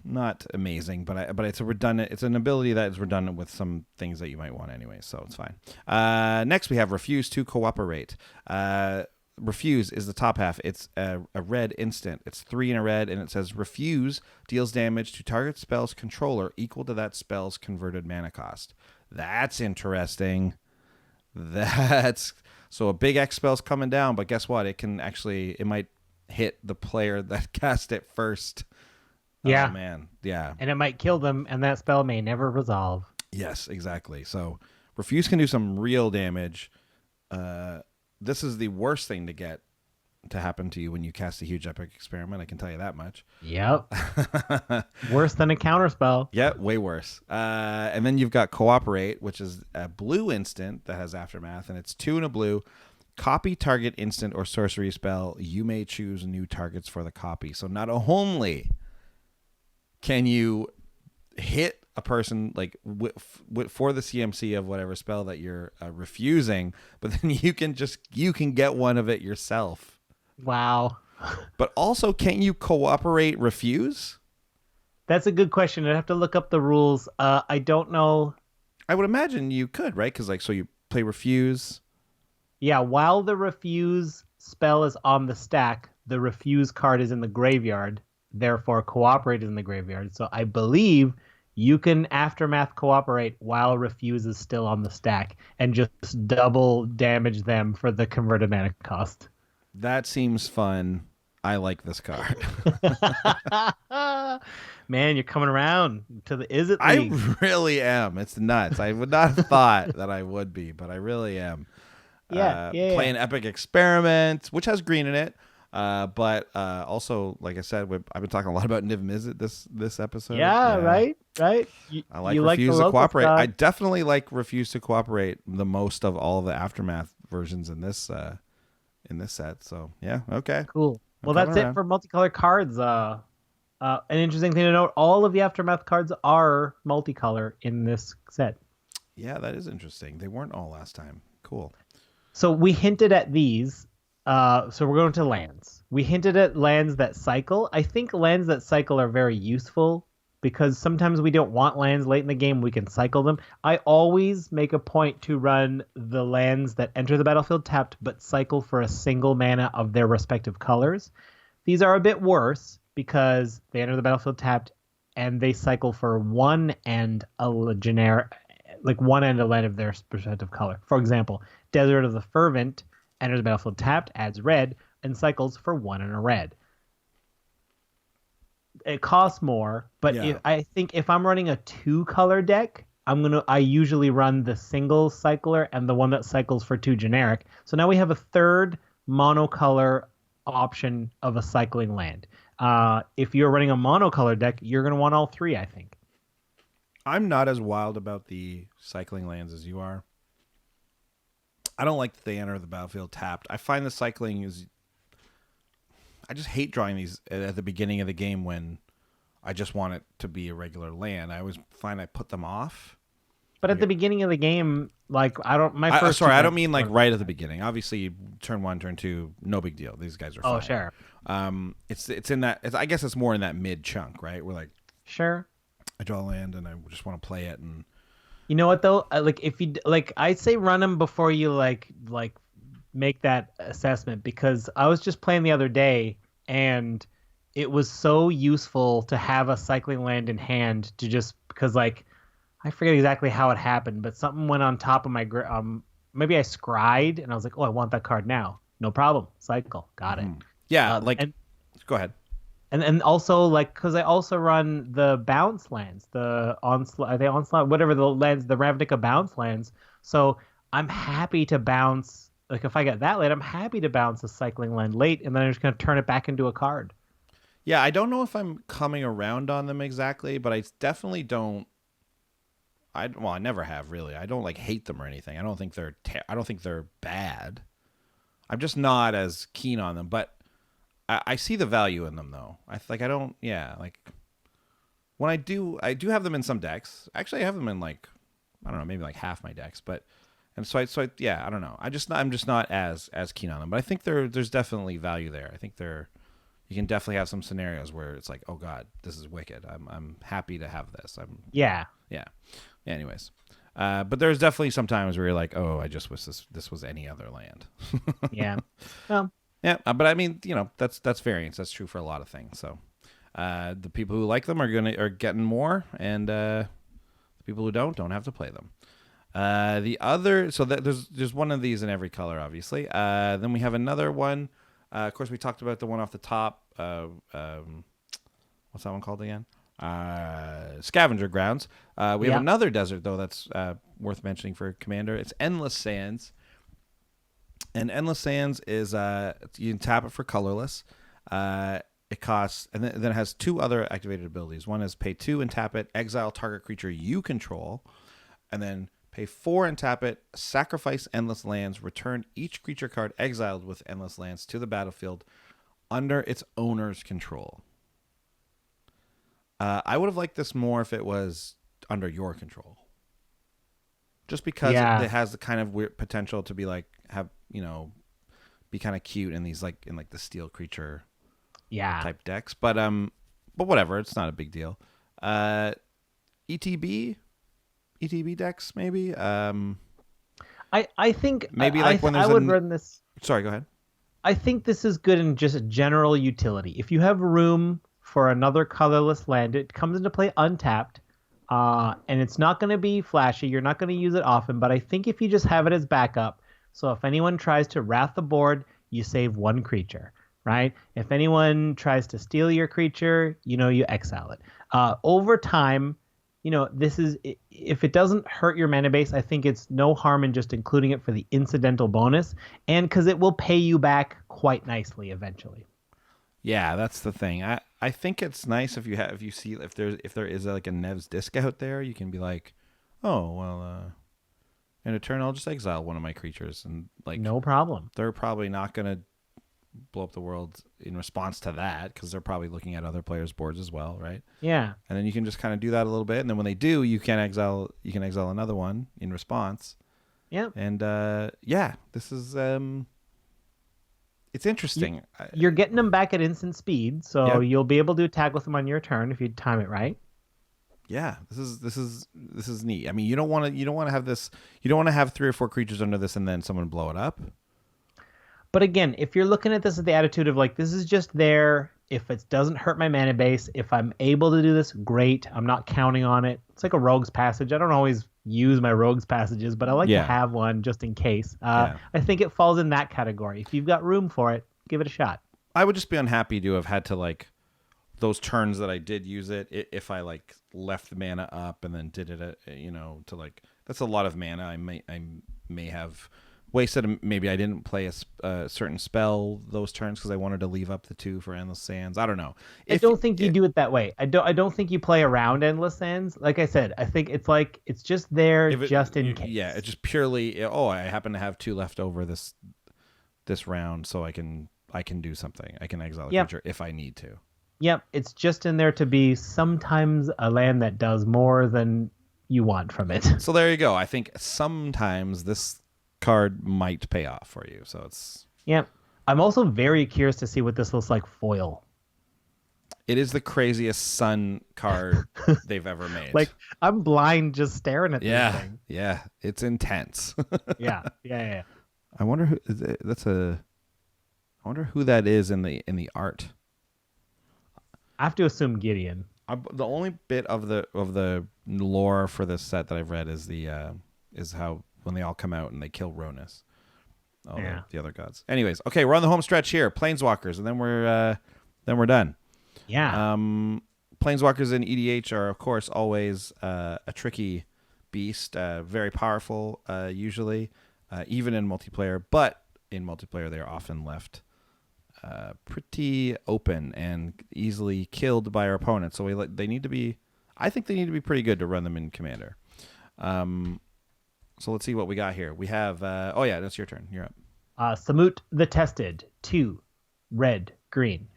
not amazing, but it's a redundant. It's an ability that is redundant with some things that you might want anyway, so it's fine. Next, we have Refuse to Cooperate. Refuse is the top half. It's a red instant. It's 3 in a red, and it says Refuse deals damage to target spell's controller equal to that spell's converted mana cost. That's interesting. So a big X spell's coming down, but guess what? It might hit the player that cast it first. Yeah. Oh, man. Yeah. And it might kill them, and that spell may never resolve. Yes, exactly. So Refuse can do some real damage. This is the worst thing to happen to you when you cast a huge epic experiment. I can tell you that much. Yep. Worse than a counterspell. Yeah, way worse. And then you've got Cooperate, which is a blue instant that has Aftermath, and it's 2 and a blue. Copy target instant or sorcery spell. You may choose new targets for the copy. So not only can you hit a person like for the CMC of whatever spell that you're refusing, but then you can get one of it yourself. Wow. But also, can you cooperate refuse? That's a good question. I'd have to look up the rules. I don't know. I would imagine you could, right? Because so you play refuse. Yeah, while the refuse spell is on the stack, the refuse card is in the graveyard. Therefore, cooperate is in the graveyard. So I believe you can Aftermath cooperate while refuse is still on the stack and just double damage them for the converted mana cost. That seems fun. I like this card. Man, you're coming around to the Is It League. I really am. It's nuts. I would not have thought that I would be, but I really am. Playing Epic Experiment, which has green in it. But also, like I said, I've been talking a lot about Niv Mizzet this episode. Yeah, right. I like Refuse to Cooperate. I definitely like Refuse to Cooperate the most of all the Aftermath versions in this set. So yeah, okay, cool. Well, that's it for multicolored cards. An interesting thing to note: all of the Aftermath cards are multicolor in this set. Yeah, that is interesting. They weren't all last time. Cool. So we hinted at these. So we're going to lands. We hinted at lands that cycle. I think lands that cycle are very useful because sometimes we don't want lands late in the game. We can cycle them. I always make a point to run the lands that enter the battlefield tapped but cycle for a single mana of their respective colors. These are a bit worse because they enter the battlefield tapped and they cycle for one and a generic, like one and a land of their respective color. For example, Desert of the Fervent enters the battlefield tapped, adds red, and cycles for 1 and a red. It costs more, but I think if I'm running a 2-color deck, I usually run the single cycler and the one that cycles for 2 generic. So now we have a third monocolor option of a cycling land. If you're running a monocolor deck, you're going to want all 3, I think. I'm not as wild about the cycling lands as you are. I don't like that they enter the battlefield tapped. I find the cycling is... I just hate drawing these at the beginning of the game when I just want it to be a regular land. I always find I put them off. But at the beginning of the game, like, I don't mean like right at the beginning. Obviously, turn 1, turn 2, no big deal. These guys are fine. Oh, sure. It's in that... I guess it's more in that mid chunk, right? We're like... Sure. I draw a land and I just want to play it and... You know what though? If you I'd say run them before you like make that assessment, because I was just playing the other day and it was so useful to have a cycling land in hand to just because I forget exactly how it happened, but something went on top of my maybe I scryed and I was like, oh, I want that card now. No problem, cycle, got it. Yeah, go ahead. And also, because I also run the bounce lands, the onslaught, are they onslaught? Whatever the lands, the Ravnica bounce lands. So I'm happy to bounce, if I get that late, I'm happy to bounce a cycling land late, and then I'm just going to turn it back into a card. Yeah, I don't know if I'm coming around on them exactly, but I definitely don't. I never have really. I don't hate them or anything. I don't think they're bad. I'm just not as keen on them, but. I see the value in them though. When I do have them in some decks. Actually, I have them in I don't know, maybe half my decks. But I don't know. I'm just not as keen on them. But I think there's definitely value there. I think you can definitely have some scenarios where it's like, oh god, this is wicked. I'm happy to have this. Yeah. Anyways, but there's definitely some times where you're like, oh, I just wish this was any other land. Yeah. Well. Yeah, but I mean, that's variance. That's true for a lot of things. So, the people who like them are getting more, and the people who don't have to play them. There's one of these in every color, obviously. Then we have another one. Of course, we talked about the one off the top. What's that one called again? Scavenger Grounds. We have another desert, though, that's worth mentioning for Commander. It's Endless Sands. And Endless Sands is, you can tap it for colorless. It costs, and then it has 2 other activated abilities. One is pay 2 and tap it, exile target creature you control. And then pay 4 and tap it, sacrifice Endless Lands, return each creature card exiled with Endless Lands to the battlefield under its owner's control. I would have liked this more if it was under your control. Just because it has the kind of weird potential to be like, be kind of cute in these like the steel creature type decks. But whatever, it's not a big deal. ETB decks maybe. I think maybe like when there's I would run this. Sorry, go ahead. I think this is good in just general utility. If you have room for another colorless land, it comes into play untapped, and it's not going to be flashy. You're not going to use it often, but I think if you just have it as backup, so if anyone tries to wrath the board, you save 1 creature, right? If anyone tries to steal your creature, you exile it. Over time, this is, if it doesn't hurt your mana base, I think it's no harm in just including it for the incidental bonus, and because it will pay you back quite nicely eventually. Yeah, that's the thing. I think it's nice if you see if there is like a Nev's disc out there, you can be like, oh well, in return I'll just exile one of my creatures, and like no problem. They're probably not gonna blow up the world in response to that because they're probably looking at other players' boards as well, right? Yeah. And then you can just kind of do that a little bit, and then when they do, you can exile another one in response. Yeah. And this is it's interesting. You're getting them back at instant speed, so you'll be able to attack with them on your turn if you time it right. Yeah, this is neat. I mean, you don't want to have this. You don't want to have 3 or 4 creatures under this and then someone blow it up. But again, if you're looking at this with the attitude of like, this is just there, if it doesn't hurt my mana base, if I'm able to do this, great. I'm not counting on it. It's like a Rogue's Passage. I don't always use my Rogue's Passages, but I like to have one just in case. I think it falls in that category. If you've got room for it, give it a shot. I would just be unhappy to have had to like those turns that I did use it, if I like left the mana up and then did it, to like, that's a lot of mana. I may have wasted. Maybe I didn't play a certain spell those turns because I wanted to leave up the 2 for Endless Sands. I don't know. I don't think you do it that way. I don't think you play around Endless Sands. Like I said, I think it's like it's just there just in case. Yeah, it's just purely. I happen to have 2 left over this round, so I can do something. I can exile a creature if I need to. Yep, it's just in there to be sometimes a land that does more than you want from it. So there you go. I think sometimes this card might pay off for you. So it's... Yeah. I'm also very curious to see what this looks like foil. It is the craziest sun card they've ever made. Like, I'm blind just staring at this thing. Yeah. It's intense. Yeah. I wonder who that is in the art. I have to assume Gideon. The only bit of the lore for this set that I've read is is how when they all come out and they kill Ronus, the other gods. Anyways, okay, we're on the home stretch here, Planeswalkers, and then we're done. Yeah. Planeswalkers in EDH are of course always a tricky beast, very powerful usually, even in multiplayer. But in multiplayer, they are often left pretty open and easily killed by our opponents. So they need to be. I think they need to be pretty good to run them in Commander. So let's see what we got here. We have. That's your turn. You're up. Samut the Tested, 2, red, green.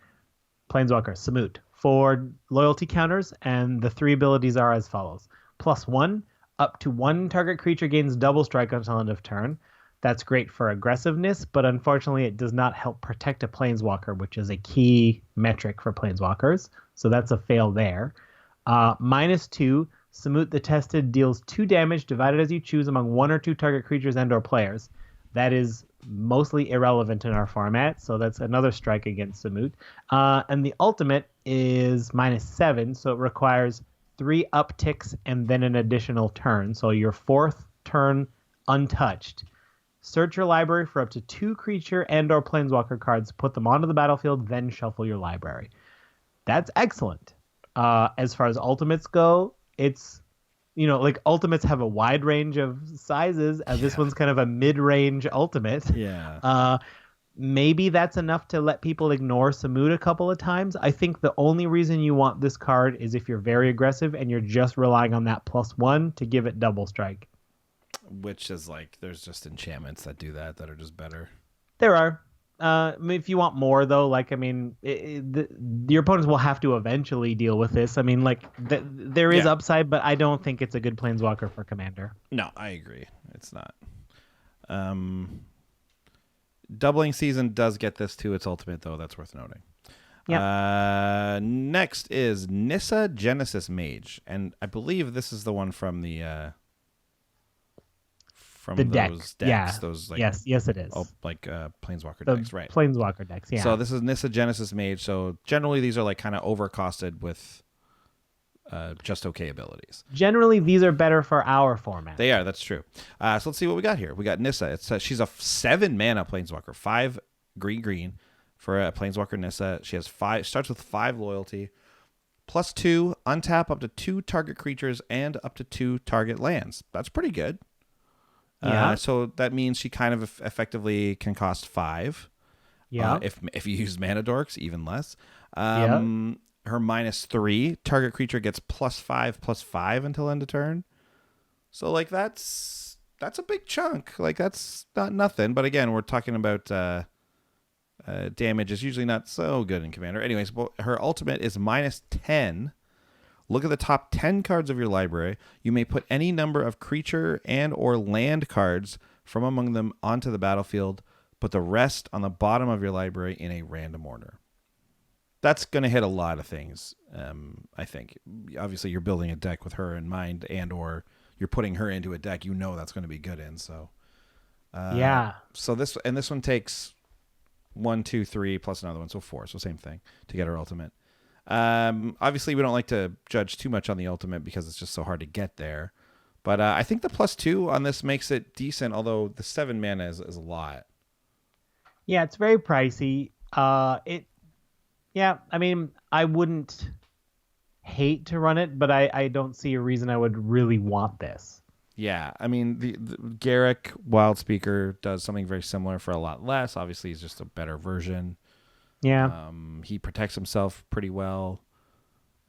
Planeswalker Samut, 4 loyalty counters, and the 3 abilities are as follows: +1, up to 1 target creature gains double strike until end of turn. That's great for aggressiveness, but unfortunately it does not help protect a Planeswalker, which is a key metric for Planeswalkers. So that's a fail there. -2, Samut the Tested deals 2 damage divided as you choose among 1 or 2 target creatures and or players. That is mostly irrelevant in our format, so that's another strike against Samut. And the ultimate is -7, so it requires 3 upticks and then an additional turn. So your 4th turn untouched. Search your library for up to 2 creature and or planeswalker cards, put them onto the battlefield, then shuffle your library. That's excellent. As far as ultimates go, it's, like ultimates have a wide range of sizes. This one's kind of a mid-range ultimate. Yeah. Maybe that's enough to let people ignore Samut a couple of times. I think the only reason you want this card is if you're very aggressive and you're just relying on that +1 to give it double strike. Which is like, there's just enchantments that do that are just better. There are. If you want more, though, your opponents will have to eventually deal with this. I mean, there is upside, but I don't think it's a good planeswalker for Commander. No, I agree. It's not. Doubling Season does get this to its ultimate, though. That's worth noting. Yeah. Next is Nissa Genesis Mage, and I believe this is the one from the those deck. decks. Yeah. Those yes, it is. Planeswalker The decks, right? Planeswalker decks. Yeah. So this is Nissa Genesis Mage. So generally these are like kind of overcosted with just okay abilities. Generally, these are better for our format. They are. That's true. So let's see what we got here. We got Nissa. She's a 7-mana planeswalker, 5 green for a planeswalker Nissa. She has 5. Starts with 5 loyalty, +2, untap up to 2 target creatures and up to 2 target lands. That's pretty good. Yeah. So that means she kind of effectively can cost 5. Yeah. If you use Mana Dorks, even less. Yeah. Her -3, target creature gets +5/+5 until end of turn. So like that's a big chunk. Like that's not nothing. But again, we're talking about damage is usually not so good in Commander. Anyways, her ultimate is -10. Look at the top 10 cards of your library. You may put any number of creature and or land cards from among them onto the battlefield. Put the rest on the bottom of your library in a random order. That's going to hit a lot of things, I think. Obviously, you're building a deck with her in mind, and or you're putting her into a deck that's going to be good in. So, yeah. So this one takes 1, 2, 3 plus another one, so 4. So same thing to get her ultimate. Obviously, we don't like to judge too much on the ultimate because it's just so hard to get there. But I think the +2 on this makes it decent, although the 7 mana is a lot. Yeah, it's very pricey. Yeah, I mean, I wouldn't hate to run it, but I don't see a reason I would really want this. Yeah, I mean, the Garrick Wildspeaker does something very similar for a lot less. Obviously, he's just a better version. Yeah. He protects himself pretty well.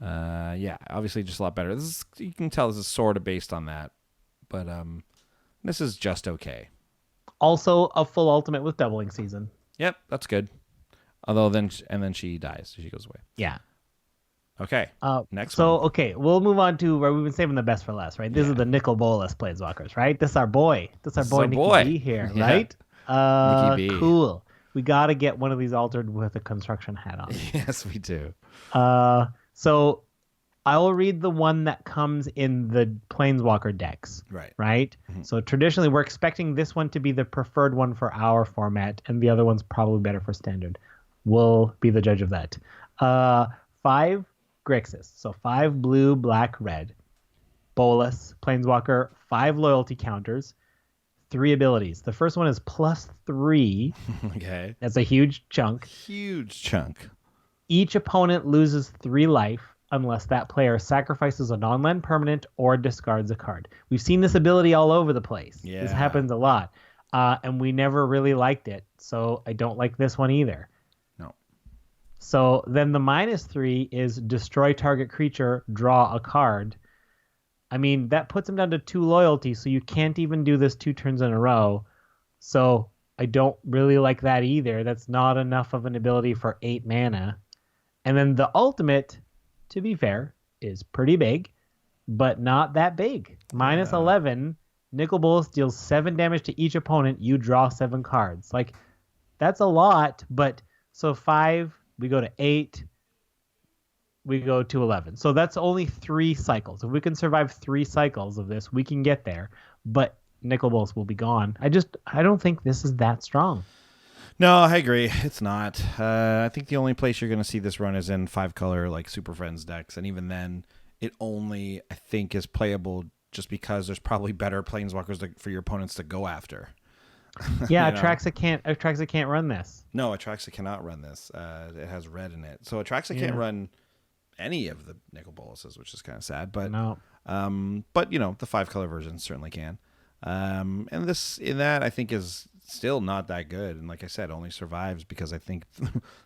Yeah, obviously just a lot better. You can tell this is sort of based on that, but this is just okay. Also, a full ultimate with doubling season. Yep, that's good. Although then she dies. She goes away. Yeah. Okay. Next so, one. Okay, we'll move on to where we've been saving the best for last, right? This is the Nicol Bolas Planeswalkers, right? This is our boy. This is our boy Nikki B here, right? Nikki B. Cool. We got to get one of these altered with a construction hat on. Yes, we do. So I will read the one that comes in the Planeswalker decks. Right? Mm-hmm. So traditionally, we're expecting this one to be the preferred one for our format, and the other one's probably better for Standard. We'll be the judge of that. 5 Grixis. So 5 blue, black, red. Bolas, Planeswalker, 5 loyalty counters, 3 abilities. The first one is +3. Okay. That's a huge chunk. Huge chunk. Each opponent loses 3 life unless that player sacrifices a non-land permanent or discards a card. We've seen this ability all over the place. Yeah. This happens a lot. And we never really liked it. So I don't like this one either. No. So then the -3 is destroy target creature, draw a card. I mean, that puts him down to 2 loyalty, so you can't even do this 2 turns in a row. So I don't really like that either. That's not enough of an ability for 8 mana. And then the ultimate, to be fair, is pretty big, but not that big. -11, Nicol Bolas deals 7 damage to each opponent. You draw 7 cards. Like, that's a lot, but so 5, we go to 8, we go to 11. So that's only 3 cycles. If we can survive 3 cycles of this, we can get there. But Nicol Bolas will be gone. I don't think this is that strong. No, I agree. It's not. I think the only place you're going to see this run is in 5-color, like Super Friends decks. And even then, it only, I think, is playable just because there's probably better planeswalkers for your opponents to go after. Yeah, You know? Atraxa can't run this. No, Atraxa cannot run this. It has red in it, so Atraxa can't run any of the nickel boluses, which is kind of sad. But No. but the 5-color version certainly can. And that I think is still not that good. And like I said, only survives because I think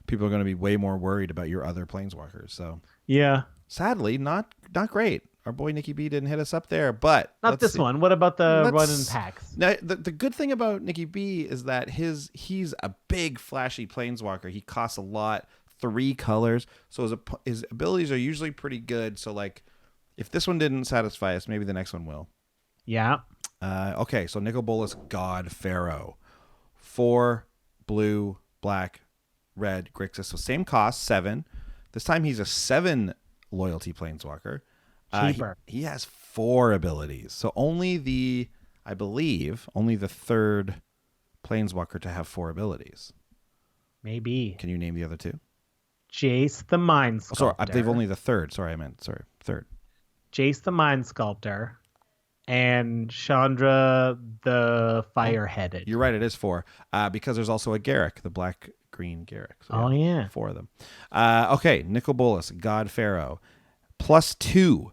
people are going to be way more worried about your other planeswalkers. So yeah, sadly, not great. Our boy Nikki B didn't hit us up there, but not this one. What about the run in packs? Now, the good thing about Nikki B is that he's a big flashy planeswalker. He costs a lot, 3 colors, so his abilities are usually pretty good. So like, if this one didn't satisfy us, maybe the next one will. Yeah. Okay, so Nicol Bolas God Pharaoh, 4 blue, black, red Grixis. So same cost, 7. This time he's a 7 loyalty planeswalker. Cheaper. He has 4 abilities. So I believe, only the 3rd planeswalker to have 4 abilities. Maybe. Can you name the other 2? Jace the Mind Sculptor. Sorry, I believe only the 3rd. Sorry, 3rd. Jace the Mind Sculptor and Chandra the Fireheaded. You're right, it is 4. Because there's also a Garruk, the black-green Garruk. So yeah. 4 of them. Okay, Nicol Bolas, God Pharaoh. +2.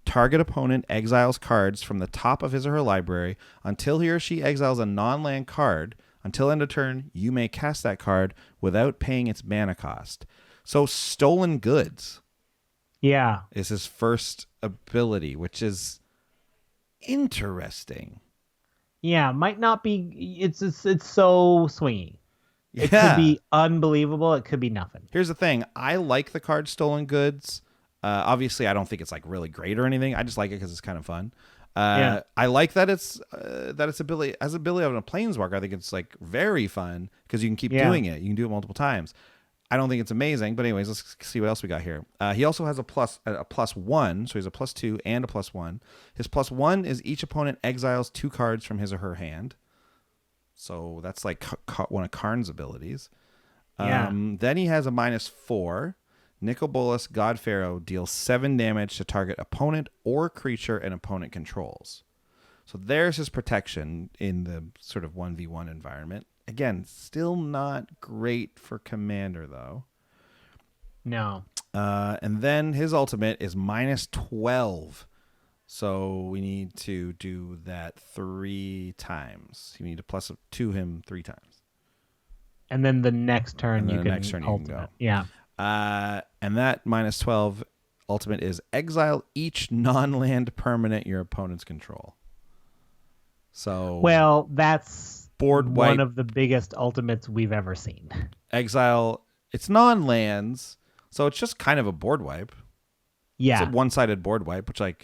Target opponent exiles cards from the top of his or her library until he or she exiles a non-land card. Until end of turn, you may cast that card without paying its mana cost. So Stolen Goods is his first ability, which is interesting. Yeah, might not be. It's so swingy. Yeah. It could be unbelievable. It could be nothing. Here's the thing. I like the card Stolen Goods. Obviously, I don't think it's like really great or anything. I just like it because it's kind of fun. I like that it's ability on a planeswalker. I think it's like very fun because you can keep doing it. You can do it multiple times. I don't think it's amazing, but anyways, let's see what else we got here. He also has a +1, so he's a +2 and a +1. His +1 is each opponent exiles 2 cards from his or her hand. So that's like one of Karn's abilities. Then he has a -4. Nicol Bolas, God Pharaoh, deals 7 damage to target opponent or creature an opponent controls. So there's his protection in the sort of 1v1 environment. Again, still not great for Commander, though. No. And then his ultimate is -12. So we need to do that 3 times. You need to +2 him 3 times. And then the next turn you can go. Yeah. And that -12 ultimate is exile each non-land permanent your opponent's control. So well, that's board wipe. One of the biggest ultimates we've ever seen. Exile. It's non-lands, so it's just kind of a board wipe. Yeah, it's a one-sided board wipe, which I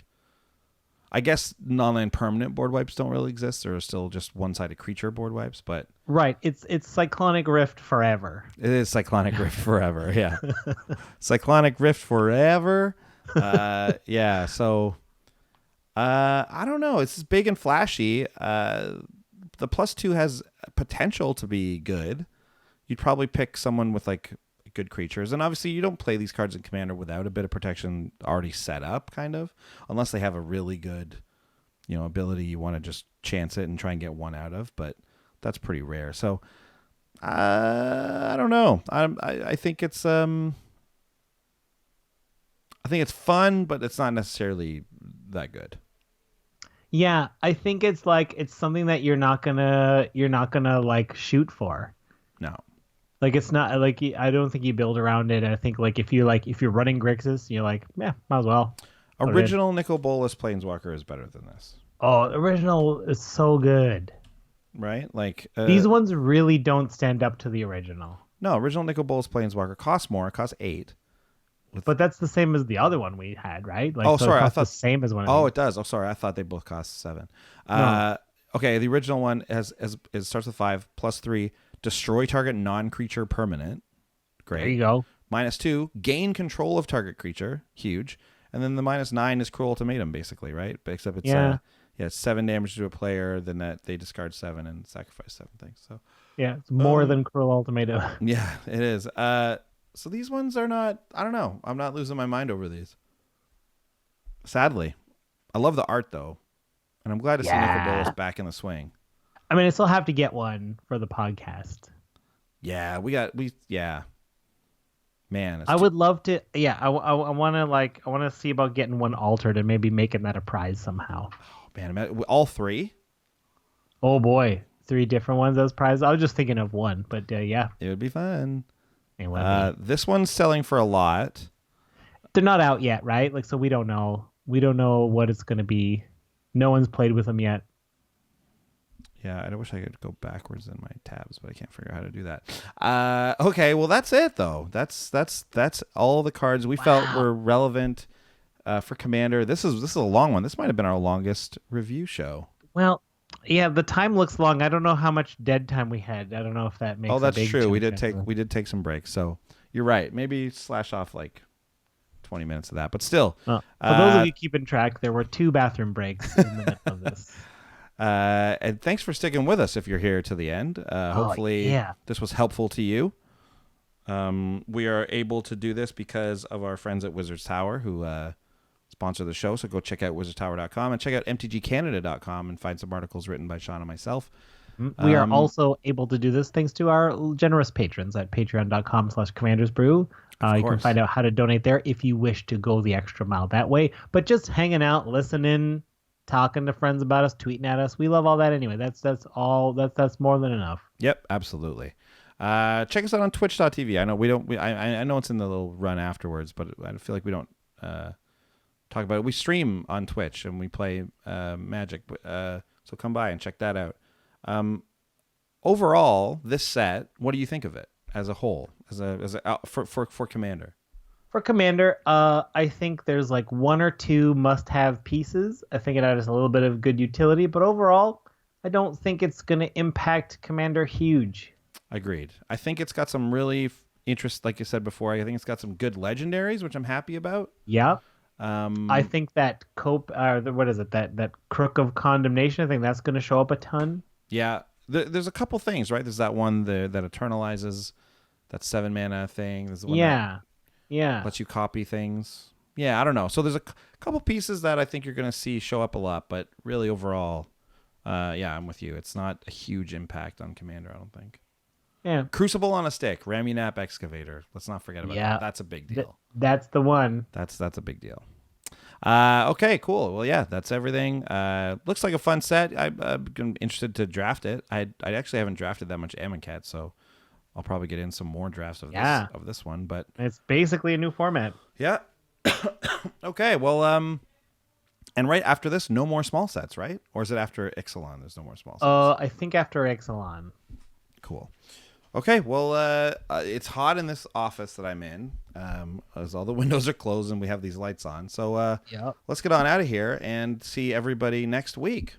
guess non-land permanent board wipes don't really exist. There are still just one-sided creature board wipes, but right. It's Cyclonic Rift forever. It is Cyclonic Rift forever. Yeah, Cyclonic Rift forever. Yeah. So I don't know. It's big and flashy. The +2 has potential to be good. You'd probably pick someone with like good creatures, and obviously you don't play these cards in Commander without a bit of protection already set up, kind of, unless they have a really good ability you want to just chance it and try and get one out of, but that's pretty rare. So I don't know. I think it's fun, but it's not necessarily that good. Yeah, I think it's something that you're not gonna like shoot for. No. Like it's not like I don't think you build around it. I think if you're running Grixis, you're like, yeah, might as well. Original Nicol Bolas Planeswalker is better than this. Oh, original is so good. Right? Like these ones really don't stand up to the original. No, original Nicol Bolas Planeswalker costs more. It costs 8. But that's the same as the other one we had, right? Sorry, I thought the same as one. It does. Oh, sorry, I thought they both cost 7. No. Okay, the original one it starts with 5 +3. Destroy target non-creature permanent. Great. There you go. -2, gain control of target creature. Huge. And then the -9 is Cruel Ultimatum, basically, right? But except it's it's 7 damage to a player, then that they discard 7 and sacrifice 7 things. So yeah, it's more than Cruel Ultimatum. Yeah, it is. So these ones are not. I don't know. I'm not losing my mind over these. Sadly, I love the art though, and I'm glad to see Nicol Bolas back in the swing. I mean, I still have to get one for the podcast. Yeah, Man, I would love to. Yeah, I want to see about getting one altered and maybe making that a prize somehow. Oh, man, all 3? Oh boy, 3 different ones as prizes. I was just thinking of one, but yeah, it would be fun. Anyway, this one's selling for a lot. They're not out yet, right? Like, so we don't know. We don't know what it's going to be. No one's played with them yet. Yeah, I wish I could go backwards in my tabs, but I can't figure out how to do that. Okay, well that's it though. That's all the cards we felt were relevant for Commander. This is a long one. This might have been our longest review show. Well, yeah, the time looks long. I don't know how much dead time we had. I don't know if that makes. Oh, that's a big true. We did take some breaks. So you're right. Maybe slash off like 20 minutes of that, but still. For those of you keeping track, there were 2 bathroom breaks in the middle of this. And thanks for sticking with us if you're here to the end. Hopefully this was helpful to you. We are able to do this because of our friends at Wizards Tower who sponsor the show. So go check out wizardstower.com and check out mtgcanada.com and find some articles written by Sean and myself. We are also able to do this thanks to our generous patrons at patreon.com/commandersbrew. You can find out how to donate there if you wish to go the extra mile that way. But just hanging out, listening, talking to friends about us, tweeting at us. We love all that anyway. That's more than enough. Yep, absolutely. Check us out on twitch.tv. I know we don't I know it's in the little run afterwards, but I feel like we don't talk about it. We stream on Twitch and we play Magic. So come by and check that out. Overall, this set, what do you think of it as a whole, for Commander? For Commander, I think there's like 1 or 2 must-have pieces. I think it has a little bit of good utility, but overall, I don't think it's going to impact Commander huge. Agreed. I think it's got some really interest, like you said before. I think it's got some good legendaries, which I'm happy about. Yeah. I think that that Crook of Condemnation, I think that's going to show up a ton. Yeah. There's a couple things, right? There's that one that eternalizes, that 7 mana thing. There's the one that lets you copy things. Yeah, I don't know. So there's a couple pieces that I think you're going to see show up a lot, but really overall, I'm with you. It's not a huge impact on Commander, I don't think. Yeah. Crucible on a stick, Ramunap Excavator. Let's not forget about that. That's a big deal. That's the one. That's a big deal. Okay, cool. Well, yeah, that's everything. Looks like a fun set. I'm interested to draft it. I actually haven't drafted that much Amonkhet, so I'll probably get in some more drafts of this one. But it's basically a new format. Yeah. Okay. Well, and right after this, no more small sets, right? Or is it after Ixalan? There's no more small sets. I think after Ixalan. Cool. Okay, well, it's hot in this office that I'm in, as all the windows are closed and we have these lights on. So let's get on out of here and see everybody next week.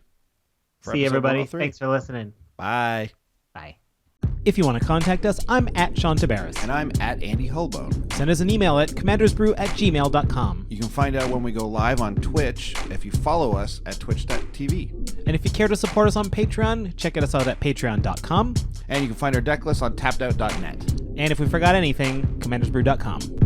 See everybody. Thanks for listening. Bye. Bye. If you want to contact us, I'm at Sean Tabaris. And I'm at Andy Hulbone. Send us an email at commandersbrew@gmail.com. You can find out when we go live on Twitch if you follow us at twitch.tv. And if you care to support us on Patreon, check us out at patreon.com. And you can find our deck list on tappedout.net. And if we forgot anything, commandersbrew.com.